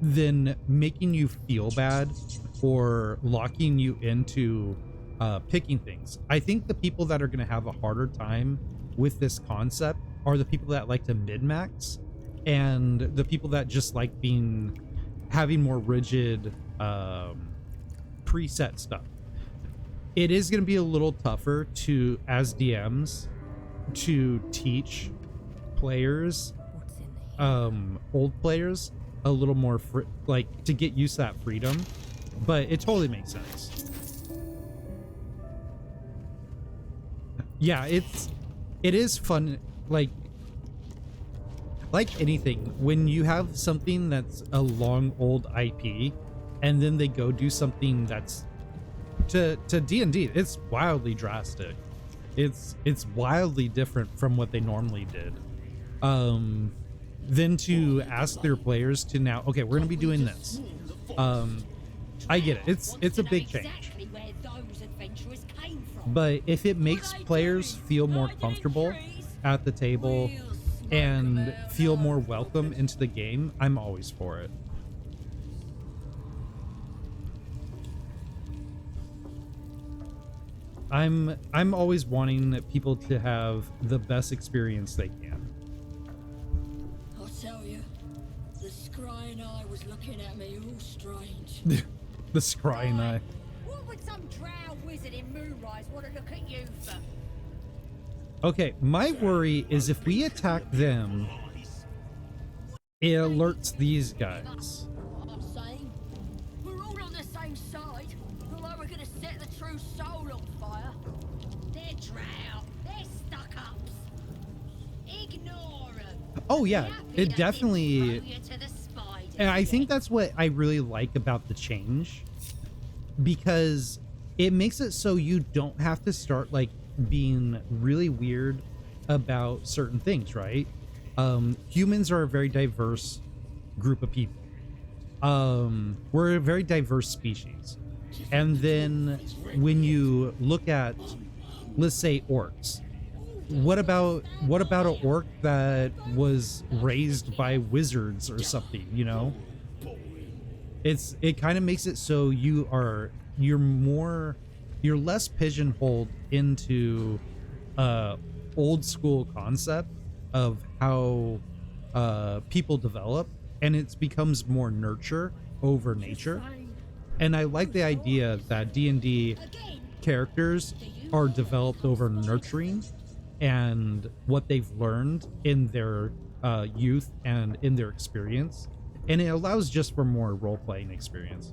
than making you feel bad or locking you into picking things. I think the people that are going to have a harder time with this concept are the people that like to min-max, and the people that just like having more rigid preset stuff. It is going to be a little tougher as DMs to teach players, old players, a little more to get used to that freedom, but it totally makes sense. Yeah, it is fun, like anything, when you have something that's a long old IP and then they go do something that's to D&D, it's wildly drastic. It's wildly different from what they normally did. Then to ask their players to now, okay, we're gonna be doing this. I get it. It's a big change. But if it makes players feel more comfortable at the table and feel more welcome into the game, I'm always for it. I'm always wanting people to have the best experience they can. I'll tell you, the scrying eye was looking at me all strange. The scrying eye. What would some drow wizard in Moonrise want to look at you for? Okay, my worry is if we attack them, it alerts these guys. I'm saying, we're all on the same side. Although we're gonna set the true soul on fire. They're drow. They're stuck-ups. Ignore them. Oh yeah, it definitely. And I think that's what I really like about the change, because it makes it so you don't have to start like being really weird about certain things, right? Humans are a very diverse group of people. We're a very diverse species, And then when you look at, let's say, orcs, what about an orc that was raised by wizards or something, you know? It kind of makes it so you're less pigeonholed into old school concept of how people develop, and it becomes more nurture over nature. And I like the idea that D&D characters are developed over nurturing and what they've learned in their youth and in their experience, and it allows just for more role-playing experience.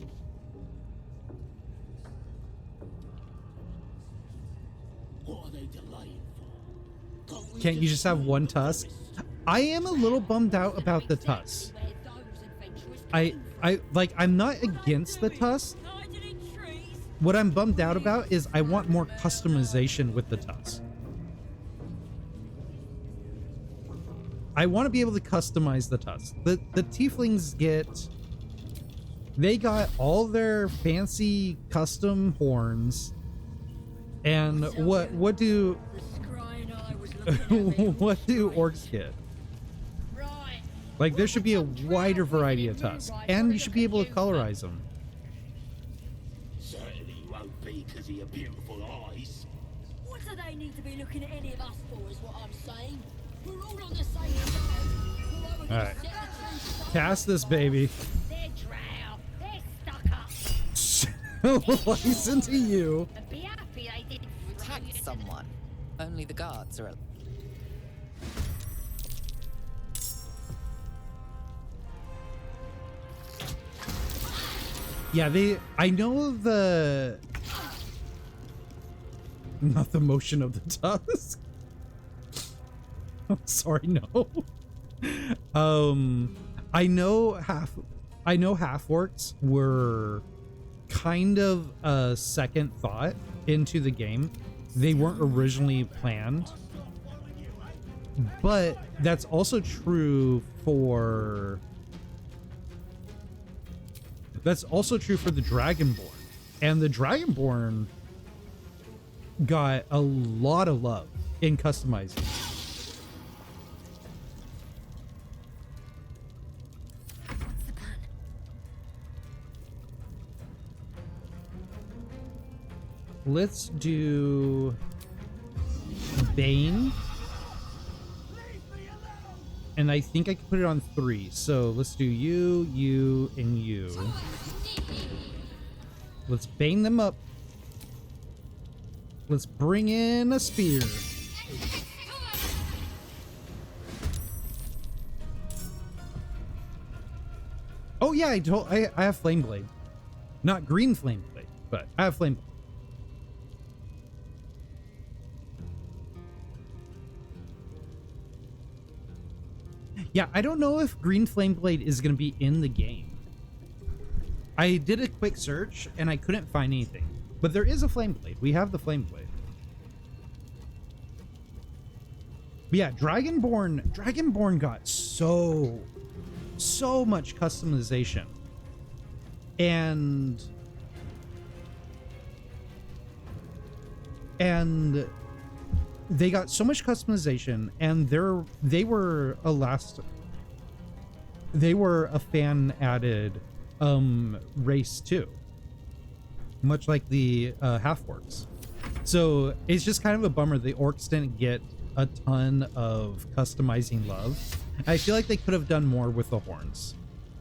Can't you just have one tusk? I am a little bummed out about the tusk. I'm not against the tusk. What I'm bummed out about is I want more customization with the tusk. I want to be able to customize the tusk. The tieflings they got all their fancy custom horns. And what do what do orcs get? Like, there should be a wider variety of tusks, and you should be able to colorize them. Certainly won't be because of your beautiful eyes. What do they need to be looking at any of us for, is what I'm saying. We're all on the same side. All right, cast this baby. They're drow. They're stuck up. Listen to you. And be happy they didn't Attack someone. Only the guards are. Yeah, I know not the motion of the tusk. I'm sorry, no. I know half orcs were kind of a second thought into the game. They weren't originally planned. But that's also true for the Dragonborn. And the Dragonborn got a lot of love in customizing. Let's do Bane. And I think I can put it on 3. So let's do you, and you. Let's bang them up. Let's bring in a spear. Oh yeah, I have Flame Blade. Not green Flame Blade, but I have Flame Blade. Yeah, I don't know if green Flame Blade is going to be in the game. I did a quick search and I couldn't find anything. But there is a Flame Blade. We have the Flame Blade. But yeah, Dragonborn got so much customization. And they got so much customization, and they were a fan added race too, much like the half orcs. So it's just kind of a bummer the orcs didn't get a ton of customizing love. I feel like they could have done more with the horns,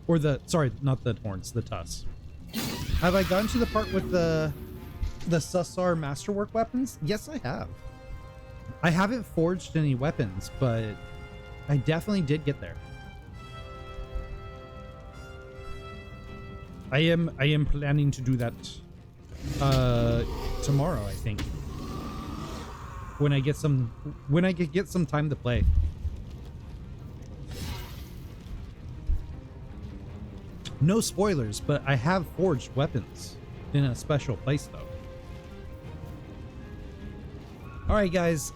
or not the horns, the tusks. Have I gotten to the part with the Sussar Masterwork weapons? Yes, I have. I haven't forged any weapons, but I definitely did get there. I am planning to do that tomorrow, I think. When I get some time to play. No spoilers, but I have forged weapons in a special place though. All right, guys,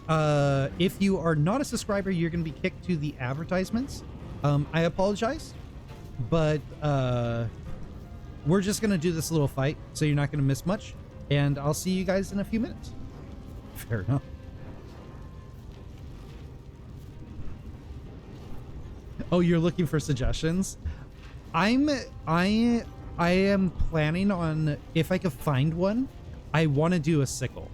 if you are not a subscriber, you're going to be kicked to the advertisements. I apologize, but we're just gonna do this little fight, so you're not gonna miss much, and I'll see you guys in a few minutes. Fair enough. Oh, you're looking for suggestions? I am planning on, if I could find one, I want to do a sickle.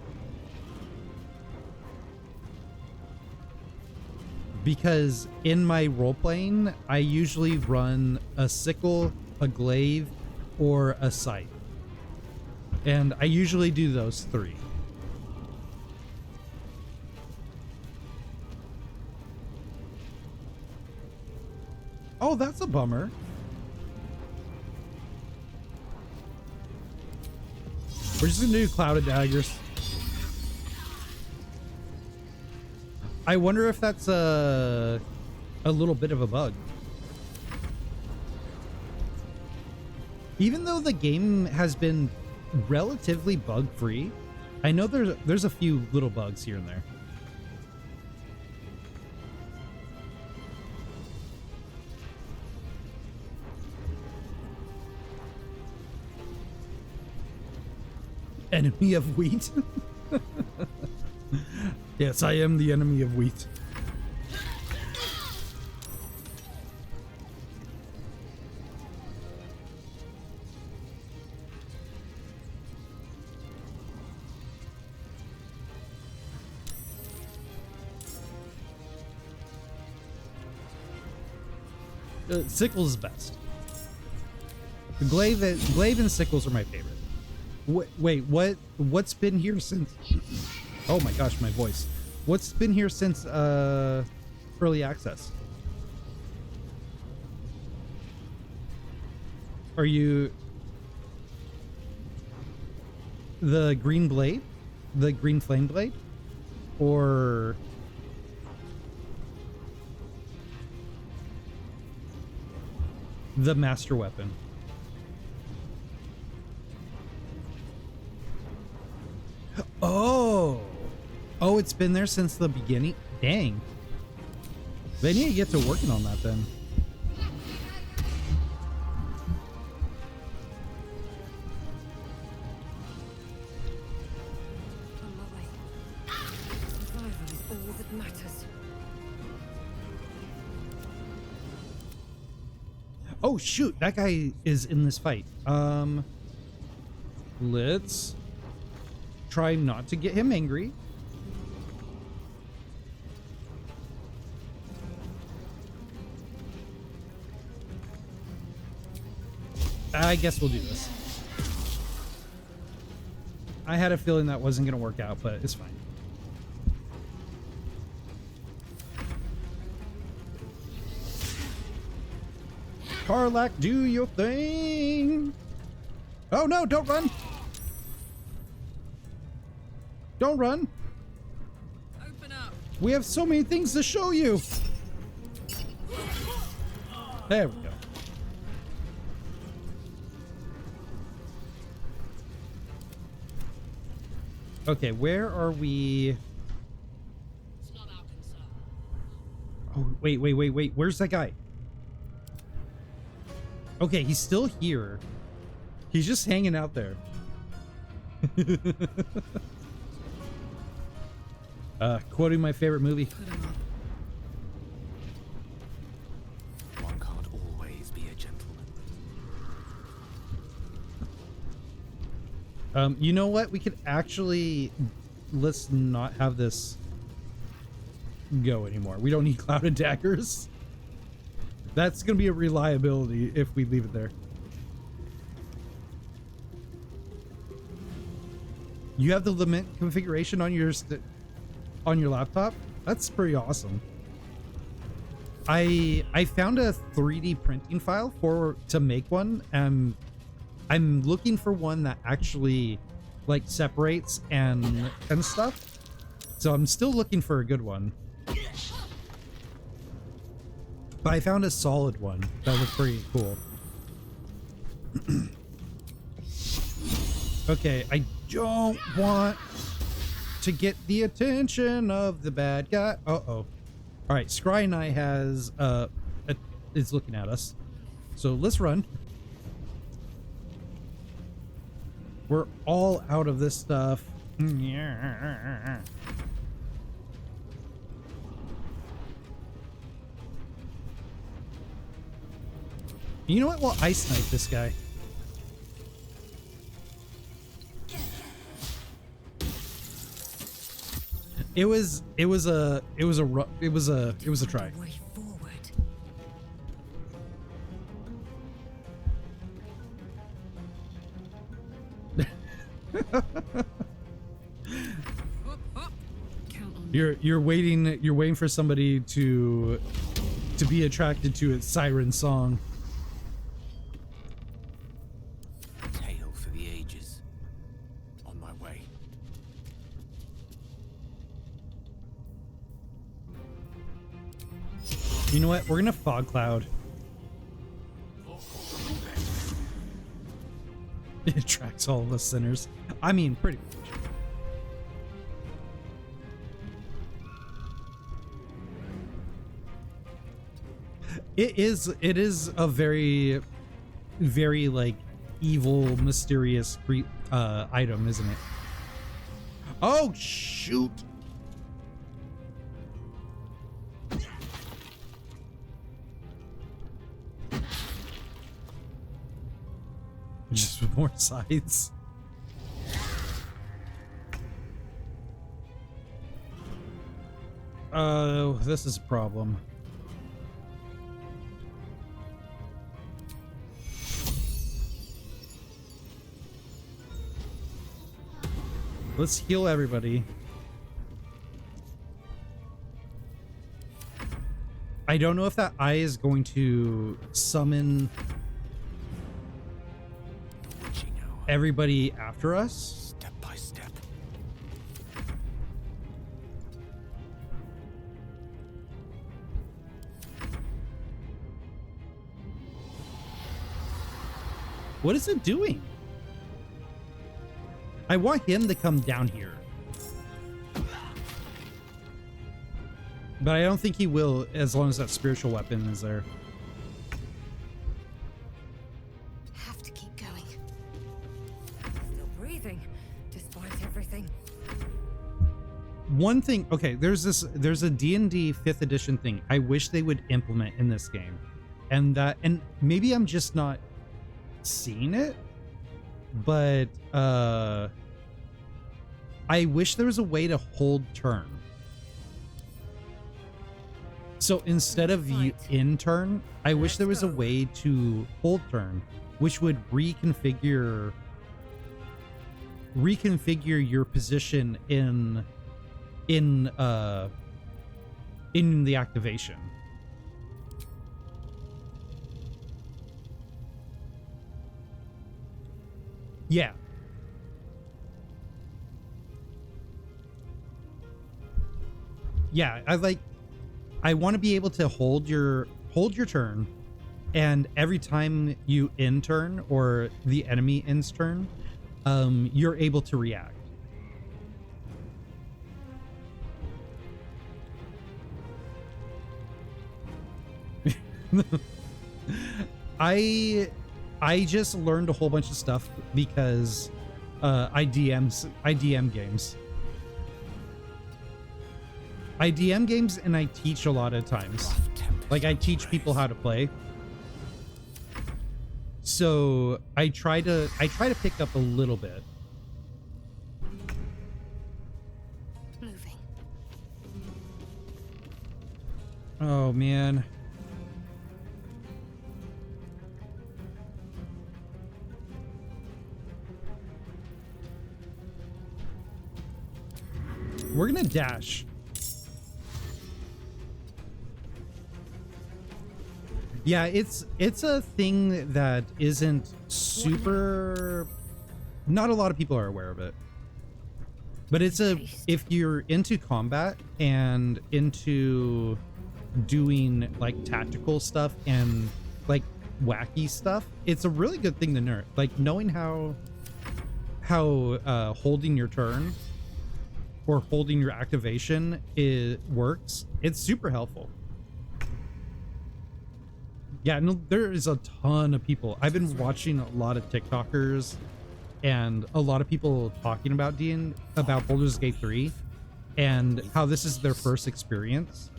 Because in my role-playing, I usually run a sickle, a glaive, or a scythe. And I usually do those three. Oh, that's a bummer. We're just gonna do clouded daggers. I wonder if that's a little bit of a bug. Even though the game has been relatively bug-free, I know there's a few little bugs here and there. Enemy of wheat? Yes, I am the enemy of wheat. Sickles is best. The glaive and sickles are my favorite. Wait, what's been here since? Oh my gosh, my voice. What's been here since early access? Are you the green blade, the green flame blade, or the master weapon? Oh, it's been there since the beginning. Dang. They need to get to working on that then. Survival is all that matters. Oh shoot, that guy is in this fight. Let's try not to get him angry. I guess we'll do this. I had a feeling that wasn't going to work out, but it's fine. Karlak, do your thing. Oh no, don't run. Don't run. Open up. We have so many things to show you. There we go. Okay, where are we? Oh, wait. Where's that guy? Okay, he's still here. He's just hanging out there. Quoting my favorite movie. One can't always be a gentleman. You know what? We could actually, let's not have this go anymore. We don't need clouded daggers. That's going to be a reliability if we leave it there. You have the lament configuration on your laptop? That's pretty awesome. I found a 3D printing file to make one. I'm looking for one that actually like separates and stuff. So I'm still looking for a good one. But I found a solid one that looked pretty cool. Okay, I don't want to get the attention of the bad guy. Uh-oh. All right, Scry and I is looking at us. So let's run. We're all out of this stuff. Yeah. You know what? We'll ice knife this guy. It was a try. You're waiting for somebody to be attracted to its siren song. Tale for the ages. On my way. You know what? We're gonna fog cloud. It attracts all the sinners. I mean, pretty much. It is a very, very like evil, mysterious item, isn't it? Oh shoot! Just more sides. Oh, this is a problem. Let's heal everybody. I don't know if that eye is going to summon everybody after us. Step by step. What is it doing? I want him to come down here. But I don't think he will as long as that spiritual weapon is there. Have to keep going. Still breathing, despite everything. One thing, okay, there's a D&D 5th edition thing I wish they would implement in this game. And maybe I'm just not seeing it, but I wish there was a way to hold turn. So instead of you in turn, I wish there was a way to hold turn, which would reconfigure your position in the activation. Yeah. Yeah, I want to be able to hold your turn, and every time you end turn or the enemy ends turn, you're able to react. I just learned a whole bunch of stuff because I DM games. I DM games and I teach a lot of times. Like I teach people how to play. So I try to pick up a little bit. Moving. Oh man. We're gonna dash. Yeah, it's a thing that isn't super... Not a lot of people are aware of it. But if you're into combat and into doing like tactical stuff and like wacky stuff, it's a really good thing to learn. Like knowing how holding your turn or holding your activation works, it's super helpful. Yeah, no, there is a ton of people. I've been watching a lot of TikTokers and a lot of people talking about about Baldur's Gate 3 and how this is their first experience,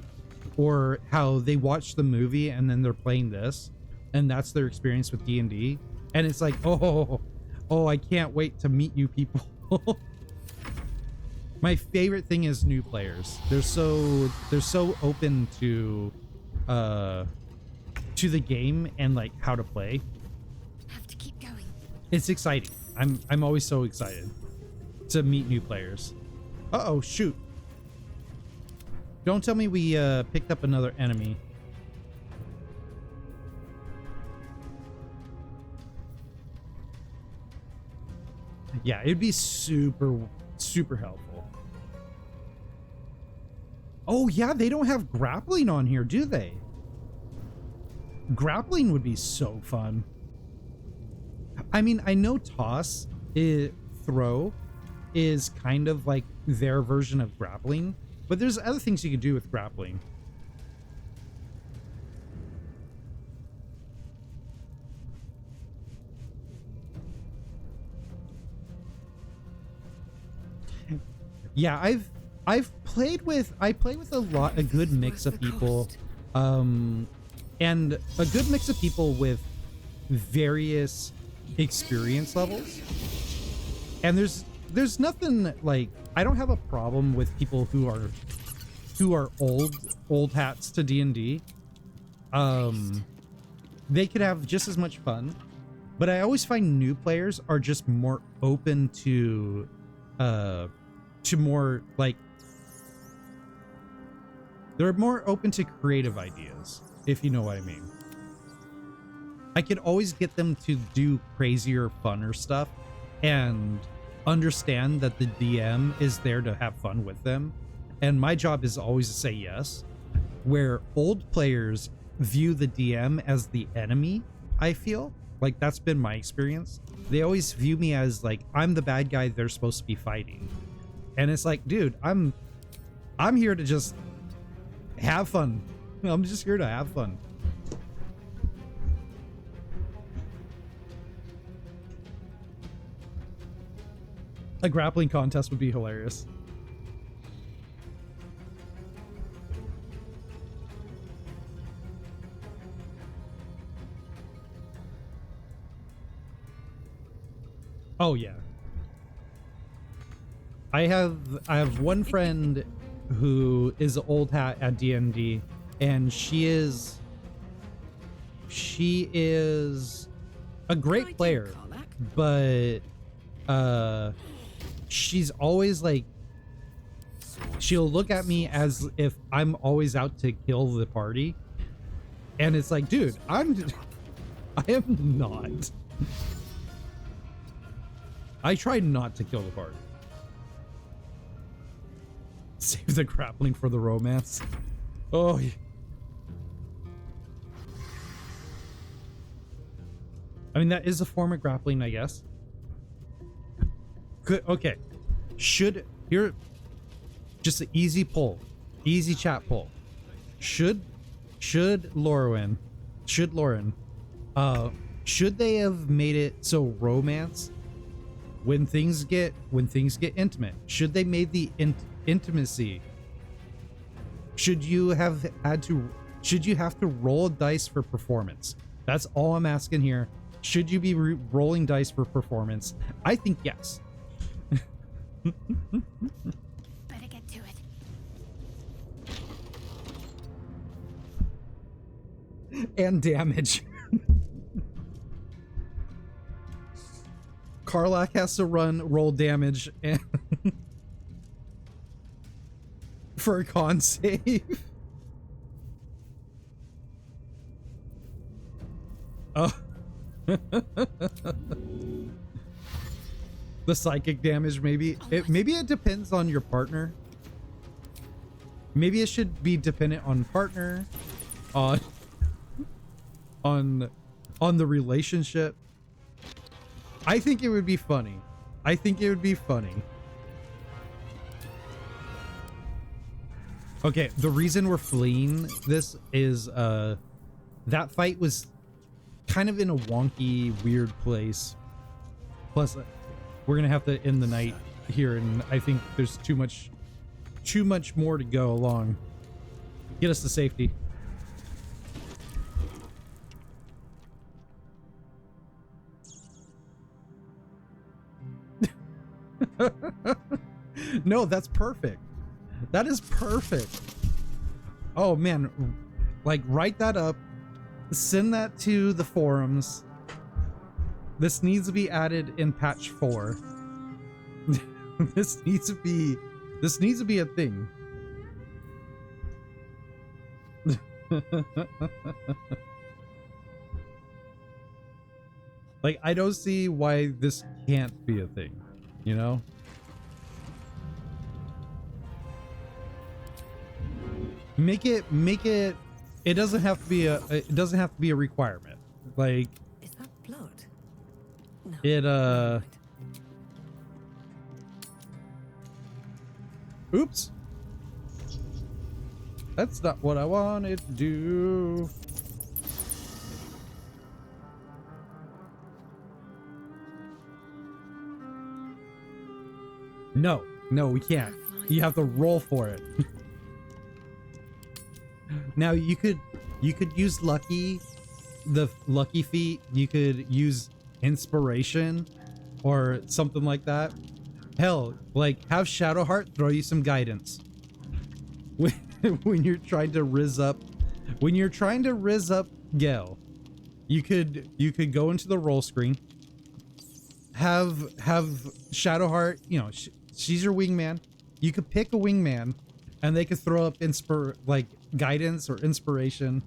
or how they watch the movie and then they're playing this and that's their experience with D&D, and it's like, oh, I can't wait to meet you people. My favorite thing is new players. They're so open to the game and like how to play. Have to keep going. It's exciting. I'm always so excited to meet new players. Uh-oh, shoot. Don't tell me we picked up another enemy. Yeah, it'd be super helpful. Oh yeah, they don't have grappling on here, do they? Grappling would be so fun. I mean, I know throw is kind of like their version of grappling, but there's other things you could do with grappling. Yeah, I play with a good mix of people, and a good mix of people with various experience levels. And there's nothing like, I don't have a problem with people who are old hats to D&D. They could have just as much fun, but I always find new players are just more open to more like, they're more open to creative ideas, if you know what I mean. I could always get them to do crazier, funner stuff and understand that the DM is there to have fun with them. And my job is always to say yes. Where old players view the DM as the enemy, I feel like that's been my experience. They always view me as like, I'm the bad guy they're supposed to be fighting. And it's like, dude, I'm here to just have fun. I'm just here to have fun. A grappling contest would be hilarious. Oh yeah. I have one friend who is an old hat at D&D, and she is a great player, but she's always like, she'll look at me as if I'm always out to kill the party, and it's like, dude, I am not. I try not to kill the party. Save the grappling for the romance. Oh, yeah. I mean, that is a form of grappling, I guess. Good. Okay. Here, just an easy poll, easy chat poll. Should Lauren, should they have made it so romance, when things get intimate, should they made the intimacy, should you have to roll dice for performance? That's all I'm asking here. Should you be rolling dice for performance? I think yes. Better get to it. And damage. Karlach has to roll damage and for a con save. Oh. The psychic damage, maybe it depends on your partner. Maybe it should be dependent on partner, on the relationship. I think it would be funny. Okay, the reason we're fleeing this is that fight was kind of in a wonky, weird place. Plus, we're gonna have to end the night here, and I think there's too much more to go along. Get us to safety. No, that's perfect. That is perfect. Oh man, like write that up, send that to the forums. This needs to be added in patch 4. This needs to be a thing. Like, I don't see why this can't be a thing, you know? Make it it doesn't have to be a requirement. Like, is that blood? No. It oops. That's not what I wanted to do. No, we can't. You have to roll for it. Now you could use the lucky feat. You could use inspiration or something like that. Hell, like have Shadowheart throw you some guidance when you're trying to riz up Gale. You could go into the roll screen, have Shadowheart, you know, she's your wingman. You could pick a wingman and they could throw up guidance or inspiration.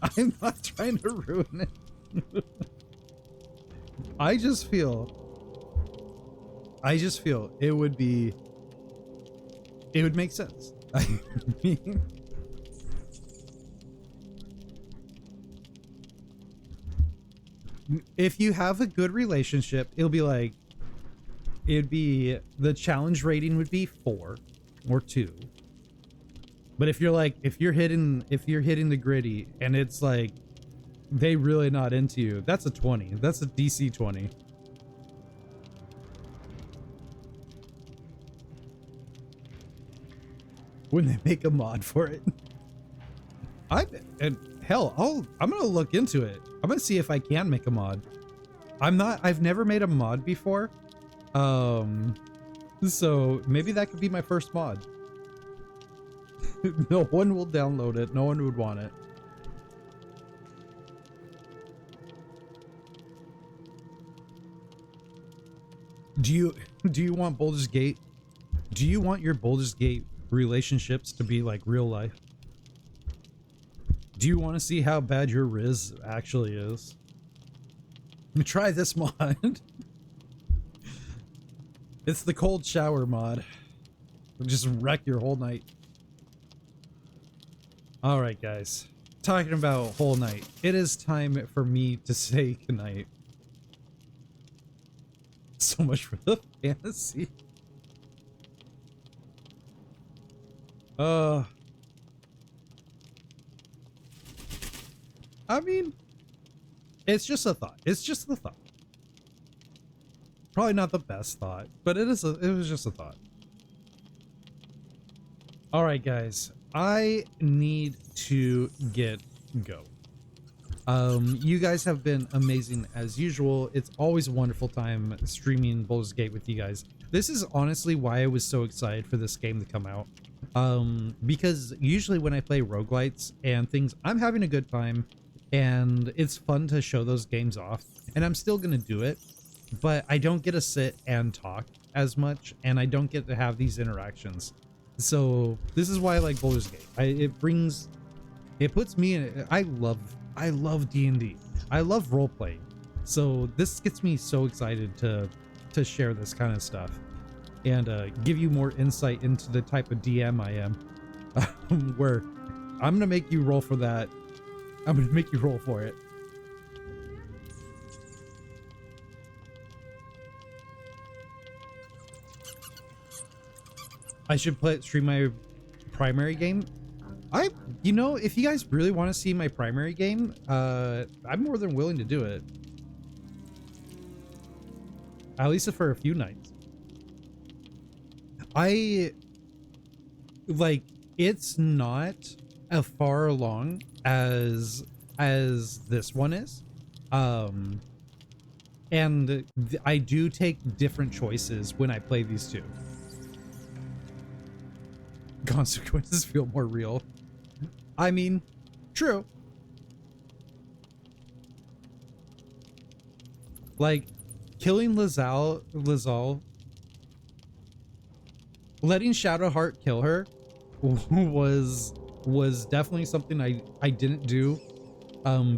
I'm not trying to ruin it. I just feel it would make sense. I mean, if you have a good relationship, it'd be the challenge rating would be 4 or 2. But if you're hitting the gritty and it's like they really not into you, that's a 20. That's a DC 20. When they make a mod for it. I'm gonna look into it. I'm gonna see if I can make a mod. I've never made a mod before. So maybe that could be my first mod. No one will download it. No one would want it. Do you want Baldur's Gate? Do you want your Baldur's Gate relationships to be like real life? Do you want to see how bad your Riz actually is? Try this mod. It's the cold shower mod. It'll just wreck your whole night. All right, guys. Talking about whole night. It is time for me to say goodnight. So much for the fantasy. I mean, it's just a thought. It's just a thought. Probably not the best thought, but it was just a thought. All right, guys. I need to go. You guys have been amazing as usual. It's always a wonderful time streaming Baldur's Gate with you guys. This is honestly why I was so excited for this game to come out. Because usually when I play roguelites and things, I'm having a good time and it's fun to show those games off, and I'm still gonna do it, but I don't get to sit and talk as much, and I don't get to have these interactions. So this is why I like Baldur's Gate. It puts me in. I love D&D. I love role playing. So this gets me so excited to share this kind of stuff and give you more insight into the type of DM I am. Where I'm gonna make you roll for that. I'm gonna make you roll for it. I should stream my primary game. You know, if you guys really want to see my primary game, I'm more than willing to do it. At least for a few nights. It's not as far along as this one is. And I do take different choices when I play these two. Consequences feel more real. I mean, true. Like, killing Lazal, letting Shadowheart kill her was definitely something I didn't do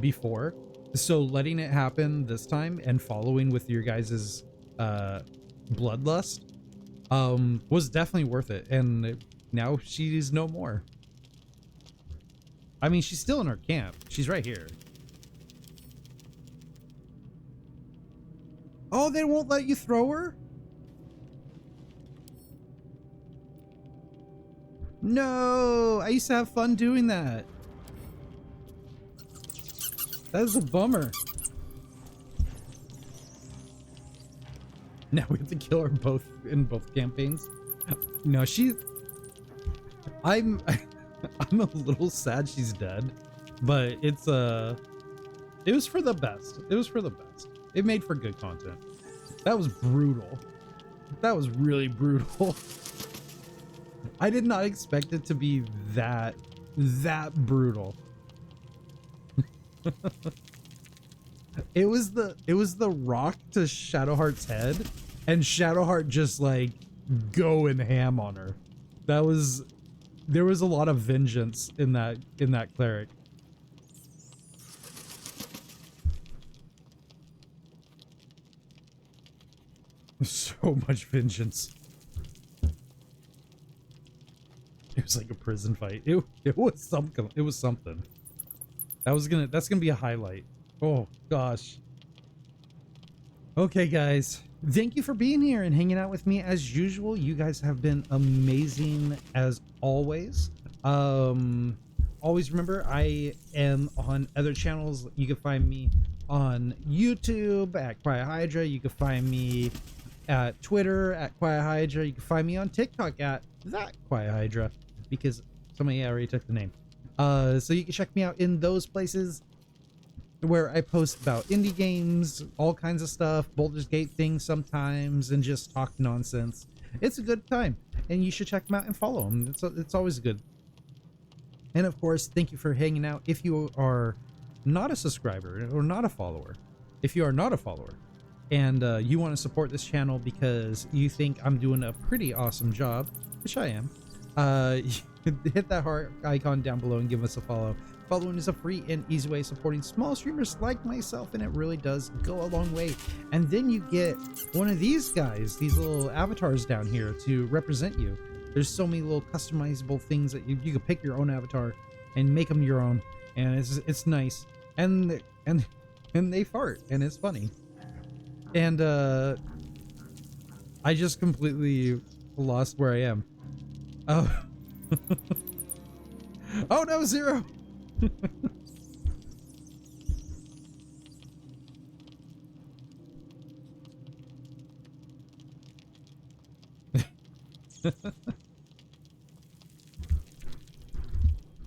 before. So letting it happen this time and following with your guys's bloodlust was definitely worth it. And now she's no more. I mean, she's still in our camp. She's right here. Oh, they won't let you throw her? No, I used to have fun doing that. That is a bummer. Now we have to kill her both in both campaigns. No, I'm a little sad she's dead, but it was for the best. It was for the best. It made for good content. That was brutal. That was really brutal. I did not expect it to be that brutal. It was the rock to Shadowheart's head, and Shadowheart just like going ham on her. There was a lot of vengeance in that cleric. So much vengeance. It was like a prison fight. It was something. It was something. That's gonna be a highlight. Oh gosh. Okay, guys. Thank you for being here and hanging out with me as usual. You guys have been amazing as always. Always remember, I am on other channels. You can find me on YouTube at Quiet Hydra. You can find me at Twitter at Quiet Hydra. You can find me on TikTok at that Quiet Hydra, because somebody already took the name. So you can check me out in those places where I post about indie games, all kinds of stuff, Baldur's Gate things sometimes, and just talk nonsense. It's a good time, and you should check them out and follow them. It's always good. And of course, thank you for hanging out. If you are not a subscriber or not a follower, if you are not a follower, and you want to support this channel because you think I'm doing a pretty awesome job, which I am, hit that heart icon down below and give us a follow. Following is a free and easy way of supporting small streamers like myself, and it really does go a long way. And then you get one of these guys, these little avatars down here to represent you. There's so many little customizable things that you can pick your own avatar and make them your own, and it's nice. And they fart, and it's funny. And I just completely lost where I am. Oh. Oh no, Zero.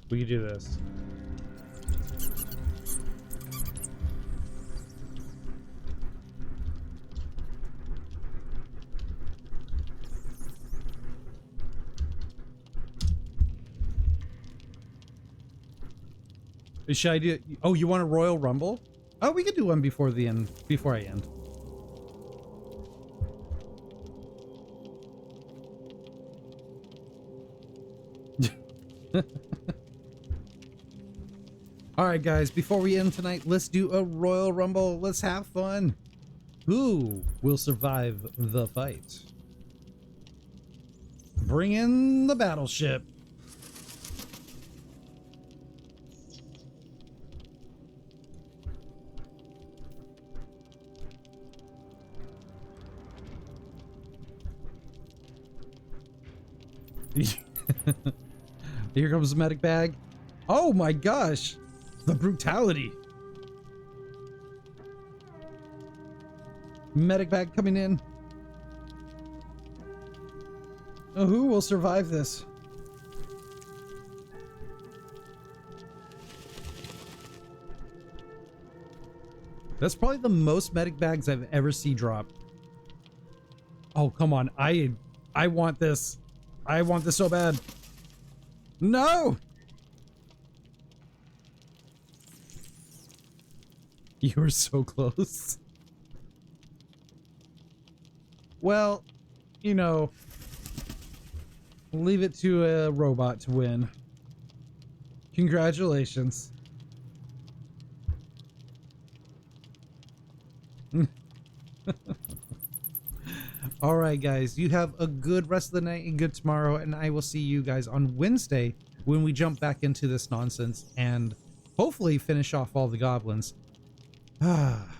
We can do this. Should I do? Oh, you want a Royal Rumble? Oh, we could do one before the end. Before I end. All right, guys. Before we end tonight, let's do a Royal Rumble. Let's have fun. Who will survive the fight? Bring in the battleship. Here comes the medic bag. Oh my gosh, the brutality. Medic bag coming in. Oh, who will survive this? That's probably the most medic bags I've ever seen drop. Oh, come on. I want this. I want this so bad. No! You were so close. Well, you know, leave it to a robot to win. Congratulations. All right, guys, you have a good rest of the night and good tomorrow, and I will see you guys on Wednesday when we jump back into this nonsense and hopefully finish off all the goblins.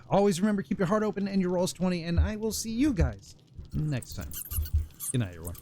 Always remember, keep your heart open and your rolls 20, and I will see you guys next time. Good night, everyone.